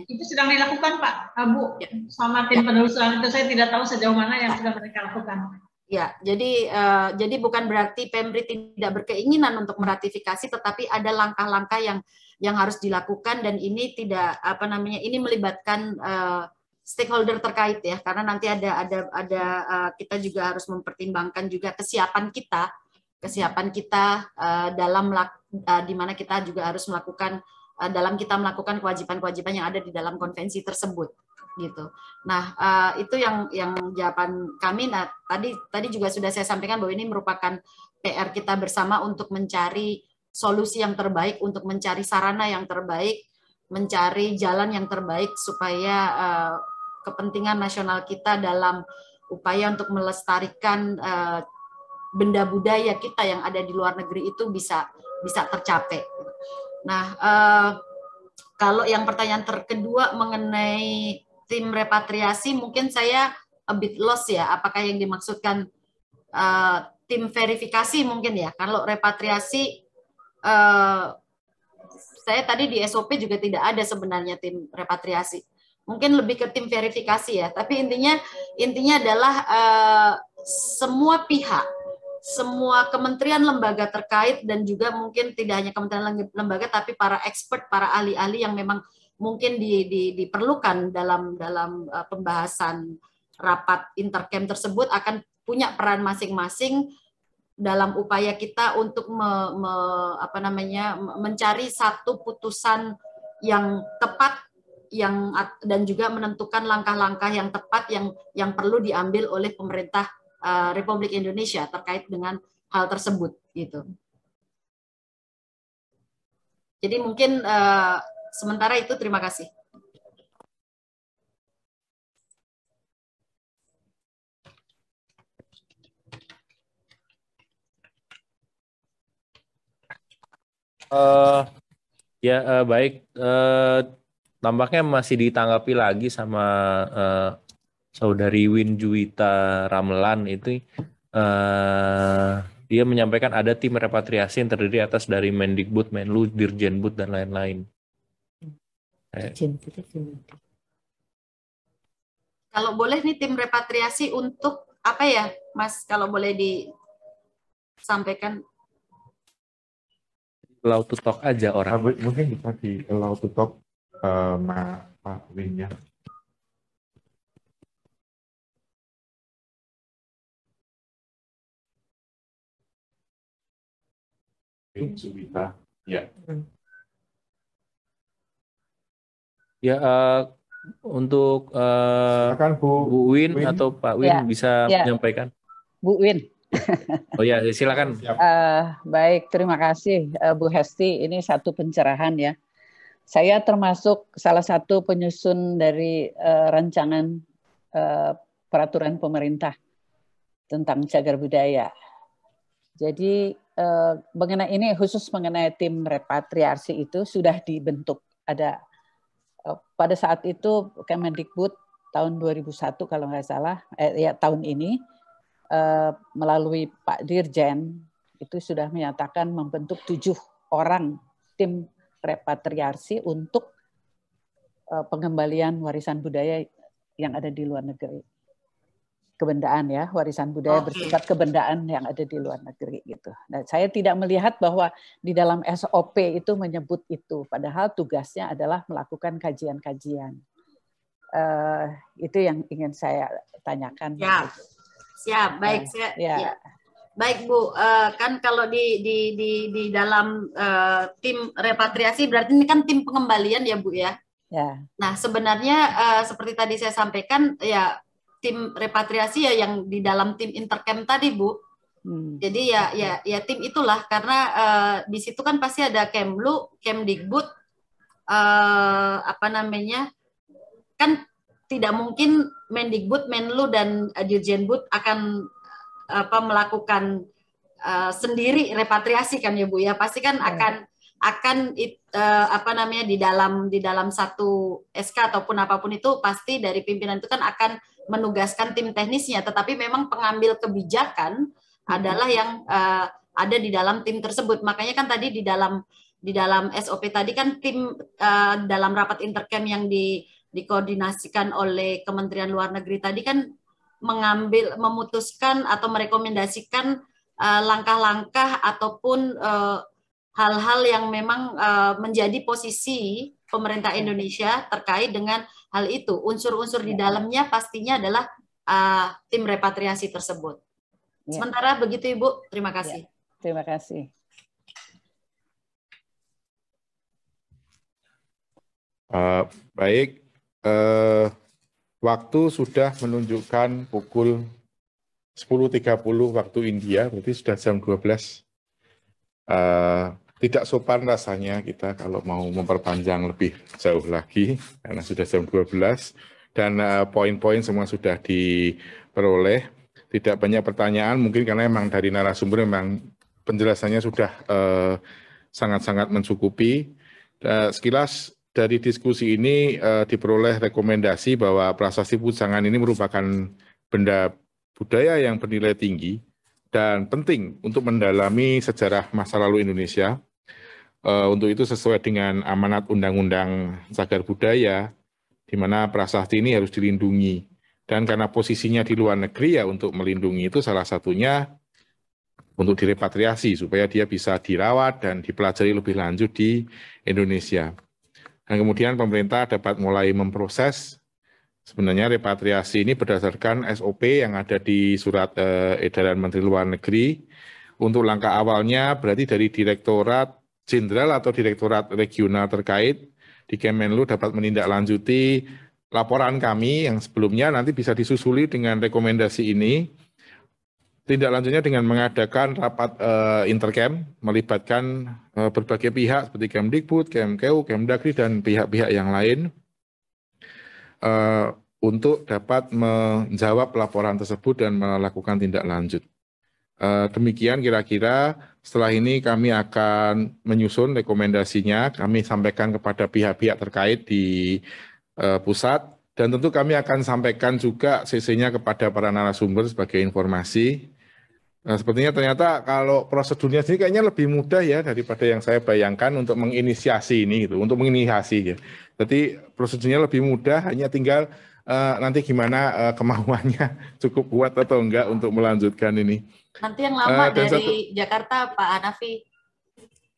itu sedang dilakukan Pak, Bu, ya. Sama tim penelusuran itu saya tidak tahu sejauh mana yang sudah mereka lakukan. Ya, jadi bukan berarti Pemri tidak berkeinginan untuk meratifikasi, tetapi ada langkah-langkah yang harus dilakukan, dan ini tidak ini melibatkan stakeholder terkait ya, karena nanti ada kita juga harus mempertimbangkan juga kesiapan kita dalam di mana kita juga harus melakukan kewajiban-kewajiban yang ada di dalam konvensi tersebut. gitu. Nah, itu yang jawaban kami. Nah, tadi juga sudah saya sampaikan bahwa ini merupakan PR kita bersama untuk mencari solusi yang terbaik, untuk mencari sarana yang terbaik, mencari jalan yang terbaik supaya kepentingan nasional kita dalam upaya untuk melestarikan benda budaya kita yang ada di luar negeri itu bisa tercapai. Nah, kalau yang pertanyaan kedua mengenai tim repatriasi, mungkin saya a bit lost ya, apakah yang dimaksudkan tim verifikasi mungkin ya. Kalau repatriasi, saya tadi di SOP juga tidak ada sebenarnya tim repatriasi. Mungkin lebih ke tim verifikasi ya. Tapi intinya adalah semua pihak, semua kementerian lembaga terkait, dan juga mungkin tidak hanya kementerian lembaga, tapi para expert, para ahli-ahli yang memang mungkin diperlukan dalam pembahasan rapat intercamp tersebut akan punya peran masing-masing dalam upaya kita untuk mencari satu putusan yang tepat, dan juga menentukan langkah-langkah yang tepat yang perlu diambil oleh pemerintah Republik Indonesia terkait dengan hal tersebut gitu. Jadi mungkin sementara itu, terima kasih. Baik. Tampaknya masih ditanggapi lagi sama Saudari Win Juwita Ramelan itu. Dia menyampaikan ada tim repatriasi yang terdiri atas dari Mendikbud, Menlu, Dirjenbud, dan lain-lain. Kalau boleh nih tim repatriasi untuk apa ya, Mas? Kalau boleh disampaikan. Allow to talk aja orang. Mungkin bisa di allow to talk Pak Win ya. Win Juwita, ya. Ya, untuk Bu Win atau Pak Win bisa menyampaikan. Bu Win. Oh ya, silakan. Baik, terima kasih Bu Hesti. Ini satu pencerahan ya. Saya termasuk salah satu penyusun dari rancangan peraturan pemerintah tentang cagar budaya. Jadi mengenai ini, khusus mengenai tim repatriasi itu sudah dibentuk. Ada pada saat itu Kemendikbud tahun 2001 kalau nggak salah, tahun ini melalui Pak Dirjen itu sudah menyatakan membentuk 7 orang tim repatriasi untuk pengembalian warisan budaya yang ada di luar negeri. Kebendaan ya, warisan budaya bersifat kebendaan yang ada di luar negeri gitu. Nah, saya tidak melihat bahwa di dalam SOP itu menyebut itu, padahal tugasnya adalah melakukan kajian-kajian. Itu yang ingin saya tanyakan. Siap, baik. Ya. Baik Bu, kan kalau di dalam tim repatriasi berarti ini kan tim pengembalian ya Bu ya. Ya. Nah sebenarnya seperti tadi saya sampaikan ya, tim repatriasi ya yang di dalam tim intercamp tadi Bu. Jadi ya tim itulah, karena di situ kan pasti ada Kemlu, Kemdikbud, kan tidak mungkin Mendikbud, Menlu, dan Dirjenbud akan melakukan sendiri repatriasi kan ya Bu ya. Pasti kan akan di dalam satu SK ataupun apapun itu pasti dari pimpinan itu kan akan menugaskan tim teknisnya, tetapi memang pengambil kebijakan adalah yang ada di dalam tim tersebut. Makanya kan tadi di dalam SOP tadi kan tim dalam rapat intercamp yang dikoordinasikan oleh Kementerian Luar Negeri tadi kan memutuskan atau merekomendasikan langkah-langkah ataupun hal-hal yang memang menjadi posisi pemerintah Indonesia terkait dengan hal itu. Unsur-unsur di dalamnya pastinya adalah tim repatriasi tersebut. Sementara begitu Ibu, terima kasih. Terima kasih. Baik, waktu sudah menunjukkan pukul 10.30 waktu India, berarti sudah jam 12. Tidak sopan rasanya kita kalau mau memperpanjang lebih jauh lagi, karena sudah jam 12, dan poin-poin semua sudah diperoleh. Tidak banyak pertanyaan, mungkin karena memang dari narasumber memang penjelasannya sudah sangat-sangat mencukupi. Sekilas dari diskusi ini diperoleh rekomendasi bahwa prasasti pujangan ini merupakan benda budaya yang bernilai tinggi dan penting untuk mendalami sejarah masa lalu Indonesia. Untuk itu sesuai dengan amanat Undang-Undang Cagar Budaya, di mana prasasti ini harus dilindungi. Dan karena posisinya di luar negeri ya untuk melindungi itu salah satunya untuk direpatriasi supaya dia bisa dirawat dan dipelajari lebih lanjut di Indonesia. Dan kemudian pemerintah dapat mulai memproses. Sebenarnya repatriasi ini berdasarkan SOP yang ada di Surat Edaran Menteri Luar Negeri. Untuk langkah awalnya berarti dari Direktorat Jenderal atau Direktorat Regional terkait di Kemenlu dapat menindaklanjuti laporan kami yang sebelumnya, nanti bisa disusuli dengan rekomendasi ini. Tindak lanjutnya dengan mengadakan rapat intercamp, melibatkan berbagai pihak seperti Kemdikbud, Kemkeu, Kemdagri, dan pihak-pihak yang lain. Untuk dapat menjawab laporan tersebut dan melakukan tindak lanjut. Demikian kira-kira setelah ini kami akan menyusun rekomendasinya, kami sampaikan kepada pihak-pihak terkait di pusat, dan tentu kami akan sampaikan juga CC-nya kepada para narasumber sebagai informasi. Nah, sepertinya ternyata kalau prosedurnya sendiri kayaknya lebih mudah ya daripada yang saya bayangkan untuk menginisiasi ini gitu, untuk menginisiasi ya. Jadi prosedurnya lebih mudah, hanya tinggal nanti gimana kemauannya cukup kuat atau enggak untuk melanjutkan ini. Nanti yang lama dari Jakarta, Pak Hanafi.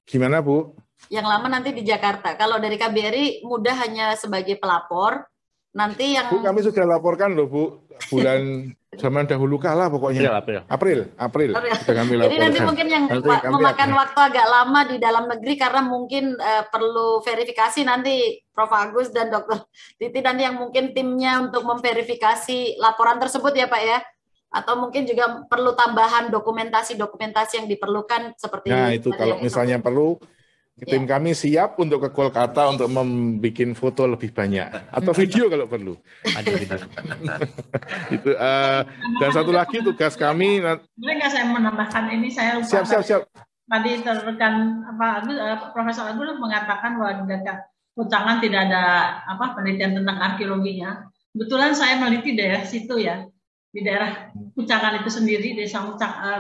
Gimana, Bu? Yang lama nanti di Jakarta. Kalau dari KBRI mudah hanya sebagai pelapor. Nanti yang Bu, kami sudah laporkan loh, Bu, bulan zaman dahulu kala pokoknya. April. Sudah kami laporkan. Jadi nanti mungkin yang memakan waktu agak lama di dalam negeri karena mungkin perlu verifikasi nanti Prof. Agus dan Dr. Titi nanti yang mungkin timnya untuk memverifikasi laporan tersebut ya Pak ya. Atau mungkin juga perlu tambahan dokumentasi yang diperlukan seperti nah itu kalau misalnya perlu tim kami siap untuk ke Kolkata untuk membuat foto lebih banyak atau video kalau perlu. Itu dan satu lagi tugas kami. Boleh nggak saya menambahkan ini? Saya lupa. Siap. Tadi rekan Profesor Agus mengatakan bahwa di data Pucangan tidak ada penelitian tentang arkeologinya. Kebetulan saya meneliti daerah situ ya. Di daerah Pucangan itu sendiri, desa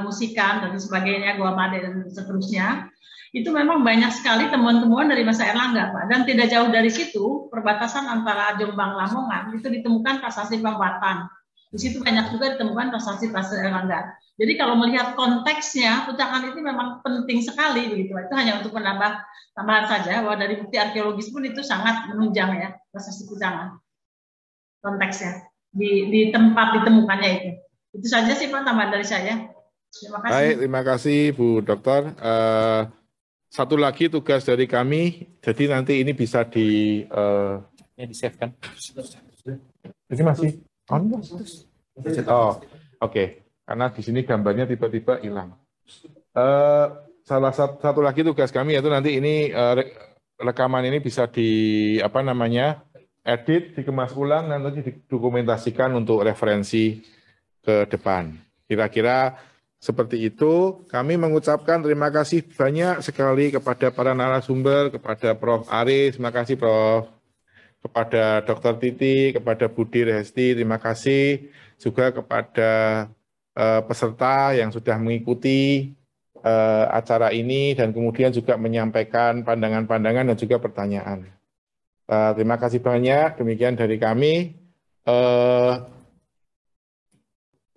Musikan dan sebagainya, Gua Made dan seterusnya, itu memang banyak sekali temuan-temuan dari masa Erlangga, Pak. Dan tidak jauh dari situ, perbatasan antara Jombang Lamongan itu ditemukan prasasti Pambatan. Di situ banyak juga ditemukan prasasti Erlangga. Jadi kalau melihat konteksnya, Pucangan itu memang penting sekali begitu. Itu hanya untuk menambah tambahan saja bahwa dari bukti arkeologis pun itu sangat menunjang ya prasasti Pucangan. Konteksnya. Di tempat ditemukannya itu saja sih Pak tambahan dari saya. Terima kasih. Baik, terima kasih Bu Dokter. Satu lagi tugas dari kami, jadi nanti ini bisa di save kan? Ini masih on? Oh, oke. Karena di sini gambarnya tiba-tiba hilang. Salah satu lagi tugas kami yaitu nanti ini rekaman ini bisa edit, dikemas ulang, dan nanti didokumentasikan untuk referensi ke depan. Kira-kira seperti itu. Kami mengucapkan terima kasih banyak sekali kepada para narasumber, kepada Prof. Aris, terima kasih Prof. Kepada Dr. Titi, kepada Budi Hesti, terima kasih. Juga kepada peserta yang sudah mengikuti acara ini dan kemudian juga menyampaikan pandangan-pandangan dan juga pertanyaan. Terima kasih banyak, demikian dari kami.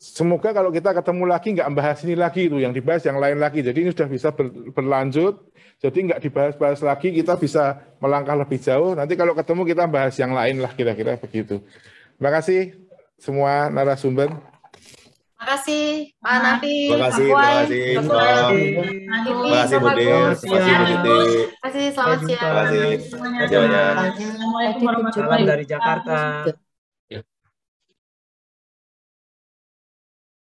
Semoga kalau kita ketemu lagi nggak membahas ini lagi itu, yang dibahas yang lain lagi. Jadi ini sudah bisa berlanjut, jadi nggak dibahas-bahas lagi, kita bisa melangkah lebih jauh. Nanti kalau ketemu kita bahas yang lain lah, kira-kira begitu. Terima kasih semua narasumber. Terima kasih Pak Hanafi, Terima kasih Bu Dir, terima kasih Bu Titi. Terima kasih, selamat siang. Terima kasih. Assalamualaikum warahmatullahi wabarakatuh. Salam dari Jakarta.